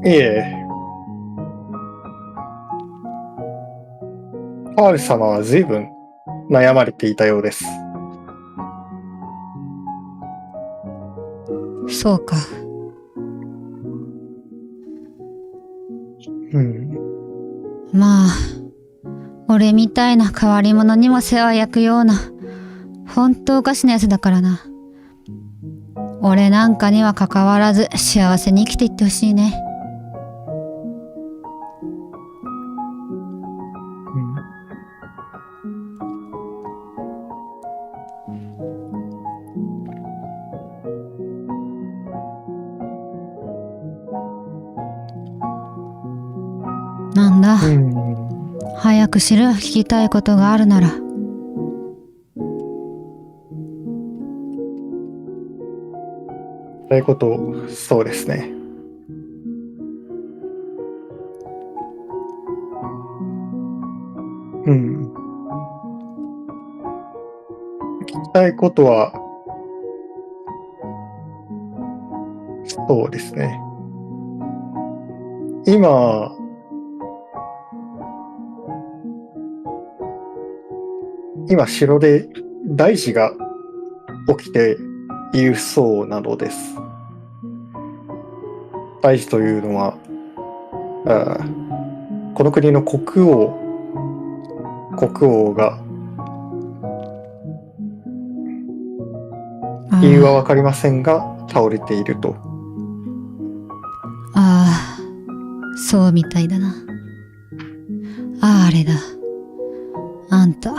いえ、パール様は随分悩まれていたようです。そうか。うん。まあ、俺みたいな変わり者にも世話焼くような、ほんとおかしなやつだからな。俺なんかには関わらず幸せに生きていってほしいね。なんだ、うん。早くしろ。聞きたいことがあるなら。ということ、そうですね。うん。聞きたいことは、そうですね。今城で大事が起きているそうなのです。大事というのは、この国の国王が、理由はわかりませんが、倒れていると。ああ、そうみたいだな。あれだ。あんた、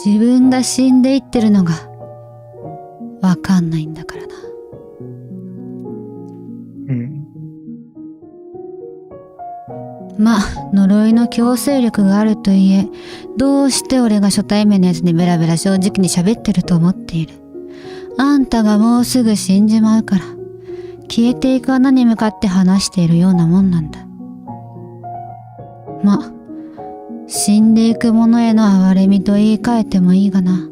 自分が死んでいってるのが、わかんないんだからな。うん。ま、呪いの強制力があるといえ、どうして俺が初対面のやつにベラベラ正直に喋ってると思っている。あんたがもうすぐ死んじまうから、消えていく穴に向かって話しているようなもんなんだ。ま、死んでいく者への憐れみと言い換えてもいいがな。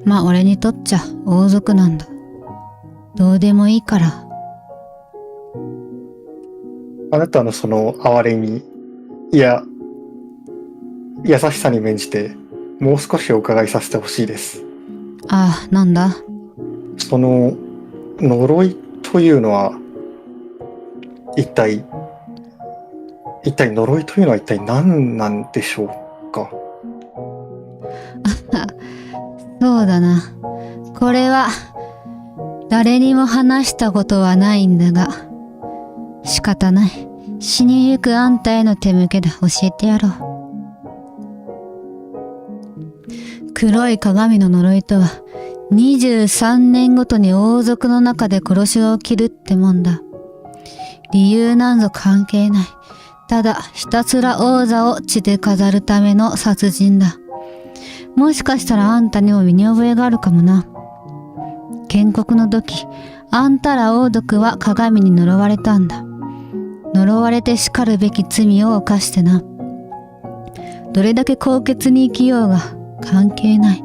ま、俺にとっちゃ王族なんだ。どうでもいいから。あなたのその哀れみ、いや、優しさに免じて、もう少しお伺いさせてほしいです。ああ、なんだ。その呪いというのは、一体呪いというのは一体何なんでしょうか。そうだな。これは、誰にも話したことはないんだが、仕方ない。死にゆくあんたへの手向けで教えてやろう。黒い鏡の呪いとは、23年ごとに王族の中で殺しが起きるってもんだ。理由なんぞ関係ない。ただひたすら王座を血で飾るための殺人だ。もしかしたらあんたにも身に覚えがあるかもな。建国の時、あんたら王族は鏡に呪われたんだ。呪われてしかるべき罪を犯してな。どれだけ高潔に生きようが関係ない。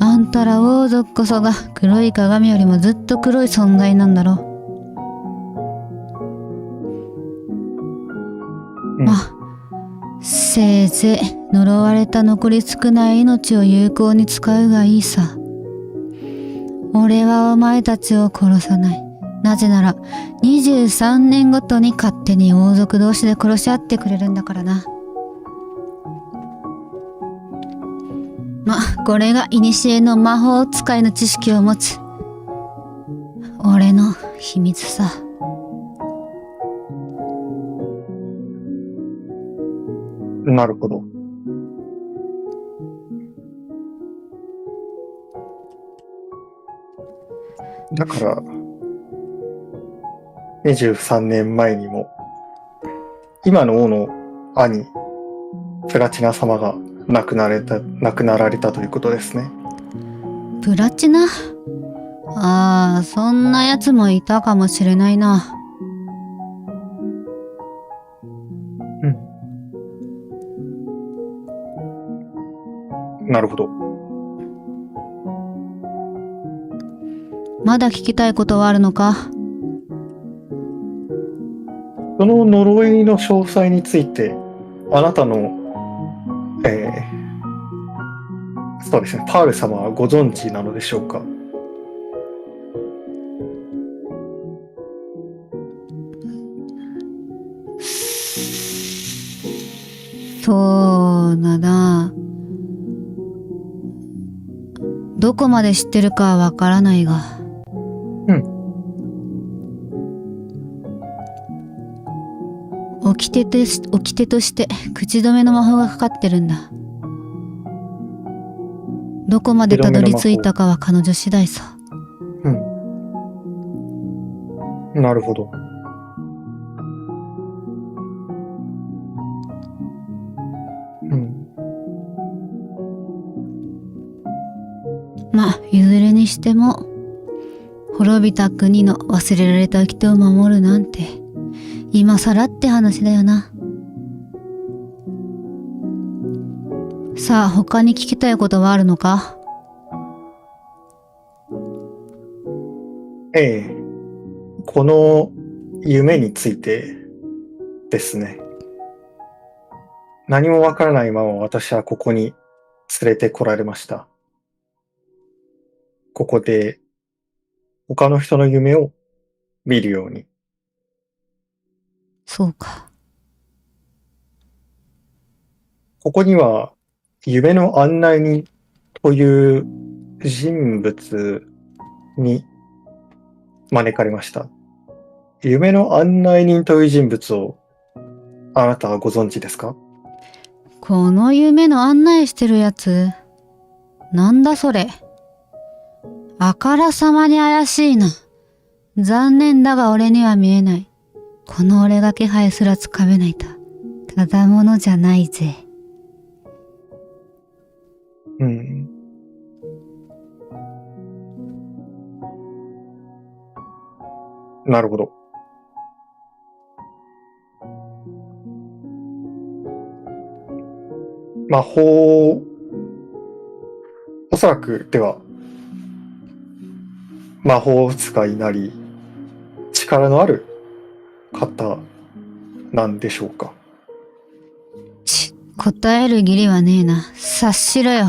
あんたら王族こそが黒い鏡よりもずっと黒い存在なんだろう。まあ、せいぜい呪われた残り少ない命を有効に使うがいいさ。俺はお前たちを殺さない。なぜなら、23年ごとに勝手に王族同士で殺し合ってくれるんだからな。これが古の魔法使いの知識を持つ俺の秘密さ。なるほど。だから、23年前にも、今の王の兄、プラチナ様が亡くなられたということですね。プラチナ？ああ、そんな奴もいたかもしれないな。なるほど。まだ聞きたいことはあるのか？その呪いの詳細について、あなたの、そうですね、パール様はご存知なのでしょうか？そうだな。どこまで知ってるかはわからないが。掟として口止めの魔法がかかってるんだ。どこまでたどり着いたかは彼女次第さ。なるほど。いずれにしても滅びた国の忘れられた掟を守るなんて今更って話だよな。さあ、他に聞きたいことはあるのか？この夢についてですね。何もわからないまま私はここに連れてこられました。ここで他の人の夢を見るように。そうか。ここには夢の案内人という人物に招かれました。夢の案内人という人物をあなたはご存知ですか？この夢の案内してるやつ、なんだそれ。あからさまに怪しいな。残念だが俺には見えない。この俺が気配すらつかめないと。ただものじゃないぜ。なるほど。魔法、おそらくでは、魔法使いなり、力のある方なんでしょうか？答える義理はねえな。察しろよ。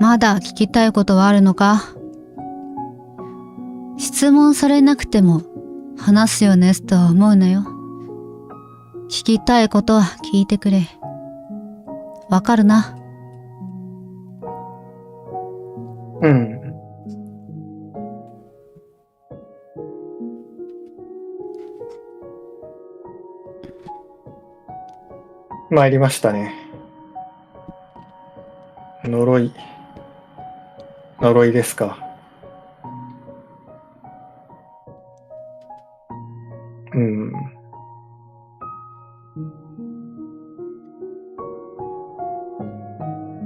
まだ聞きたいことはあるのか？質問されなくても話すよねとは思うなよ。聞きたいことは聞いてくれ。わかるな？参りましたね。呪いですか。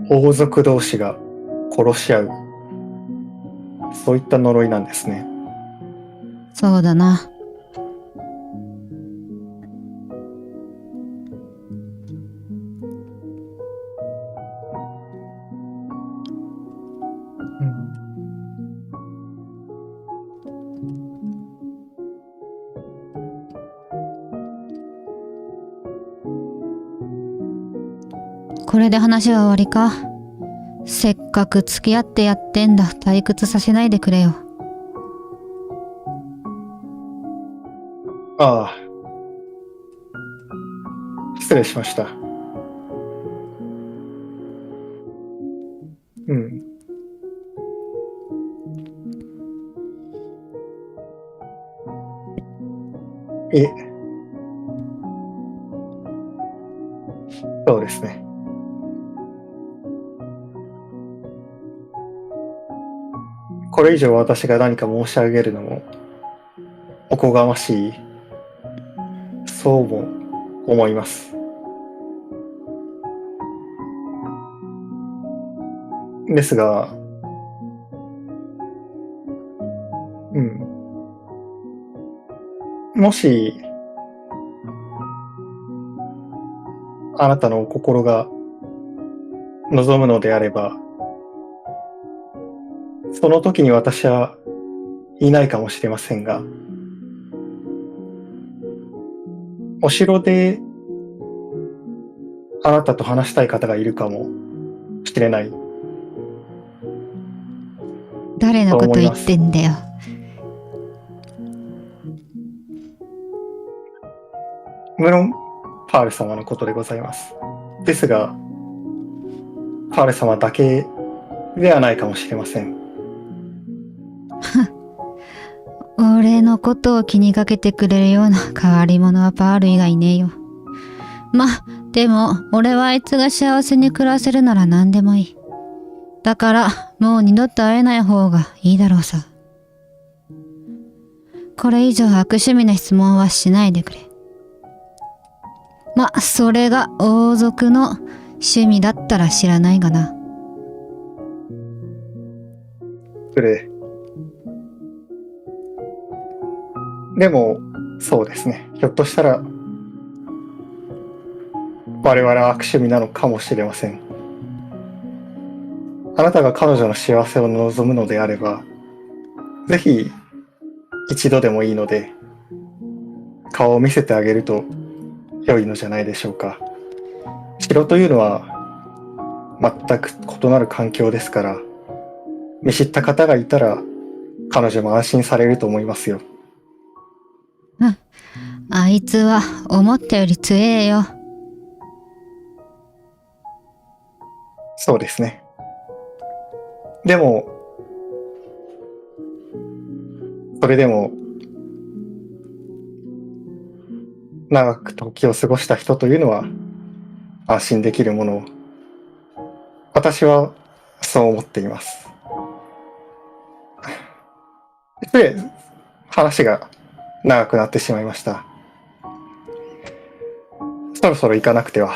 王族同士が殺し合う。そういった呪いなんですね。そうだな。これで話は終わりか。せっかく付き合ってやってんだ。退屈させないでくれよ。ああ、失礼しました。うん。いえ、そうですね。これ以上私が何か申し上げるのもおこがましい、そうも思います。ですが、うん。もし、あなたのお心が望むのであれば、その時に私はいないかもしれませんが、お城であなたと話したい方がいるかもしれない誰のとこと言っ思います。てんだよ。無論、パール様のことでございます。ですが、パール様だけではないかもしれません。俺のことを気にかけてくれるような変わり者はパール以外いねえよ。ま、でも俺はあいつが幸せに暮らせるなら何でもいい。だからもう二度と会えない方がいいだろうさ。これ以上悪趣味な質問はしないでくれ。ま、それが王族の趣味だったら知らないがな。失礼。でも、そうですね。ひょっとしたら、我々は悪趣味なのかもしれません。あなたが彼女の幸せを望むのであれば、ぜひ一度でもいいので、顔を見せてあげると良いのじゃないでしょうか。城というのは全く異なる環境ですから、見知った方がいたら彼女も安心されると思いますよ。あいつは思ったより強えよ。そうですね。でも、それでも、長く時を過ごした人というのは安心できるものを、私はそう思っています。で、話が長くなってしまいました。そろそろ行かなくては。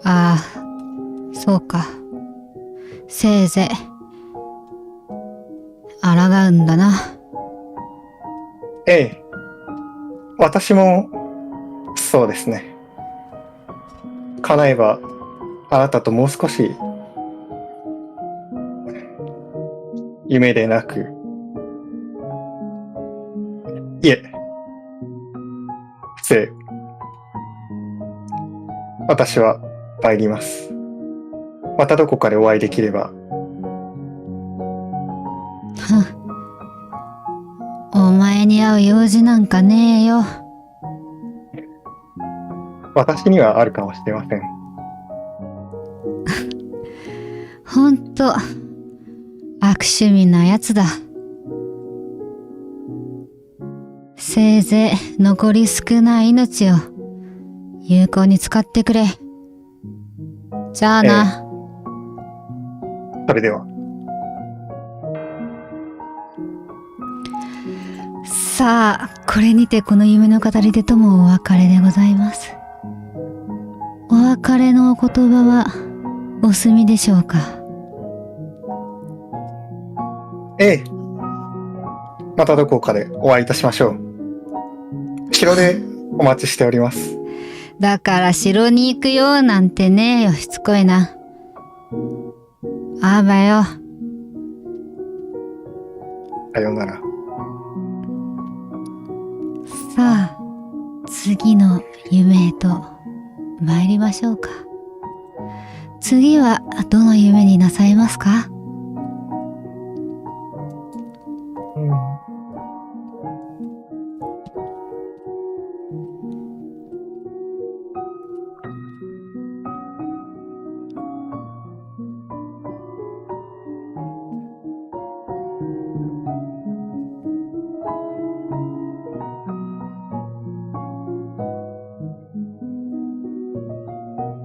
ああ、そうか。せいぜい抗うんだな。ええ、私もそうですね。叶えばあなたともう少し夢でなく、いえ、失礼。私は参ります。またどこかでお会いできれば。お前に会う用事なんかねえよ。私にはあるかもしれません。ほんと悪趣味なやつだ。せいぜい残り少ない命を有効に使ってくれ。じゃあな。それでは。さあ、これにてこの夢の語り手ともお別れでございます。お別れのお言葉はお済みでしょうか。ええ。またどこかでお会いいたしましょう。城でお待ちしております。だから城に行くよなんてねえよ、しつこいな。あばよ。さようなら。さあ、次の夢へと参りましょうか。次はどの夢になさいますか？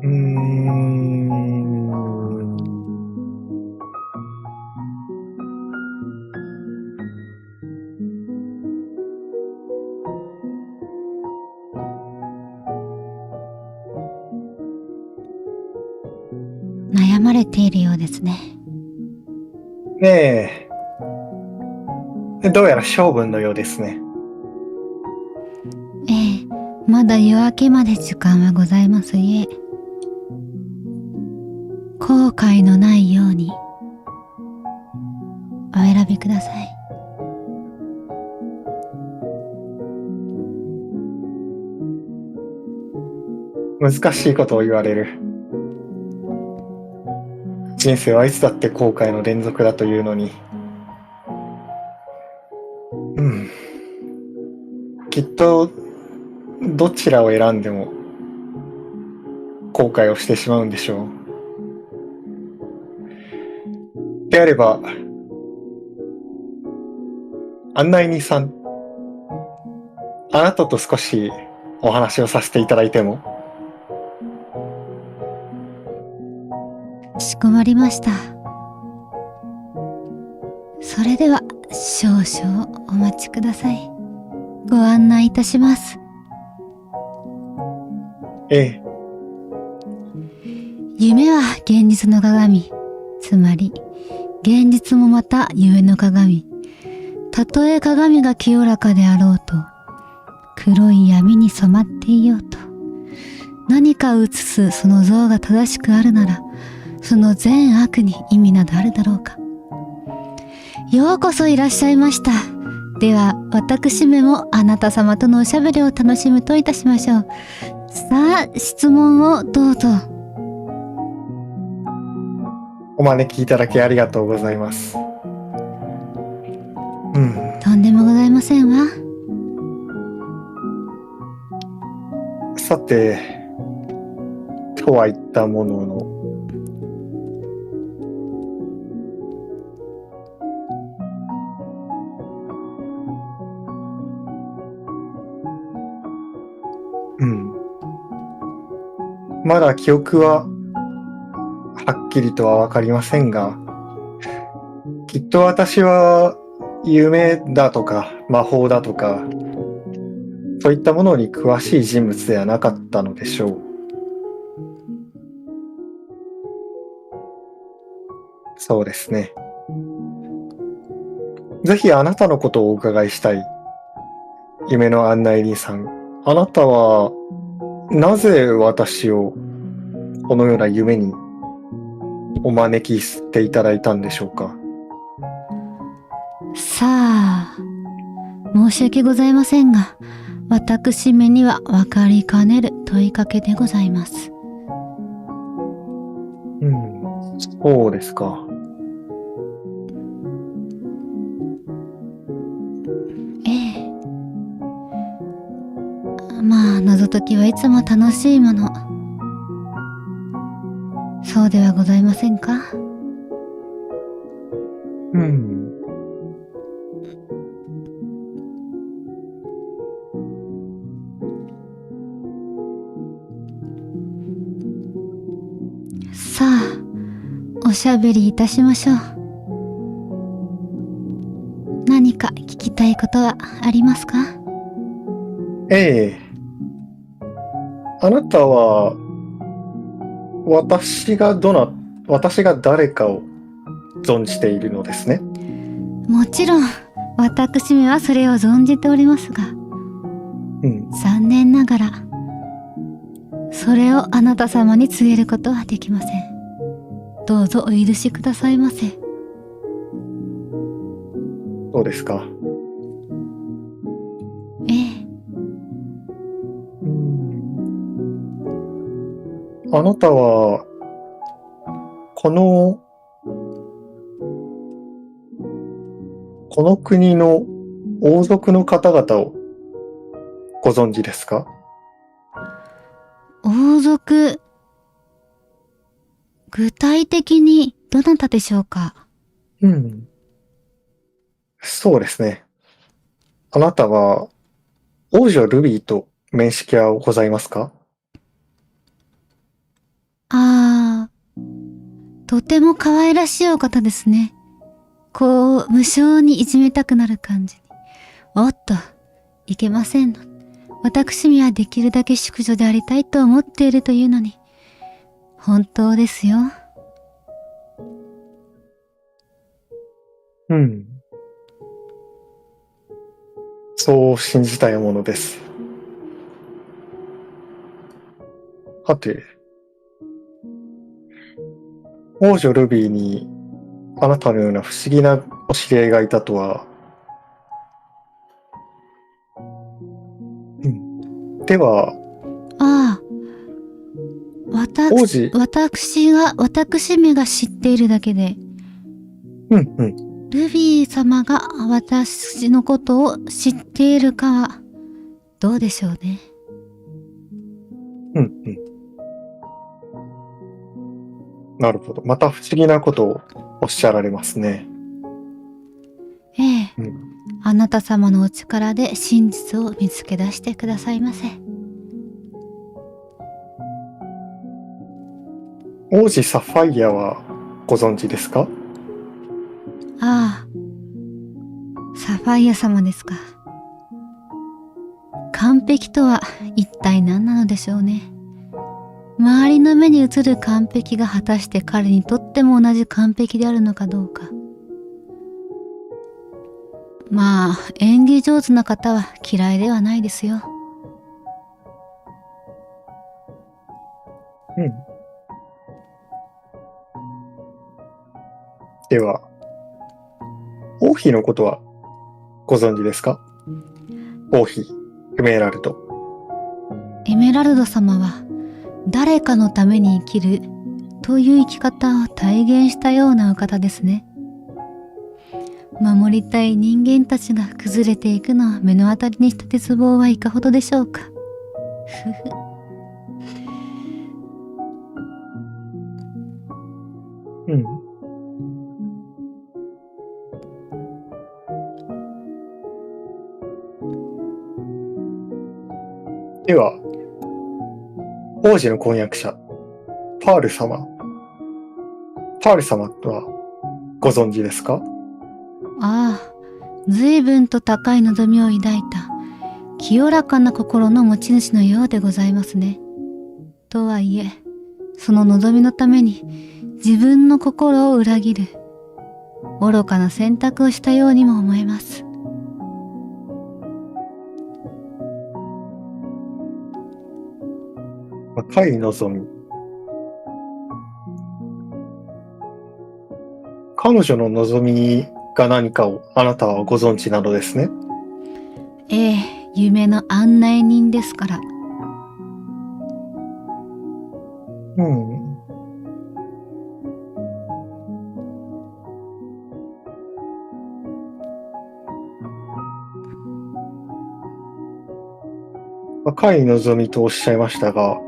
うーん。悩まれているようですね。ねえ。どうやら性分のようですね。ええ、まだ夜明けまで時間はございますゆえ、後悔のないようにお選びください。難しいことを言われる。人生はいつだって後悔の連続だというのに。きっと、どちらを選んでも後悔をしてしまうんでしょう。であれば、案内人さん、あなたと少しお話をさせていただいても？かしこまりました。それでは少々お待ちください。ご案内いたします。ええ。夢は現実の鏡。つまり、現実もまた夢の鏡。たとえ鏡が清らかであろうと、黒い闇に染まっていようと、何か映すその像が正しくあるなら、その善悪に意味などあるだろうか。ようこそいらっしゃいました。では、私めもあなた様とのおしゃべりを楽しむといたしましょう。さあ、質問をどうぞ。お招きいただきありがとうございます。とんでもございませんわ。さて、とは言ったものの、まだ記憶ははっきりとはわかりませんが、きっと私は夢だとか魔法だとか、そういったものに詳しい人物ではなかったのでしょう。そうですね。ぜひあなたのことをお伺いしたい。夢の案内人さん。あなたは、なぜ私をこのような夢にお招きしていただいたんでしょうか。さあ、申し訳ございませんが、私めには分かりかねる問いかけでございます。そうですか。ええ。まあ、謎解きはいつも楽しいもの。そうではございませんか？さあ、おしゃべりいたしましょう。何か聞きたいことはありますか？ええ。あなたは、私が誰かを存じているのですね。もちろん、私めはそれを存じておりますが、残念ながら、それをあなた様に告げることはできません。どうぞお許しくださいませ。そうですか。ええ。あなたは、この国の王族の方々をご存知ですか？王族、具体的にどなたでしょうか？そうですね。あなたは王女ルビーと面識はございますか？とても可愛らしいお方ですね。こう、無性にいじめたくなる感じに。おっと、いけませんの。私にはできるだけ淑女でありたいと思っているというのに。本当ですよ。そう信じたいものです。はて、王女ルビーにあなたのような不思議なお知り合いがいたとは。では、王子、私めが知っているだけで、ルビー様が私のことを知っているかは、どうでしょうね。なるほど。また不思議なことをおっしゃられますね。ええ、あなた様のお力で真実を見つけ出してくださいませ。王子サファイアはご存知ですか？サファイア様ですか。完璧とは一体何なのでしょうね。周りの目に映る完璧が果たして彼にとっても同じ完璧であるのかどうか。まあ、演技上手な方は嫌いではないですよ。では、王妃のことはご存知ですか？王妃、エメラルド。エメラルド様は、誰かのために生きるという生き方を体現したようなお方ですね。守りたい人間たちが崩れていくのを目の当たりにした鉄棒はいかほどでしょうか。では、王子の婚約者、パール様。パール様とはご存知ですか？随分と高い望みを抱いた清らかな心の持ち主のようでございますね。とはいえ、その望みのために自分の心を裏切る愚かな選択をしたようにも思えます。高い望み。彼女の望みが何かをあなたはご存知なのですね。ええ、夢の案内人ですから。高い望みとおっしゃいましたが、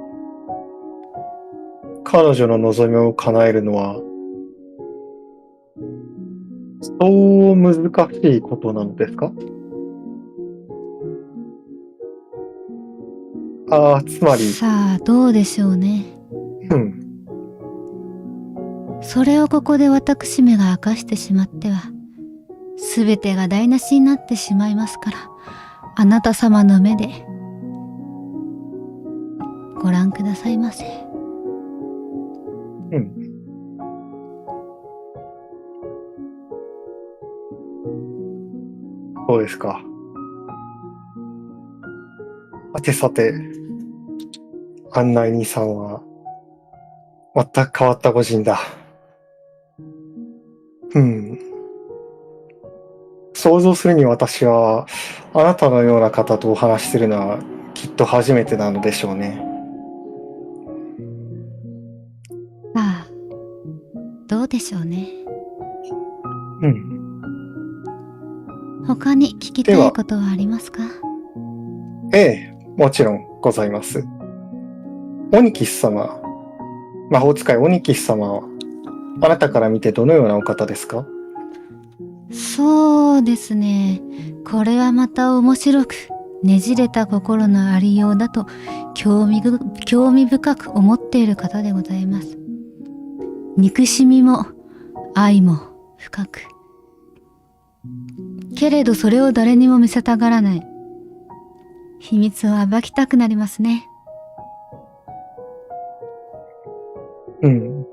彼女の望みを叶えるのは、そう難しいことなのですか？つまり。さあ、どうでしょうね。それをここで私めが明かしてしまっては、すべてが台無しになってしまいますから、あなた様の目でご覧くださいませ。そうですか。さて、案内人さんは全く変わった御人だ。想像するに私はあなたのような方とお話しするのはきっと初めてなのでしょうね。他に聞きたいことはありますか？ええ、もちろんございます。オニキス様、魔法使いオニキス様は、あなたから見てどのようなお方ですか？そうですね。これはまた面白く、ねじれた心のありようだと興味深く思っている方でございます。憎しみも愛も深く。けれどそれを誰にも見せたがらない。秘密を暴きたくなりますね。うん。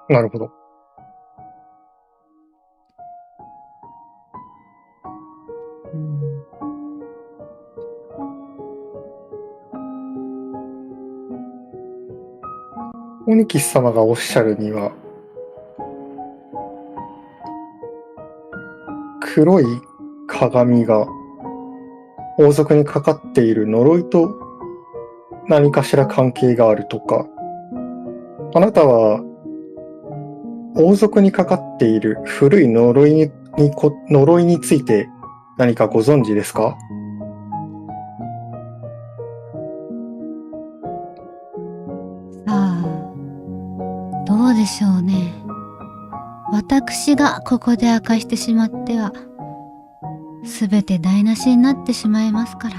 なるほど。オニキス様がおっしゃるには、黒い鏡が王族にかかっている呪いと何かしら関係があるとか、あなたは王族にかかっている古い呪いについて何かご存知ですか？さあ、どうでしょうね。私がここで明かしてしまっては、すべて台無しになってしまいますから。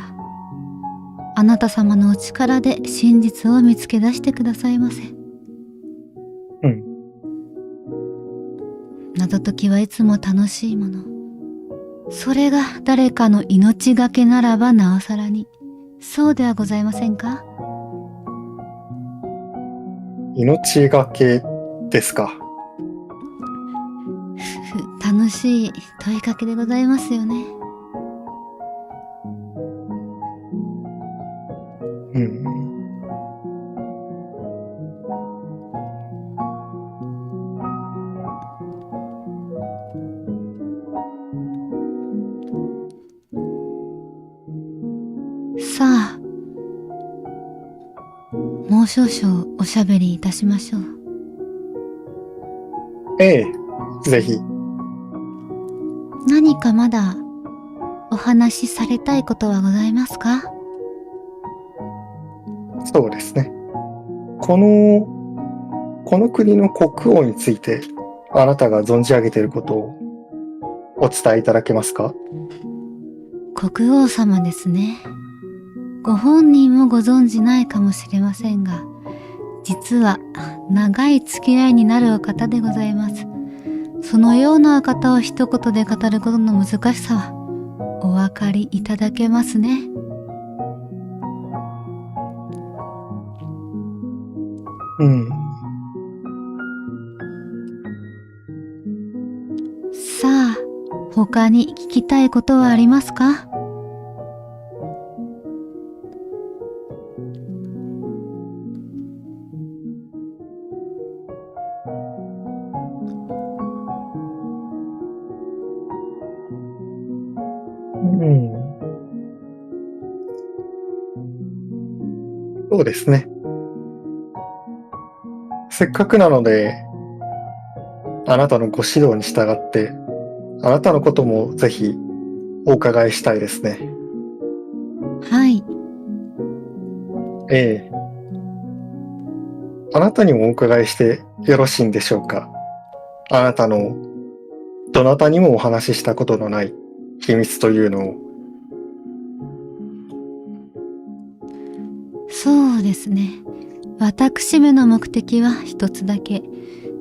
あなた様のお力で真実を見つけ出してくださいませ。うん。謎解きはいつも楽しいもの。それが誰かの命がけならばなおさらに。そうではございませんか？命がけですか。楽しい問いかけでございますよね。うん。さあ、もう少々おしゃべりいたしましょう。ええ、ぜひ。何かまだお話しされたいことはございますか？そうですね。この国の国王について、あなたが存じ上げていることをお伝えいただけますか？国王様ですね。ご本人もご存じないかもしれませんが、実は長い付き合いになるお方でございます。そのようなお方を一言で語ることの難しさはお分かりいただけますね。うん。さあ、他に聞きたいことはありますか？うん。そうですね。せっかくなので、あなたのご指導に従って、あなたのこともぜひお伺いしたいですね。はい。ええ。あなたにもお伺いしてよろしいんでしょうか？あなたのどなたにもお話ししたことのない秘密というのを。そうですね。私めの目的は一つだけ。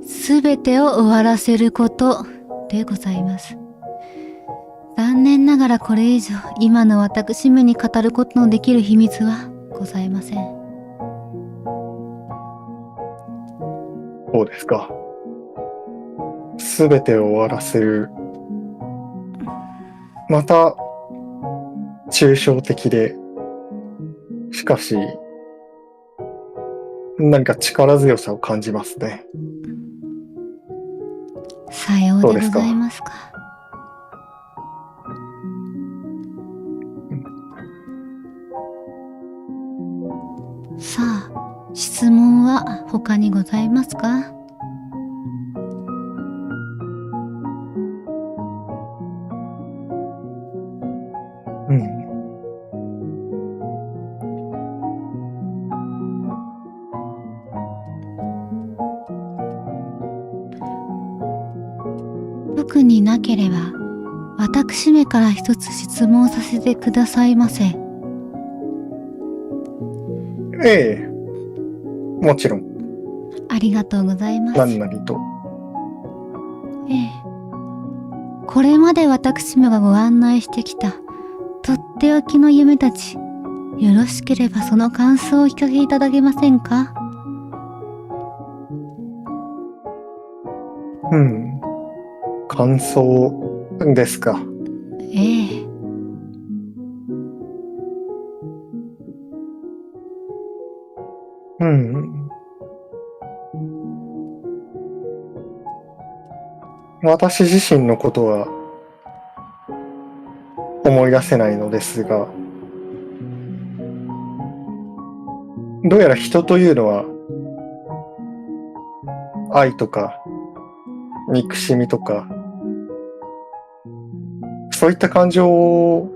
すべてを終わらせることでございます。残念ながらこれ以上今の私めに語ることのできる秘密はございません。そうですか。すべてを終わらせる。また、抽象的で、しかし、何か力強さを感じますね。さようでございますか。質問は他にございますか？うん。特になければ、私めから一つ質問させてくださいませ。ええ、もちろん、ありがとうございます。何なりと。ええ。これまで私めがご案内してきた、とっておきの夢たち、よろしければその感想をお聞かせいただけませんか？うん。感想ですか。ええ。うん。私自身のことは思い出せないのですが、どうやら人というのは愛とか憎しみとか、そういった感情を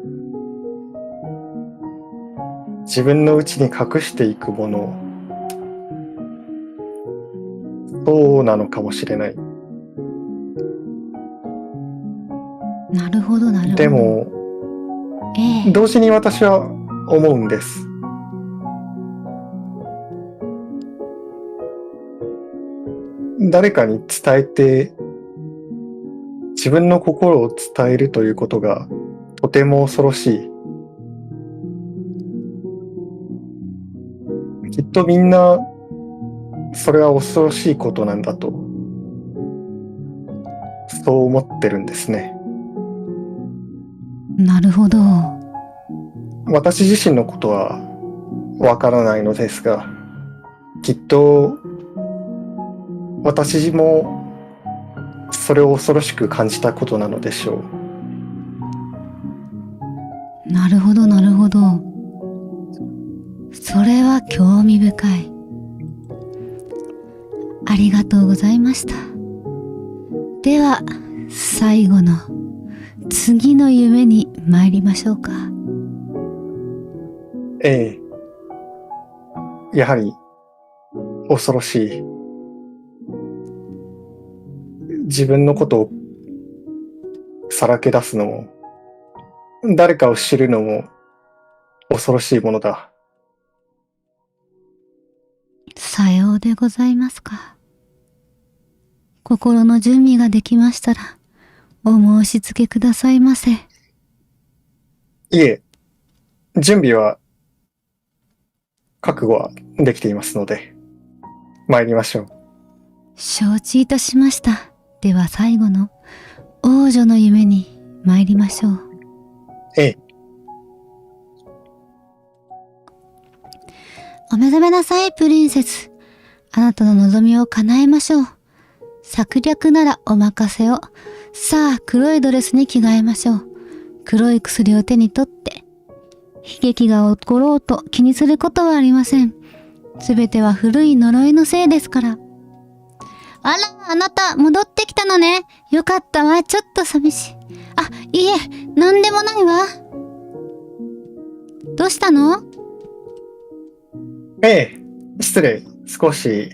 自分の内に隠していくもの、そうなのかもしれない。なるほどなるほど。でも、ええ。同時に私は思うんです。誰かに伝えて、自分の心を伝えるということがとても恐ろしい。きっとみんな、それは恐ろしいことなんだと、そう思ってるんですね。なるほど。私自身のことはわからないのですが、きっと私もそれを恐ろしく感じたことなのでしょう。なるほどなるほど。それは興味深い。ありがとうございました。では、最後の次の夢に参りましょうか。ええ、やはり恐ろしい。自分のことをさらけ出すのも、誰かを知るのも恐ろしいものだ。さようでございますか。心の準備ができましたら、お申し付けくださいませ。いえ、準備は、覚悟はできていますので、参りましょう。承知いたしました。では最後の王女の夢に参りましょう。ええ。お目覚めなさい、プリンセス。あなたの望みを叶えましょう。策略ならお任せを。さあ、黒いドレスに着替えましょう。黒い薬を手に取って。悲劇が起ころうと気にすることはありません。すべては古い呪いのせいですから。あら、あなた、戻ってきたのね。よかったわ、ちょっと寂しい。あ、いえ、なんでもないわ。どうしたの？ええ、失礼。少し、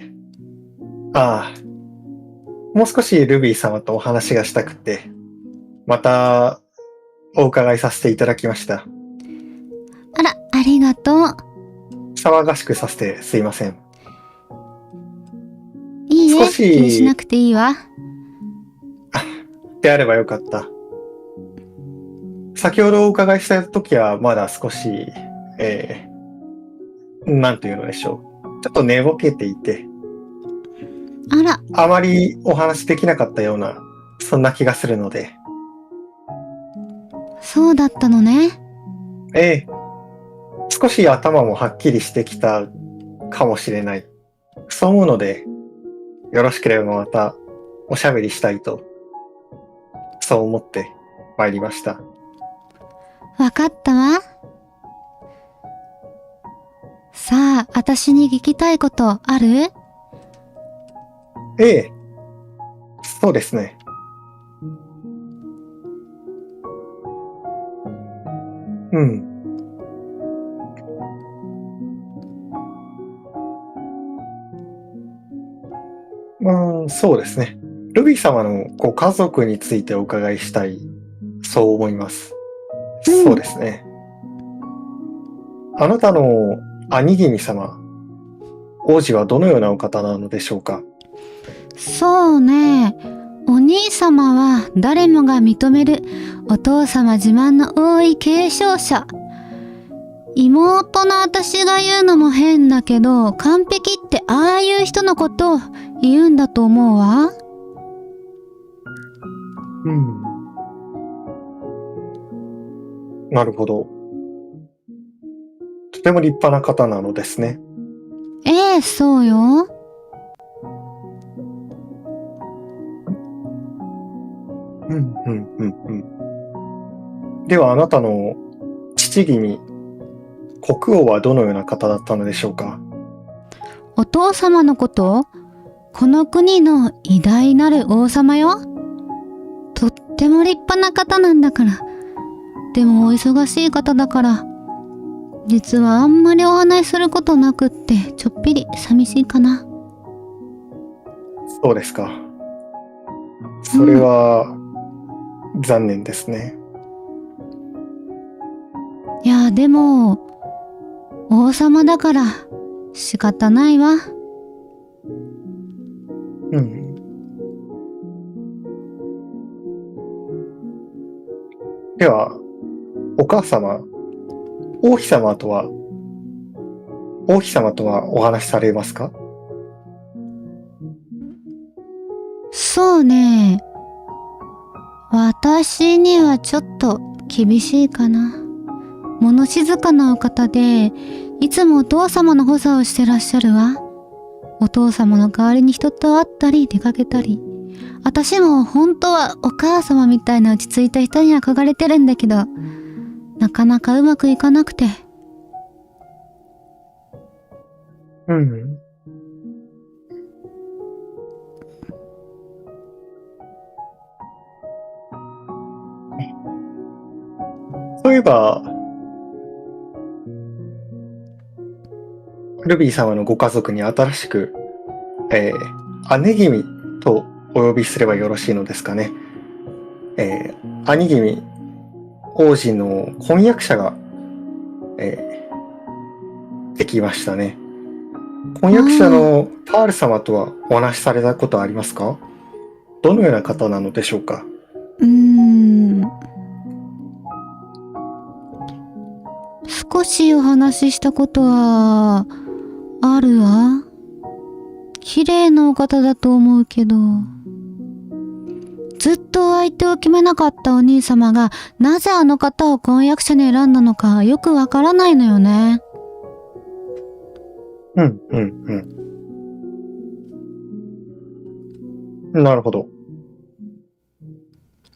ああ、もう少しルビー様とお話がしたくて、またお伺いさせていただきました。あら、ありがとう。騒がしくさせてすいません。いいえ、少し気にしなくていいわ。であればよかった。先ほどお伺いした時はまだ少し、なんというのでしょう。ちょっと寝ぼけていて、あら、あまりお話できなかったような、そんな気がするので、そうだったのね。ええ、少し頭もはっきりしてきたかもしれない。そう思うので、よろしければまたおしゃべりしたいと、そう思って参りました。わかったわ。さあ、私に聞きたいことある？ええ、そうですね。うん。まあ、そうですね。ルビー様のご家族についてお伺いしたい、そう思います。うん。そうですね。あなたの兄君様、王子はどのようなお方なのでしょうか？そうね。お兄様は誰もが認めるお父様自慢の多い継承者。妹の私が言うのも変だけど、完璧ってああいう人のことを言うんだと思うわ。うん。なるほど。とても立派な方なのですね。ええ、そうよ。うん、うん、うん、うん。では、あなたの父君、国王はどのような方だったのでしょうか？お父様のこと、この国の偉大なる王様よ。とっても立派な方なんだから。でもお忙しい方だから、実はあんまりお話しすることなくって、ちょっぴり寂しいかな。そうですか。それうん。は残念ですね。いや、でも、王様だから仕方ないわ。うん。では、お母様、王妃様とは、王妃様とはお話しされますか？そうね。私にはちょっと厳しいかな。物静かなお方で、いつもお父様の補佐をしてらっしゃるわ。お父様の代わりに人と会ったり出かけたり。私も本当はお母様みたいな落ち着いた人に憧れてるんだけど、なかなかうまくいかなくて。うん。そういえば、ルビー様のご家族に新しく、姉君とお呼びすればよろしいのですかね。兄君、王子の婚約者が、できましたね。婚約者ああ、のパール様とはお話しされたことはありますか？どのような方なのでしょうか？うーん。少しお話ししたことは、あるわ。綺麗なお方だと思うけど。ずっと相手を決めなかったお兄様が、なぜあの方を婚約者に選んだのかよくわからないのよね。うん、うん、うん。なるほど。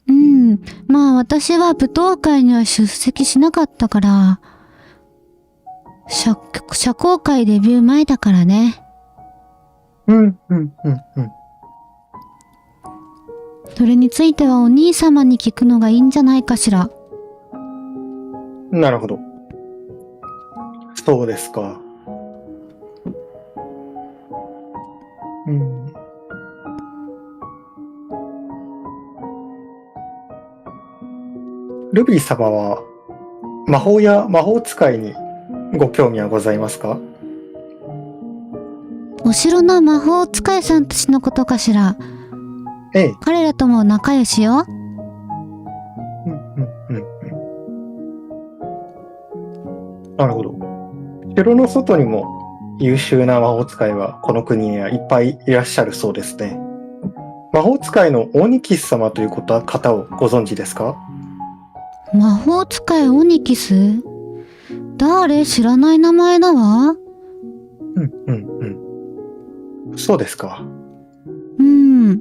うん。まあ私は舞踏会には出席しなかったから、社交界デビュー前だからね。うん、うん、うん、うん。それについてはお兄様に聞くのがいいんじゃないかしら。なるほど。そうですか。うん。ルビー様は魔法や魔法使いにご興味はございますか？お城の魔法使いさんたちのことかしら。ええ。彼らとも仲良しよ。うん、うん、うん、うん。なるほど。城の外にも優秀な魔法使いはこの国にはいっぱいいらっしゃるそうですね。魔法使いのオニキス様という方をご存知ですか？魔法使いオニキス？誰？知らない名前だわ。うん、うん、うん。そうですか。うん。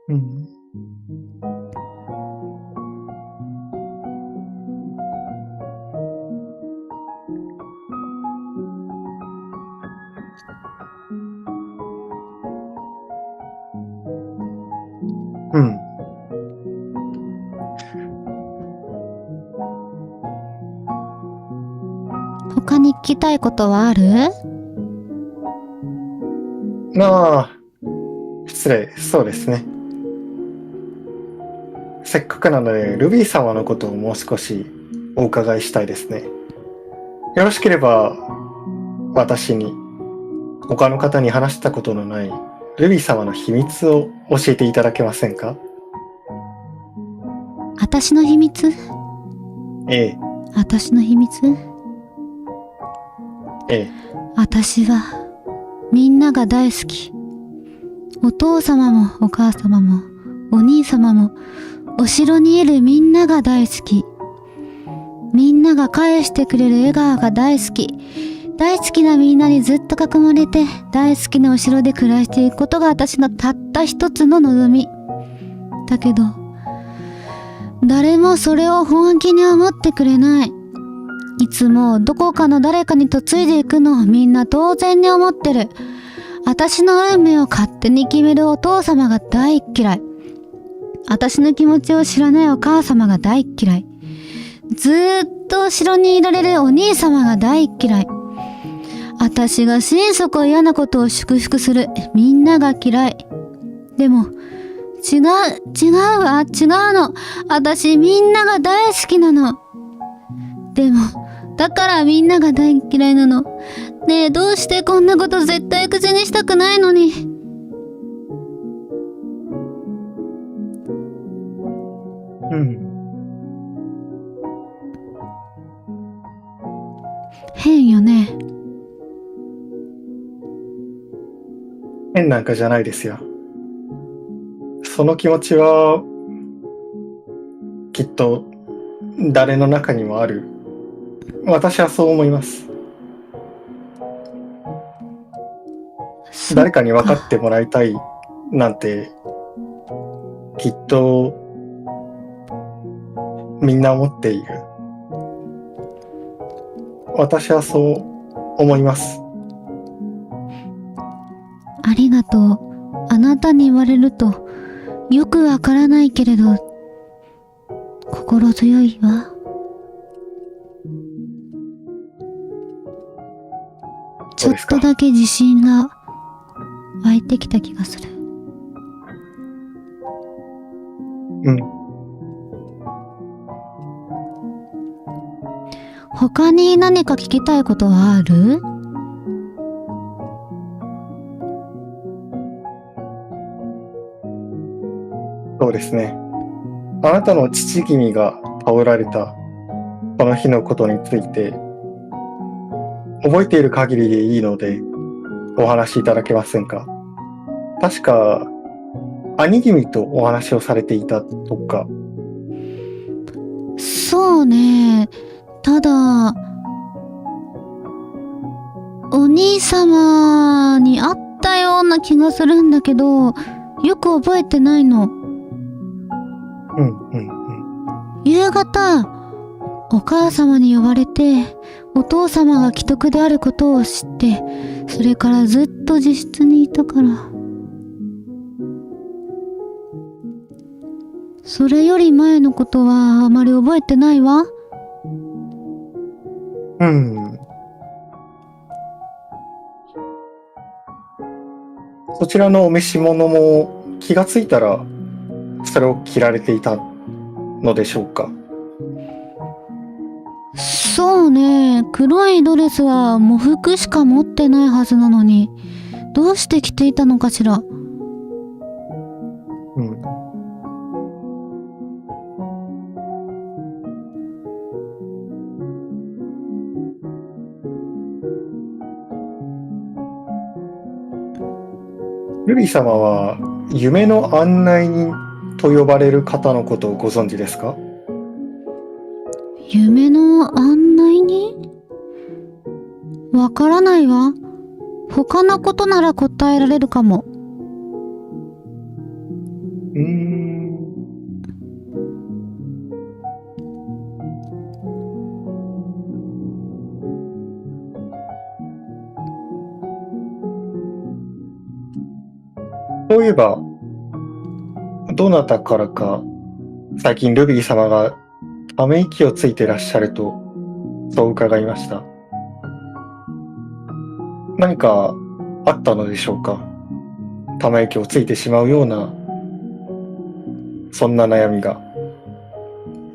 うん。きたいことはある？まあ、失礼、そうですね。せっかくなので、ルビー様のことをもう少しお伺いしたいですね。よろしければ、私に、他の方に話したことのないルビー様の秘密を教えていただけませんか？私の秘密？ええ、私の秘密？ええ。私はみんなが大好き。お父様もお母様もお兄様もお城にいるみんなが大好き。みんなが返してくれる笑顔が大好き。大好きなみんなにずっと囲まれて大好きなお城で暮らしていくことが私のたった一つの望み。だけど誰もそれを本気に思ってくれない。いつもどこかの誰かに嫁いでいくのをみんな当然に思ってる。私の運命を勝手に決めるお父様が大っ嫌い。私の気持ちを知らないお母様が大っ嫌い。ずーっと後ろにいられるお兄様が大っ嫌い。私が心底嫌なことを祝福するみんなが嫌い。でも違うの。私みんなが大好きなの。でもだからみんなが大嫌いなの。ねえ、どうしてこんなこと絶対口にしたくないのに。うん。変よね。変なんかじゃないですよ。その気持ちは、きっと、誰の中にもある。私はそう思います。誰かに分かってもらいたいなんて、きっと、みんな思っている。私はそう思います。ありがとう。あなたに言われるとよくわからないけれど心強いわ。ちょっとだけ自信が湧いてきた気がする。うん。他に何か聞きたいことはある？そうですね。あなたの父君が倒られたこの日のことについて、覚えている限りでいいので、お話しいただけませんか？確か、兄君とお話をされていたとか。そうね。ただ、お兄様に会ったような気がするんだけど、よく覚えてないの。夕方、お母様に呼ばれて、お父様が危篤であることを知って、それからずっと自室にいたから。それより前のことはあまり覚えてないわ。そちらのお召し物も気がついたらそれを着られていたのでしょうか？そうね。黒いドレスは喪服しか持ってないはずなのに、どうして着ていたのかしら。ルビー様は夢の案内人と呼ばれる方のことをご存知ですか？夢の案内人？わからないわ。他のことなら答えられるかも。そういえば、どなたからか最近ルビー様がため息をついてらっしゃると、そう伺いました。何かあったのでしょうか？ため息をついてしまうような、そんな悩みが。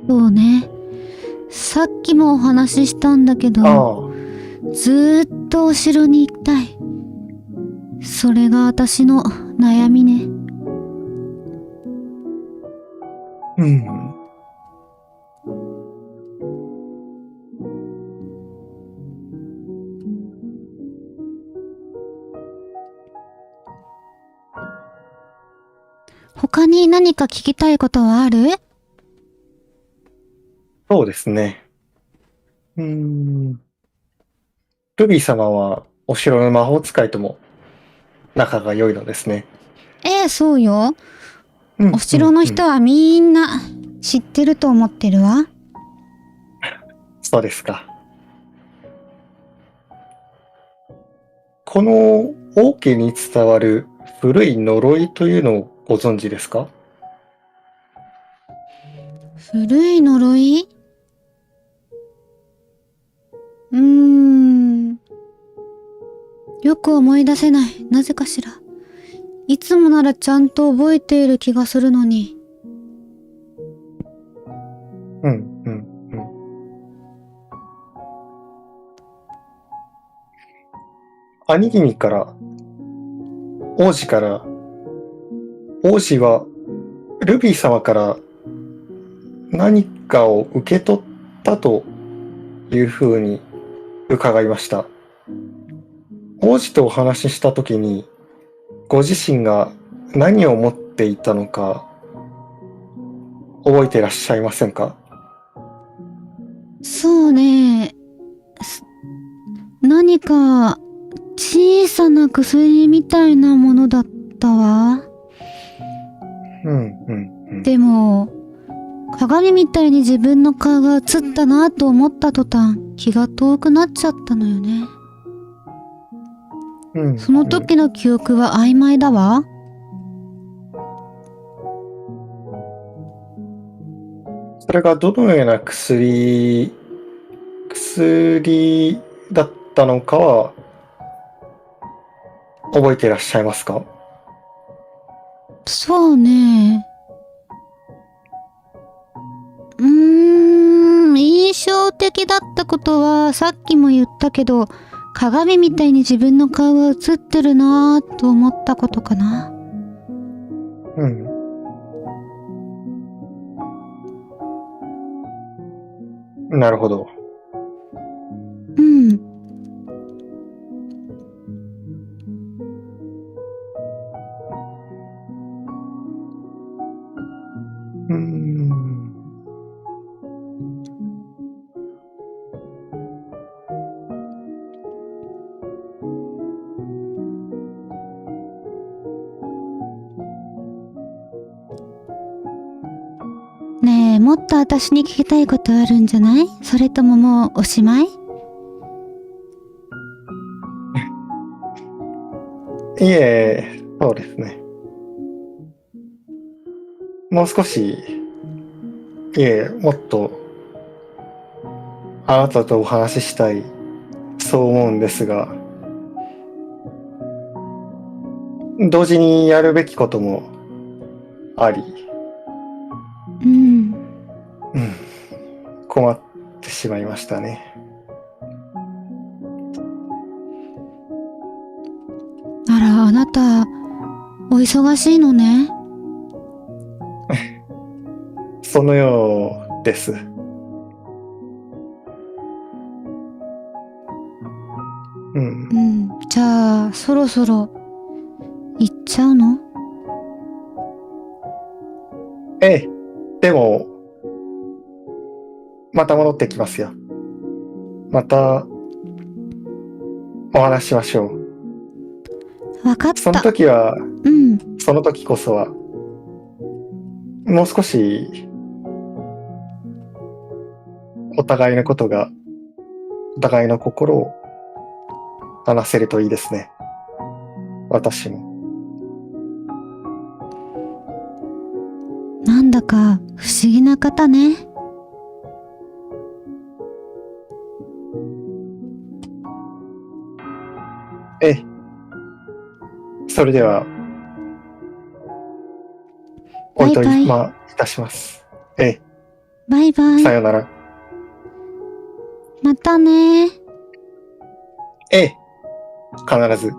そうね。さっきもお話ししたんだけど、ああ、ずーっとお城に行きたい。それが私の悩みね。うん。他に何か聞きたいことはある？そうですね。うーん。ルビー様はお城の魔法使いとも仲が良いのですね。ええ、そうよ。うん、お城の人はみんな知ってると思ってるわ。そうですか。この王家に伝わる古い呪いというのをご存知ですか？古い呪い？うーん。よく思い出せない。なぜかしら。いつもならちゃんと覚えている気がするのに。うん、うん、うん。兄君から、王子から、王子はルビー様から何かを受け取ったというふうに伺いました。王子とお話ししたときに、ご自身が何を持っていたのか覚えていらっしゃいませんか？そうね。何か小さな薬みたいなものだったわ。うん、うん、うん。でも、鏡みたいに自分の顔が映ったなと思った途端、気が遠くなっちゃったのよね。うん、その時の記憶は曖昧だわ。それがどのような薬だったのかは覚えていらっしゃいますか？そうね。印象的だったことはさっきも言ったけど、鏡みたいに自分の顔が映ってるなぁと思ったことかな。うん。なるほど。うん。うーん。ねえ、もっと私に聞きたいことあるんじゃない？それとももうおしまい？いえ、そうですね。もう少し、いえ、もっとあなたとお話ししたい、そう思うんですが、同時にやるべきこともあり、うん。うん、困ってしまいましたね。あら、あなた、お忙しいのね。そのようです。うん。うん。じゃあ、そろそろ、行っちゃうの？ええ、でも、また戻ってきますよ。またお話ししましょう。わかっそのた。時は、うん。その時こそは、もう少しお互いのことが、お互いの心を話せるといいですね。私も。なんだか、不思議な方ね。えそれでは、おいとバイバイりまいたします。ええ、バイバイ。さようなら。またね。ええ、必ず。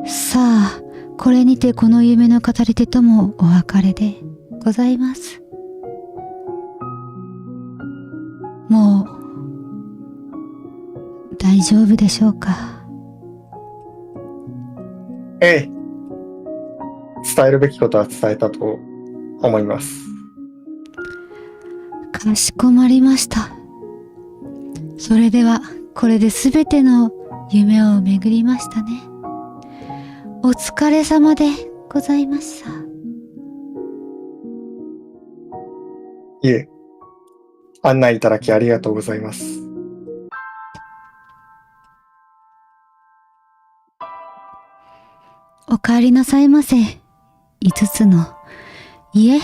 さあ、これにてこの夢の語り手ともお別れでございます。もう、大丈夫でしょうか。ええ、伝えるべきことは伝えたと思います。かしこまりました。それでは、これで全ての夢を巡りましたね。お疲れ様でございました。いえ、案内いただきありがとうございます。お帰りなさいませ。5つの、いえ、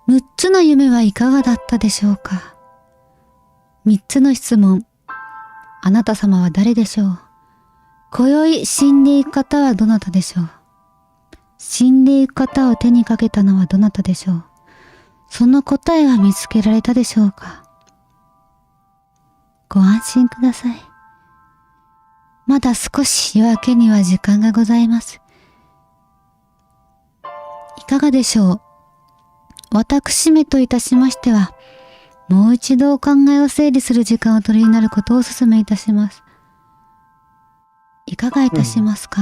6つの夢はいかがだったでしょうか。3つの質問。あなた様は誰でしょう。今宵死んでいく方はどなたでしょう。死んでいく方を手にかけたのはどなたでしょう。その答えは見つけられたでしょうか。ご安心ください。まだ少し夜明けには時間がございます。いかがでしょう。私めといたしましては、もう一度お考えを整理する時間を取りになることをお勧めいたします。いかがいたしますか。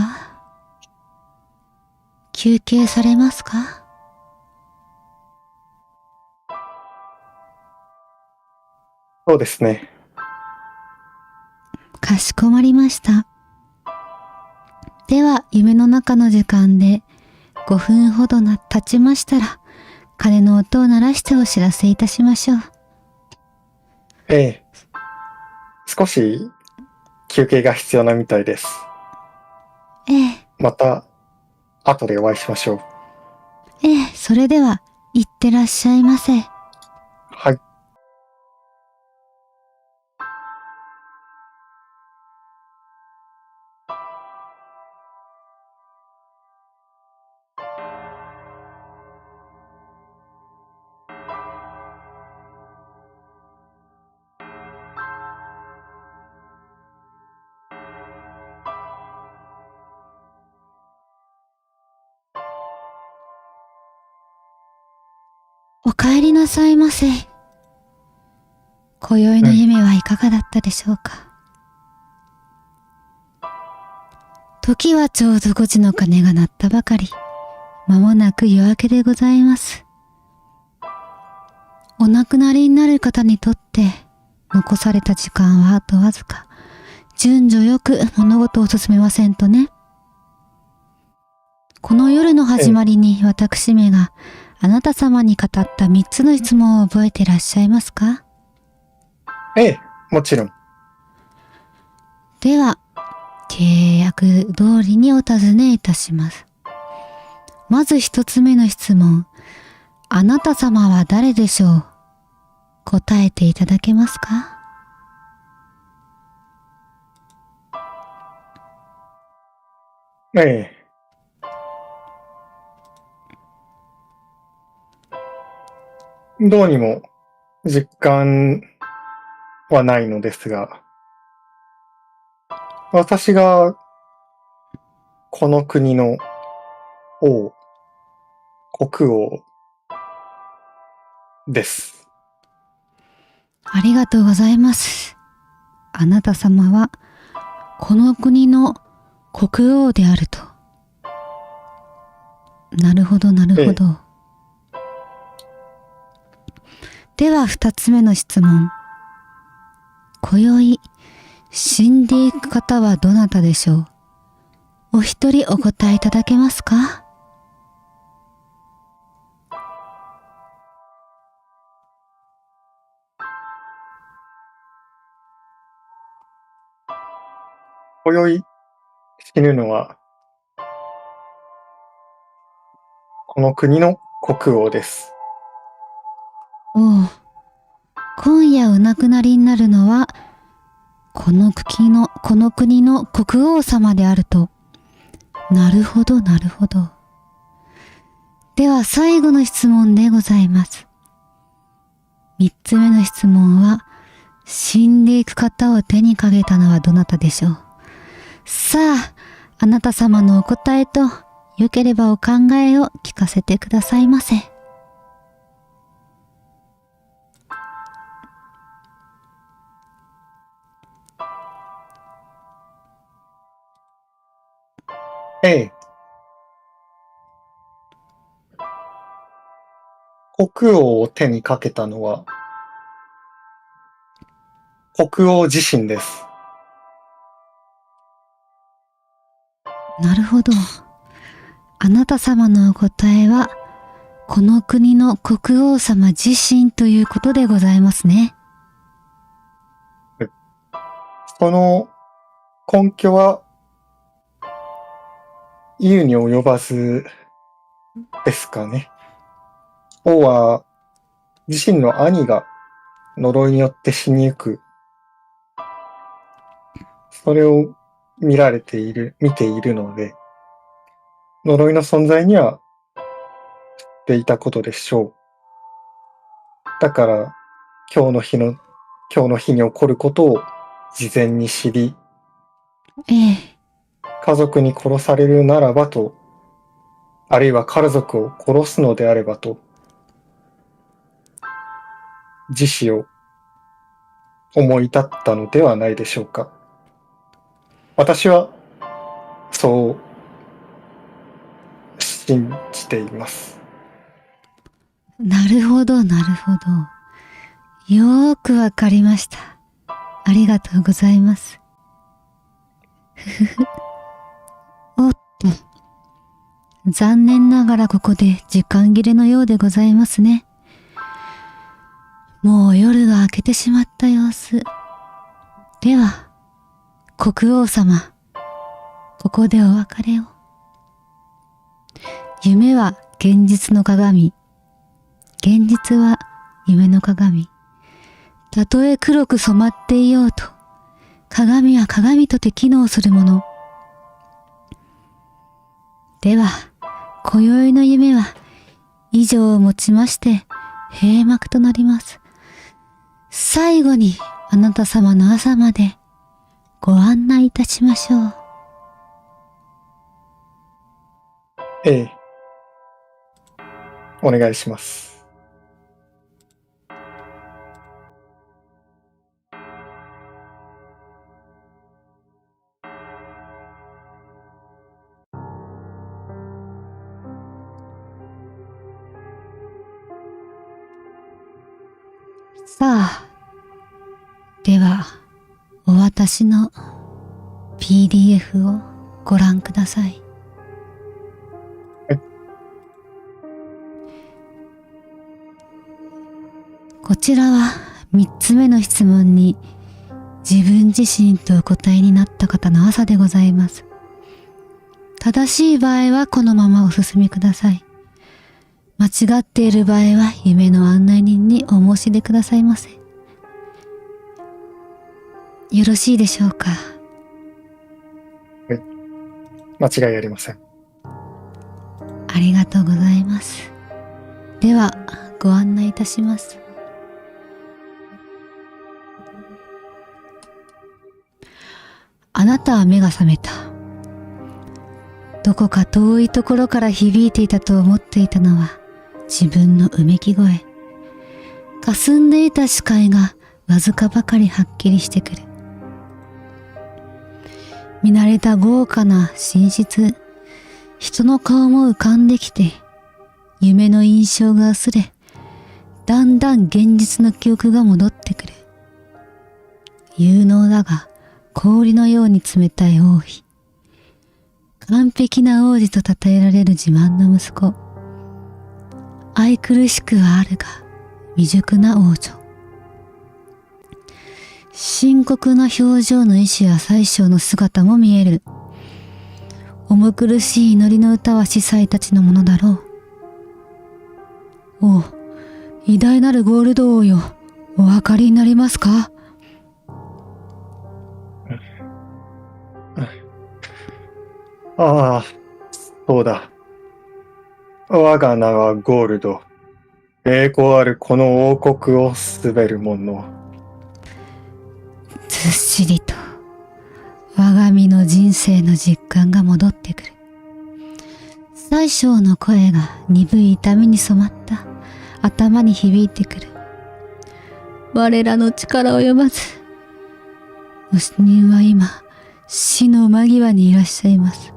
休憩されますか。そうですね。かしこまりました。では、夢の中の時間で5分ほど経ちましたら、鐘の音を鳴らしてお知らせいたしましょう。ええ、少し休憩が必要なみたいです。ええ、また、後でお会いしましょう。それでは、いってらっしゃいませ。はい。お帰りなさいませ。今宵の夢はいかがだったでしょうか。時はちょうど5時の鐘が鳴ったばかり。間もなく夜明けでございます。お亡くなりになる方にとって残された時間はあとわずか。順序よく物事を進めませんとね。この夜の始まりに私めがあなた様に語った3つの質問を覚えてらっしゃいますか。ええ、もちろん。では、契約通りにお尋ねいたします。まず1つ目の質問。あなた様は誰でしょう。答えていただけますか。ええ。どうにも実感はないのですが、私がこの国の王、国王です。ありがとうございます。あなた様はこの国の国王であると。なるほどなるほど。では2つ目の質問。今宵死んでいく方はどなたでしょう。お一人お答えいただけますか。今宵死ぬのはこの国の国王です。おう、今夜お亡くなりになるのはこの国の国王様であると。なるほど、なるほど。では最後の質問でございます。3つ目の質問は、死んでいく方を手にかけたのはどなたでしょう。さあ、あなた様のお答えと、よければお考えを聞かせてくださいませ。A、国王を手にかけたのは、国王自身です。なるほど。あなた様のお答えは、この国の国王様自身ということでございますね。その根拠は、言うに及ばずですかね。王は自身の兄が呪いによって死にゆく。それを見ているので、呪いの存在には知っていたことでしょう。だから、今日の日に起こることを事前に知り、家族に殺されるならばと、あるいは家族を殺すのであればと、自死を思い立ったのではないでしょうか。私は、そう信じています。なるほど、なるほど。よーくわかりました。ありがとうございます。おっと。残念ながらここで時間切れのようでございますね。もう夜が明けてしまった様子。では、国王様、ここでお別れを。夢は現実の鏡。現実は夢の鏡。たとえ黒く染まっていようと、鏡は鏡とて機能するもの。では、今宵の夢は以上をもちまして閉幕となります。最後にあなた様の朝までご案内いたしましょう。お願いします。さあ、ではお渡しの PDF をご覧ください。こちらは3つ目の質問に自分自身とお答えになった方の朝でございます。正しい場合はこのままお進みください。間違っている場合は夢の案内人にお申し出くださいませ。よろしいでしょうか。間違いありません。ありがとうございます。ではご案内いたします。あなたは目が覚めた。どこか遠いところから響いていたと思っていたのは自分のうめき声。霞んでいた視界がわずかばかりはっきりしてくる。見慣れた豪華な寝室、人の顔も浮かんできて、夢の印象が薄れ、だんだん現実の記憶が戻ってくる。有能だが氷のように冷たい王妃。完璧な王子と称えられる自慢の息子。愛くるしくはあるが未熟な王女。深刻な表情の医師や宰相の姿も見える。重苦しい祈りの歌は司祭たちのものだろう。おう、偉大なるゴールド王よ、お分かりになりますか。ああ、そうだ。我が名はゴールド。栄光あるこの王国を滑る者。ずっしりと我が身の人生の実感が戻ってくる。大将の声が鈍い痛みに染まった頭に響いてくる。我らの力及ばず、お死人は今死の間際にいらっしゃいます。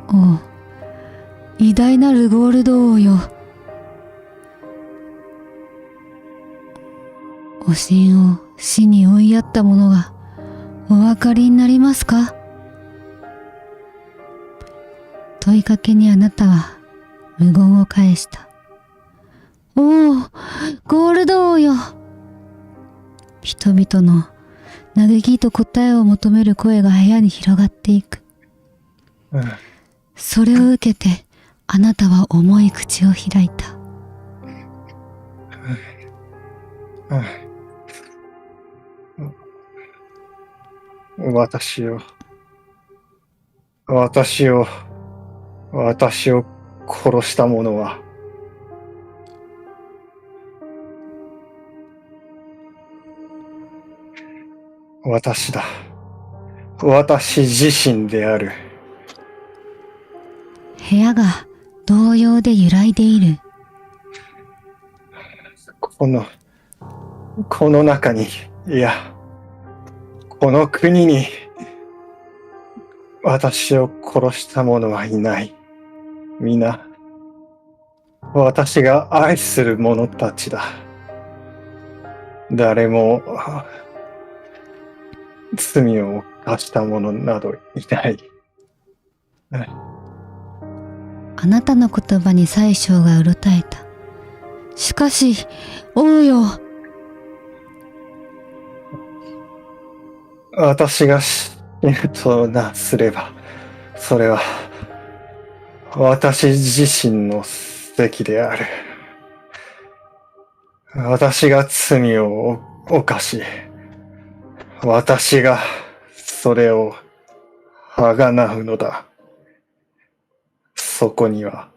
おう、偉大なるゴールド王よ。おしんを死に追いやった者がお分かりになりますか？問いかけにあなたは無言を返した。おお、ゴールド王よ。人々の嘆きと答えを求める声が部屋に広がっていく。それを受けてあなたは重い口を開いた。私を殺した者は、私だ。私自身である。部屋が動揺で揺らいでいる。この中に、いや、この国に、私を殺した者はいない。皆、私が愛する者たちだ。誰も、罪を犯した者などいない。あなたの言葉に宰相がうろたえた。しかし、王よ。私が死ぬとなすれば、それは、私自身の責である。私が罪を犯し、私がそれをあがなうのだ。そこには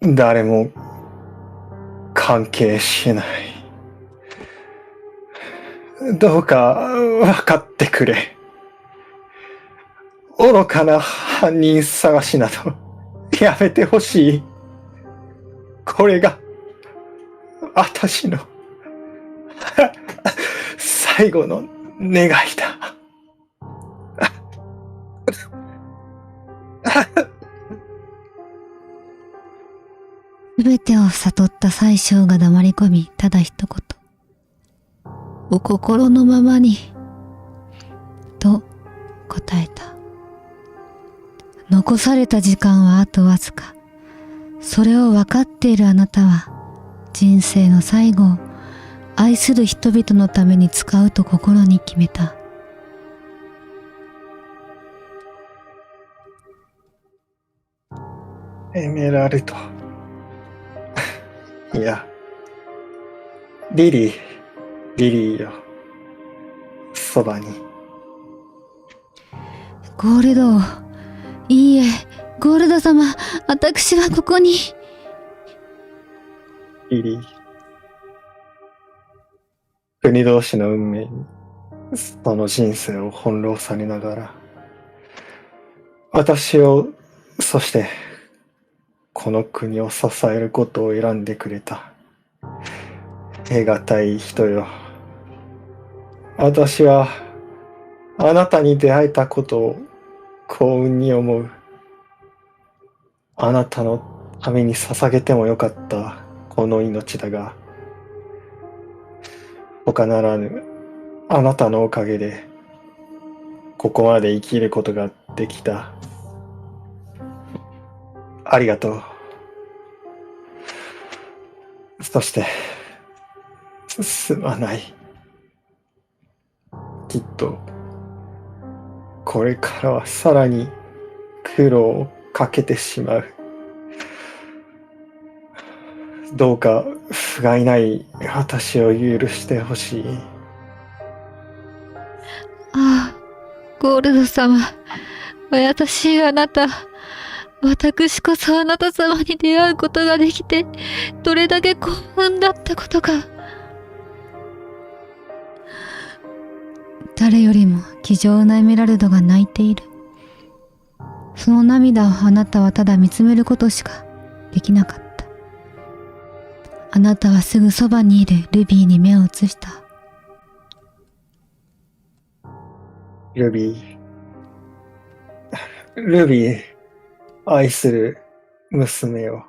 誰も関係しない。どうか分かってくれ。愚かな犯人探しなどやめてほしい。これが私の最後の願いだ。すべてを悟った宰相が黙り込み、ただ一言。お心のままに、と答えた。残された時間はあとわずか。それを分かっているあなたは、人生の最後を愛する人々のために使うと心に決めた。エメラルド。いや、リリーよ。そばに。ゴールド、いいえ、ゴールド様、私はここに。リリー。国同士の運命に、その人生を翻弄されながら、私を、そして、この国を支えることを選んでくれた。得難い人よ。私は、あなたに出会えたことを幸運に思う。あなたのために捧げてもよかったこの命だが、他ならぬあなたのおかげで、ここまで生きることができた。ありがとう。そして、すまない。きっと、これからはさらに苦労をかけてしまう。どうか不甲斐ない私を許してほしい。ああ、ゴールド様、優しいあなた、私こそあなた様に出会うことができて、どれだけ幸運だったことか。誰よりも気丈なエメラルドが泣いている。その涙をあなたはただ見つめることしかできなかった。あなたはすぐそばにいるルビーに目を移した。ルビー、愛する娘よ。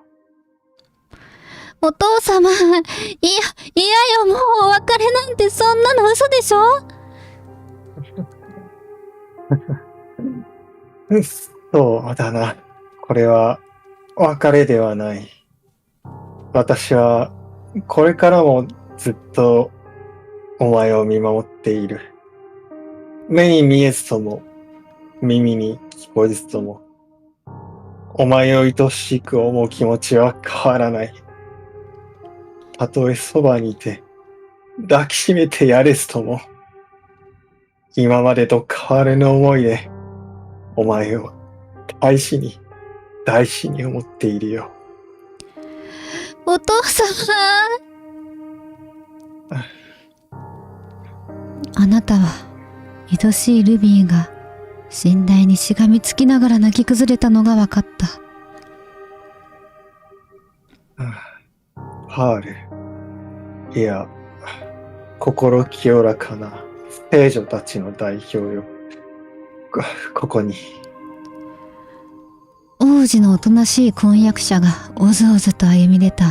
お父様、いやよ、もうお別れなんてそんなの嘘でしょ？そうだな。これは別れではない。私はこれからもずっとお前を見守っている。目に見えずとも、耳に聞こえずとも、お前を愛しく思う気持ちは変わらない。たとえそばにいて、抱きしめてやれずとも、今までと変わらぬ思いで、お前を大事に思っているよ。お父様。あなたは、愛しいルビーが、寝台にしがみつきながら泣き崩れたのが分かった。パール。いや、心清らかな聖女たちの代表よ。ここに。王子のおとなしい婚約者がおずおずと歩み出た。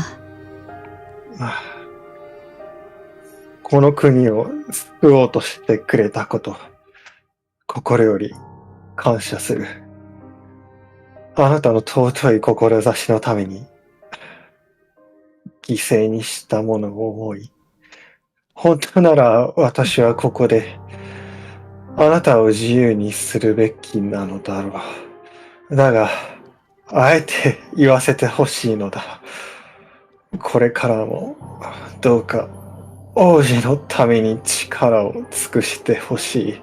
この国を救おうとしてくれたこと、心より感謝する。あなたの尊い志のために、犠牲にしたものを思い、本当なら私はここで、あなたを自由にするべきなのだろう。だが、あえて言わせてほしいのだ。これからも、どうか、王子のために力を尽くしてほしい。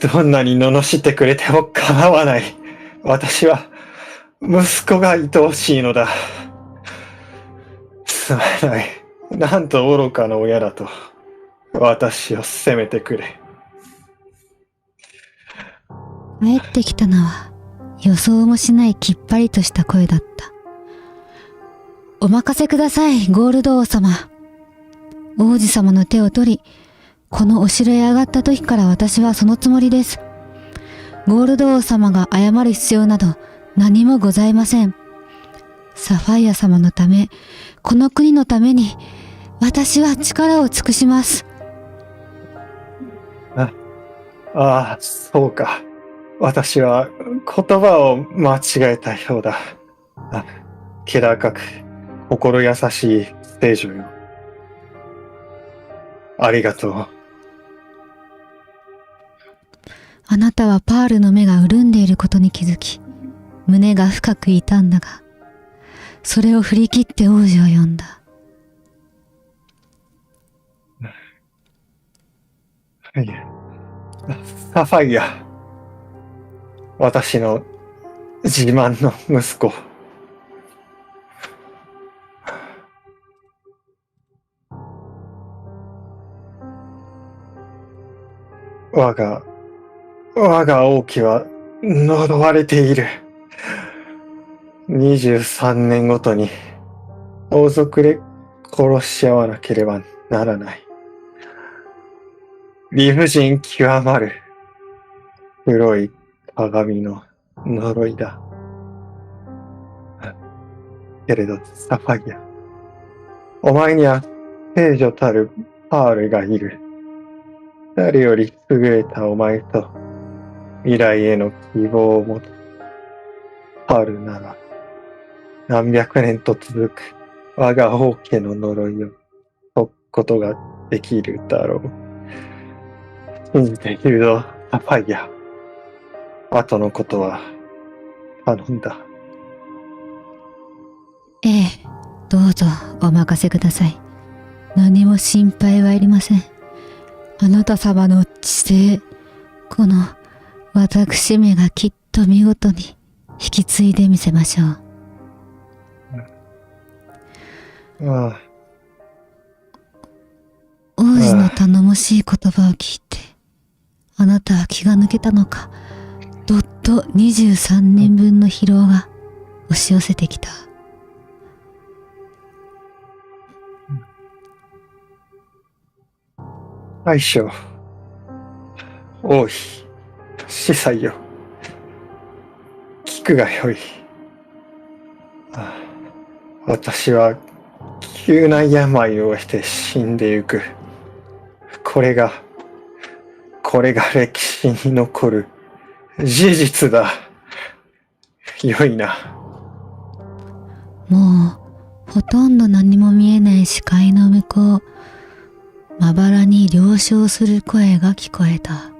どんなに罵ってくれても構わない。私は、息子が愛おしいのだ。すまない。なんと愚かな親だと、私を責めてくれ。帰ってきたのは、予想もしないきっぱりとした声だった。お任せください、ゴールド王様。王子様の手を取り、このお城へ上がった時から私はそのつもりです。ゴールド王様が謝る必要など何もございません。サファイア様のため、この国のために、私は力を尽くします。ああ、そうか。私は言葉を間違えたようだ。気高く、心優しい聖女よ。ありがとう。あなたはパールの目が潤んでいることに気づき、胸が深く痛んだが、それを振り切って王子を呼んだ。サファイア。私の自慢の息子。我が王妃は呪われている。23年ごとに王族で殺し合わなければならない。理不尽極まる黒い鏡の呪いだ。けれどサファイア、お前には聖女たるパールがいる。誰より優れたお前と未来への希望を持つパールなら何百年と続く我が王家の呪いを解くことができるだろう。信じているぞ、サファイア。後のことは頼んだ。ええ、どうぞお任せください。何も心配はいりません。あなた様の治世、この私めがきっと見事に引き継いでみせましょう。ああ、王子の頼もしい言葉を聞いて、あなたは気が抜けたのか、どっと23年分の疲労が押し寄せてきた。大将、王妃、司祭よ。聞くがよい。ああ、私は急な病を経て死んでゆく。これが歴史に残る事実だ。よいな。もうほとんど何も見えない視界の向こう、まばらに了承する声が聞こえた。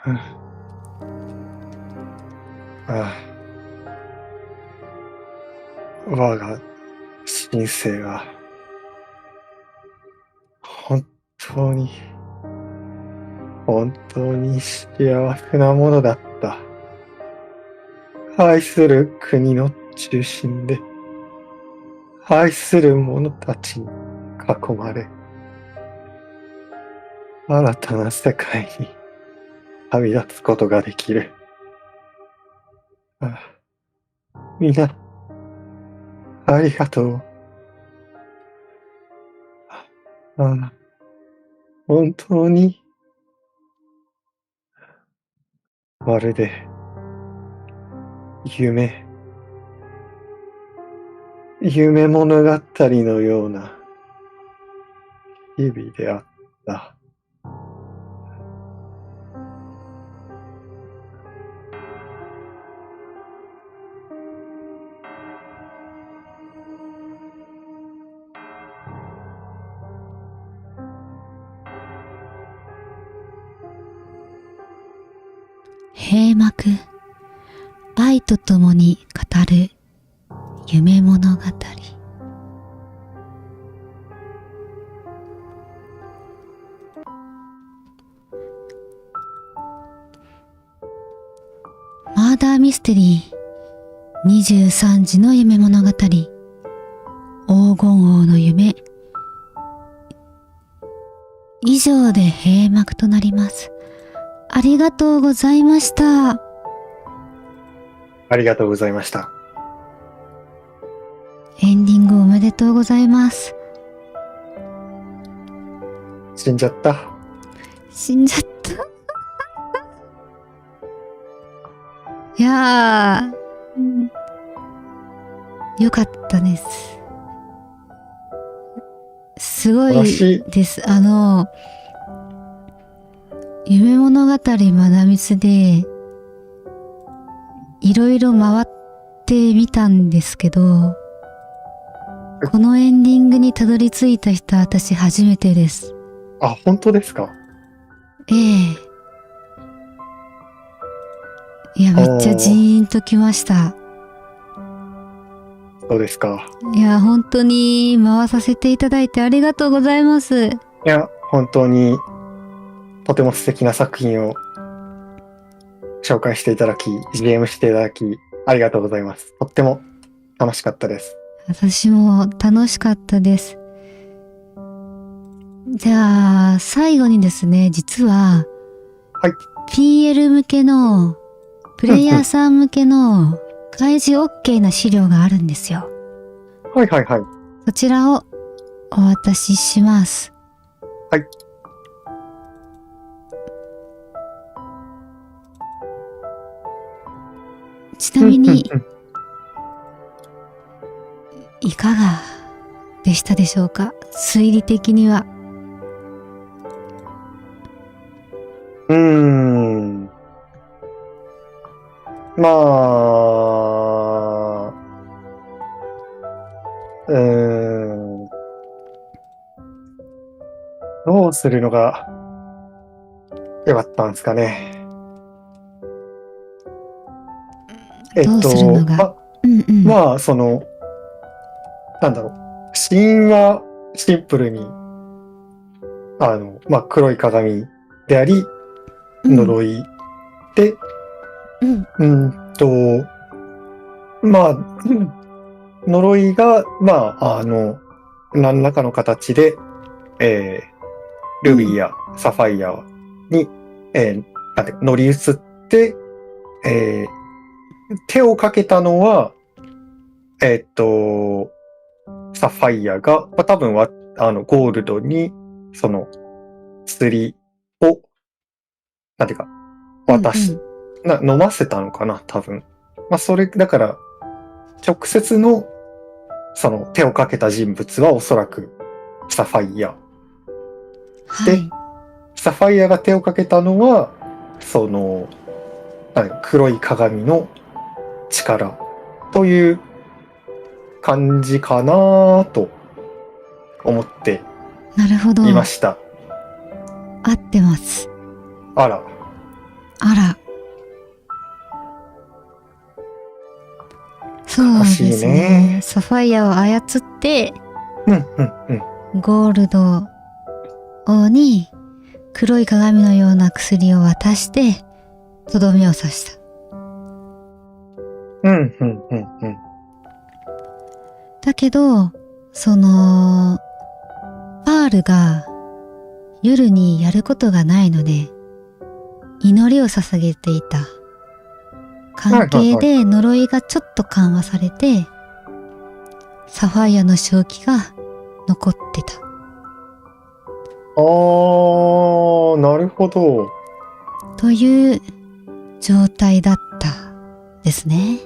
ああ、我が人生は本当に幸せなものだった。愛する国の中心で愛する者たちに囲まれ、新たな世界に旅立つことができる。ああ、みんなありがとう。ああ、本当にまるで夢物語のような日々であった。閉幕、愛とともに語る夢物語。マーダーミステリー23時の夢物語、黄金王の夢。以上で閉幕となります。ありがとうございました。ありがとうございました。エンディングおめでとうございます。死んじゃった。死んじゃった。いやー、よかったです。すごいです。夢物語まなみすで、いろいろ回ってみたんですけど、このエンディングにたどり着いた人は私初めてです。あ、本当ですか？ええ。いや、めっちゃジーンときました。そうですか。いや、本当に回させていただいてありがとうございます。いや、本当にとても素敵な作品を紹介していただき、GM していただき、ありがとうございます。とっても楽しかったです。私も楽しかったです。じゃあ、最後にですね、実は、はい。PL 向けの、プレイヤーさん向けの、開示 OK な資料があるんですよ。はいはいはい。そちらをお渡しします。はい。ちなみに、いかがでしたでしょうか？推理的には。まあ、どうするのが良かったんですかね。どうするのが、まあ、なんだろう。死因はシンプルに、まあ、黒い鏡であり、呪いで、まあ、呪いが、何らかの形で、ルビーやサファイアに、乗り移って、手をかけたのは、サファイアが、多分は、ゴールドに、その、薬を、なんていうか、飲ませたのかな、多分。それ、だから、直接の、その、手をかけた人物はおそらく、サファイア。で、サファイアが手をかけたのは、その、黒い鏡の力という感じかなと思っていました。合ってます。あら。そうですね。サファイアを操って、ゴールド王に黒い鏡のような薬を渡して、とどめを刺した。だけど、その、パールが夜にやることがないので、祈りを捧げていた関係で呪いがちょっと緩和されて、サファイアの正気が残ってた。なるほど。という状態だったですね。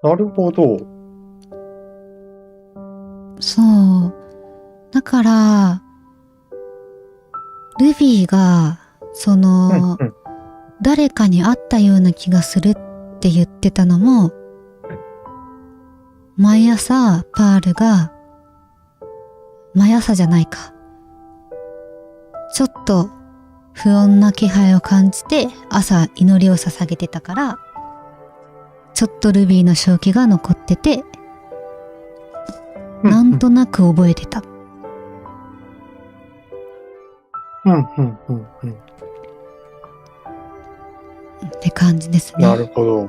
なるほど。そう。だから、ルビーが、その、誰かに会ったような気がするって言ってたのも、毎朝パールが、毎朝じゃないか。ちょっと不穏な気配を感じて朝祈りを捧げてたから、ちょっとルビーの正気が残ってて、なんとなく覚えてた。って感じですね。なるほど。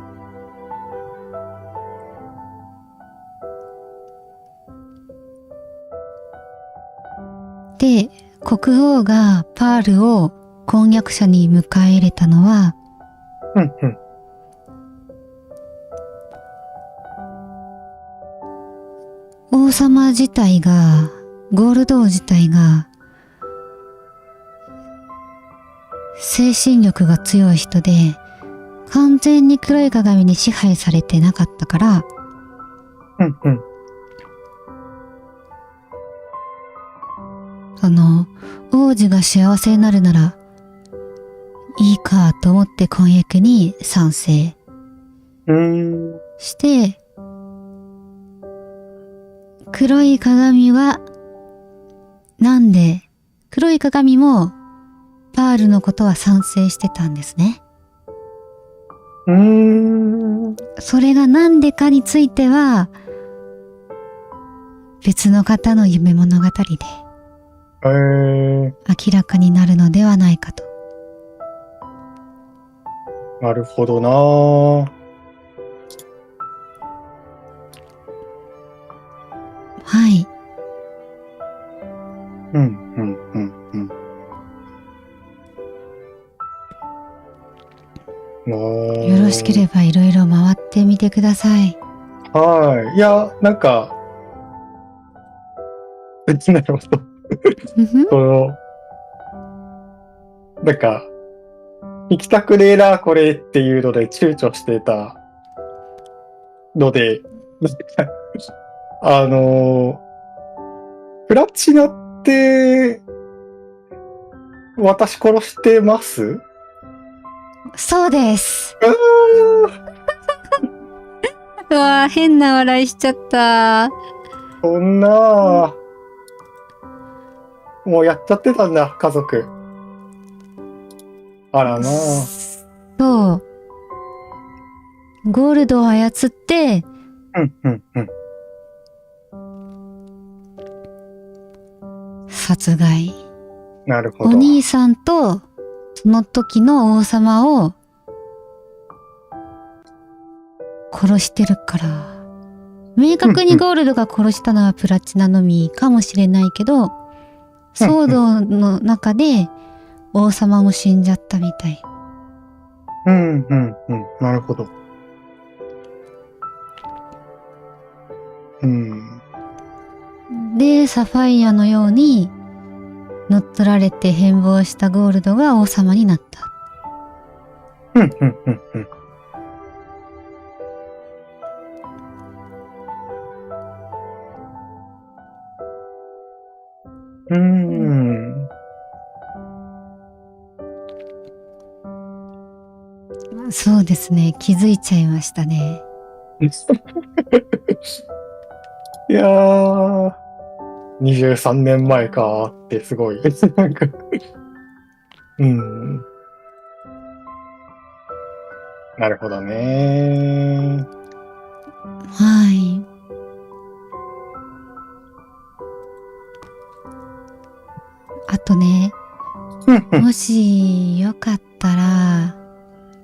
で、国王がパールを婚約者に迎え入れたのは、王様自体が、ゴールド王自体が、精神力が強い人で、完全に黒い鏡に支配されてなかったから、王子が幸せになるなら、いいかと思って婚約に賛成して、黒い鏡は、黒い鏡もパールのことは賛成してたんですね。それがなんでかについては、別の方の夢物語で、明らかになるのではないかと。なるほどなぁ。はい。よろしければいろいろ回ってみてください。はい。いや、なんか、なるほど。なんか、行きたくねえな、これっていうので躊躇してたので、プラチナって、私殺してます？そうです。うわぁ、変な笑いしちゃった。そんなもうやっちゃってたんだ、家族。あらなぁ。そう。ゴールドを操って、殺害。おなるほど。兄さんとその時の王様を殺してるから。明確にゴールドが殺したのはプラチナの実かもしれないけど、騒動の中で王様も死んじゃったみたい。うんうんうん。なるほど。うん。で、サファイアのように乗っ取られて変貌したゴールドが王様になった。うんうんうんうん。うーん。そうですね。気づいちゃいましたね。いやー、23年前かってすごい。なんかうん。なるほどね。はい。あとね、うんうん。もしよかったら、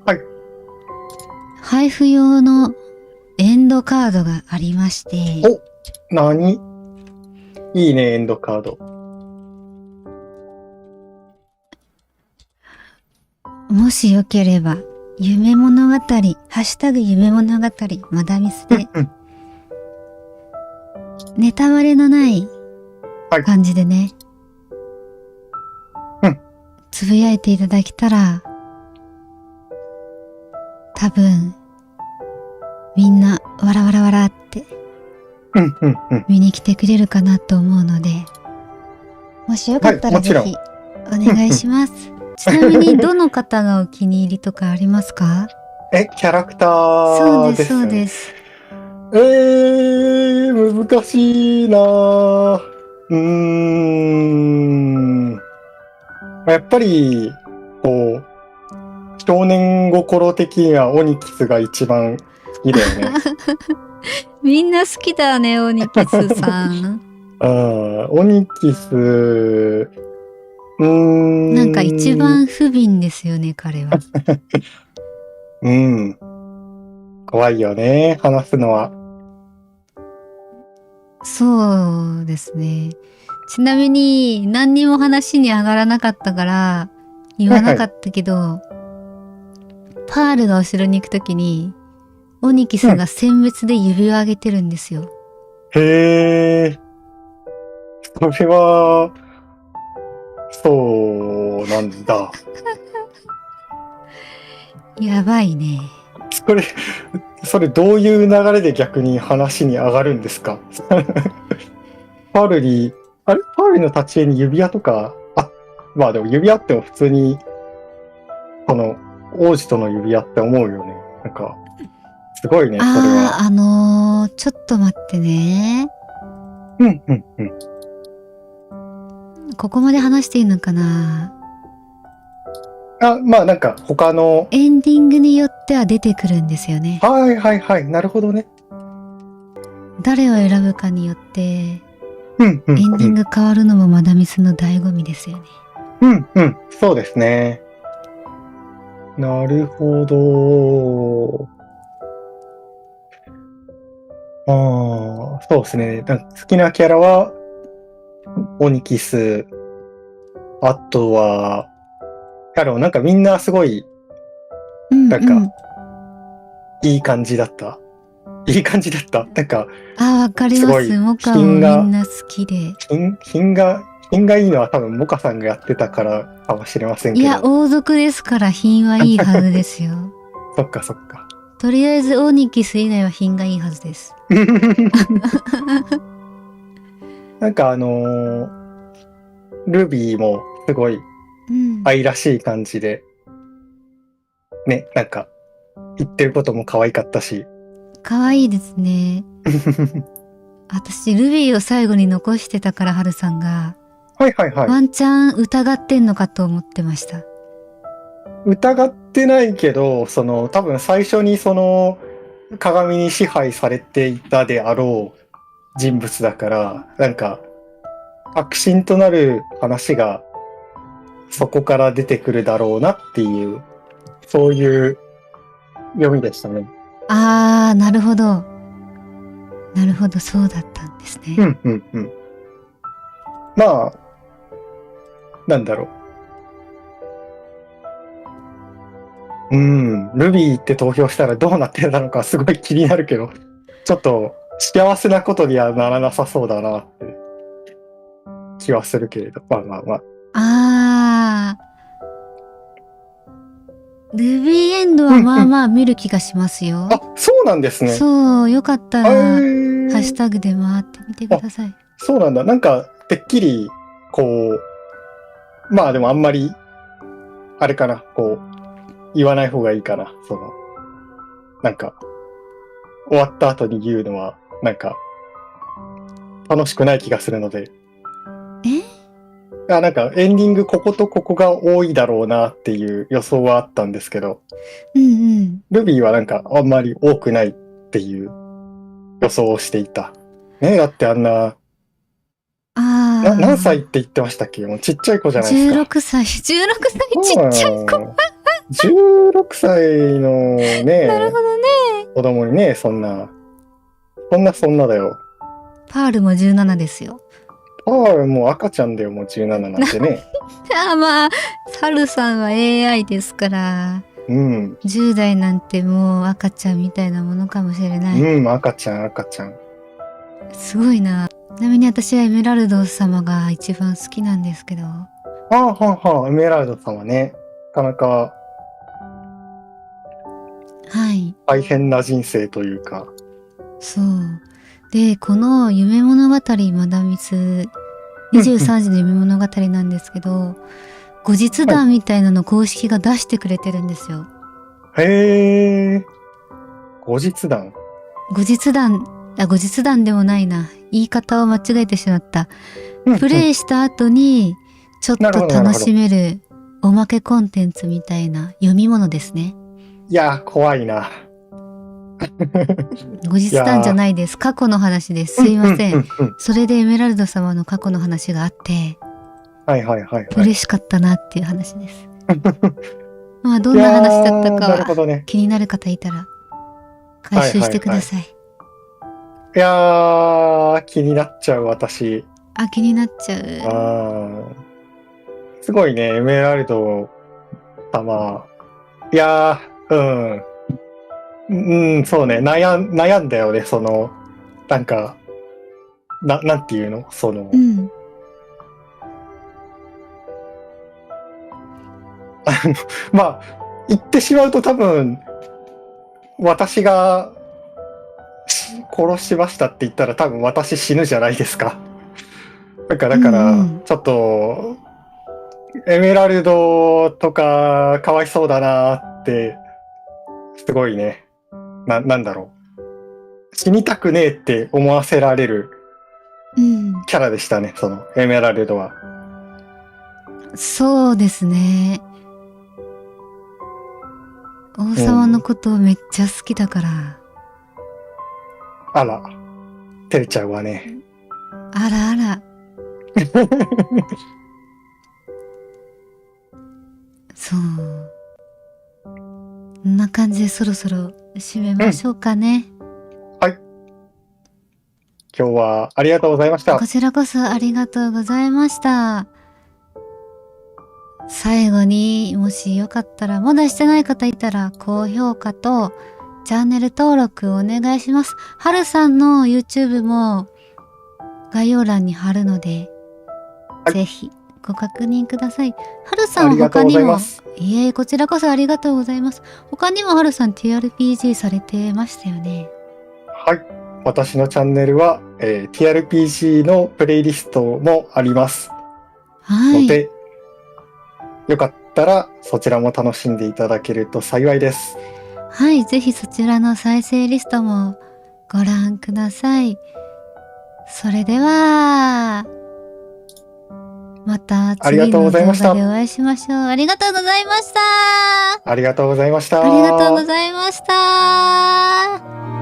はい。配布用のエンドカードがありまして、何いいね、エンドカード。もしよければ、夢物語、ハッシュタグ夢物語、マダミスで、うんネタバレのないはい感じでね、うんつぶやいていただけたら、多分、みんな、わらわらわらってうんうんうん。見に来てくれるかなと思うので、もしよかったはいもちろんらぜひ、お願いします。ちなみに、どの方がお気に入りとかありますか？キャラクタそうです、そうーですよね。です。難しいなぁ。やっぱり、こう、少年心的にはオニキスが一番好きだよね。みんな好きだね、オニキスさん。オニキス、なんか一番不憫ですよね、彼は。怖いよね、話すのは。そうですね。ちなみに、何にも話に上がらなかったから、言わなかったけど、パールがお城に行くときに、オニキスが殲滅で指を上げてるんですよ。へえ、それは、そうなんだ。やばいね。それどういう流れで逆に話に上がるんですか？パールに、パールの立ち絵に指輪とか、まあでも指輪っても普通に、この王子との指輪って思うよね。なんか、すごいね、それは。ちょっと待ってね。うんうんうん。ここまで話していいのかな？まあなんか他の、エンディングによっては出てくるんですよね。はいはいはい、なるほどね。誰を選ぶかによって、うんうんエンディング変わるのもマダミスの醍醐味ですよね。うんうん、そうですね。なるほど。そうですね。好きなキャラは、オニキス。あとは、なんかみんなすごい、なんか、いい感じだった。いい感じだった。なんか、わかります。モカもみんな好きで。品がいいのは多分モカさんがやってたからかもしれませんけど。いや、王族ですから品はいいはずですよ。そっかそっか。とりあえずオニキス以外は品がいいはずです。なんかルビーもすごい愛らしい感じで、ね、なんか言ってることも可愛かったし。可愛いですね。私、ルビーを最後に残してたから、ハルさんが。はいはいはい。ワンチャン疑ってんのかと思ってました。疑ってないけど、多分最初に鏡に支配されていたであろう人物だから、なんか、核心となる話がそこから出てくるだろうなっていう、そういう読みでしたね。あー、なるほど。なるほど、そうだったんですね。うんうんうん。まあ、なんだろう。ルビーって投票したらどうなってるのかすごい気になるけど、ちょっと幸せなことにはならなさそうだなって気はするけれど。まあまあまあ。あー、ルビーエンドはまあまあ見る気がしますよ。あ、そうなんですね。そう、よかったら、ハッシュグ。タグで回ってみてください。そうなんだ。なんか、てっきり、こう、まあでもあんまり、あれかな、こう、言わない方がいいかな。なんか、終わった後に言うのは、なんか、楽しくない気がするので。なんか、エンディングこことここが多いだろうなっていう予想はあったんですけど、うんうん。ルビーはなんか、あんまり多くないっていう予想をしていた。ね、だってあんな、何歳って言ってましたっけ？もうちっちゃい子じゃないですか。16歳ちっちゃい子。16歳のね、なるほどね。子供にね、そんなだよ。パールも17ですよ。もう赤ちゃんだよ、もう17なんてね。まあ、サルさんは AI ですから、10代なんてもう赤ちゃんみたいなものかもしれない。赤ちゃん。すごいな。ちなみに私はエメラルド様が一番好きなんですけど。エメラルド様ね。なかなか、はい。大変な人生というか。そう。で、この夢物語マダミス、23時の夢物語なんですけど、後日談みたいなの公式が出してくれてるんですよ。へー。後日談後日談でもないな。言い方を間違えてしまった。プレイした後に、ちょっと楽しめるおまけコンテンツみたいな読み物ですね。いや、怖いな。後日談じゃないです。過去の話です。すいません。それでエメラルド様の過去の話があって、嬉しかったなっていう話です。まあ、どんな話だったかは気になる方いたら、回収してください。いやー、気になっちゃう、私。気になっちゃう。すごいね、エメラルド様。いやー、そうね、悩んだよね、なんか、なんていうのまあ、言ってしまうと多分、私が殺しましたって言ったら多分私死ぬじゃないですか。だから、ちょっと、エメラルドとかかわいそうだなって、すごいね。なんだろう。死にたくねえって思わせられるキャラでしたね、エメラルドは。そうですね。王様のことをめっちゃ好きだから。あら、照れちゃうわね。あらあら。そう。こんな感じでそろそろ締めましょうかね。はい。今日はありがとうございました。こちらこそありがとうございました。最後にもしよかったら、まだしてない方いたら高評価とチャンネル登録お願いします。はるさんの YouTube も概要欄に貼るので、ぜひご確認ください。はるさんは他にも、こちらこそありがとうございます。他にもはるさん TRPG されてましたよね。はい。私のチャンネルは、TRPG のプレイリストもあります。はい。ので、よかったらそちらも楽しんでいただけると幸いです。はい。ぜひそちらの再生リストもご覧ください。それでは、また次の動画でお会いしましょう。ありがとうございました。ありがとうございました。ありがとうございました。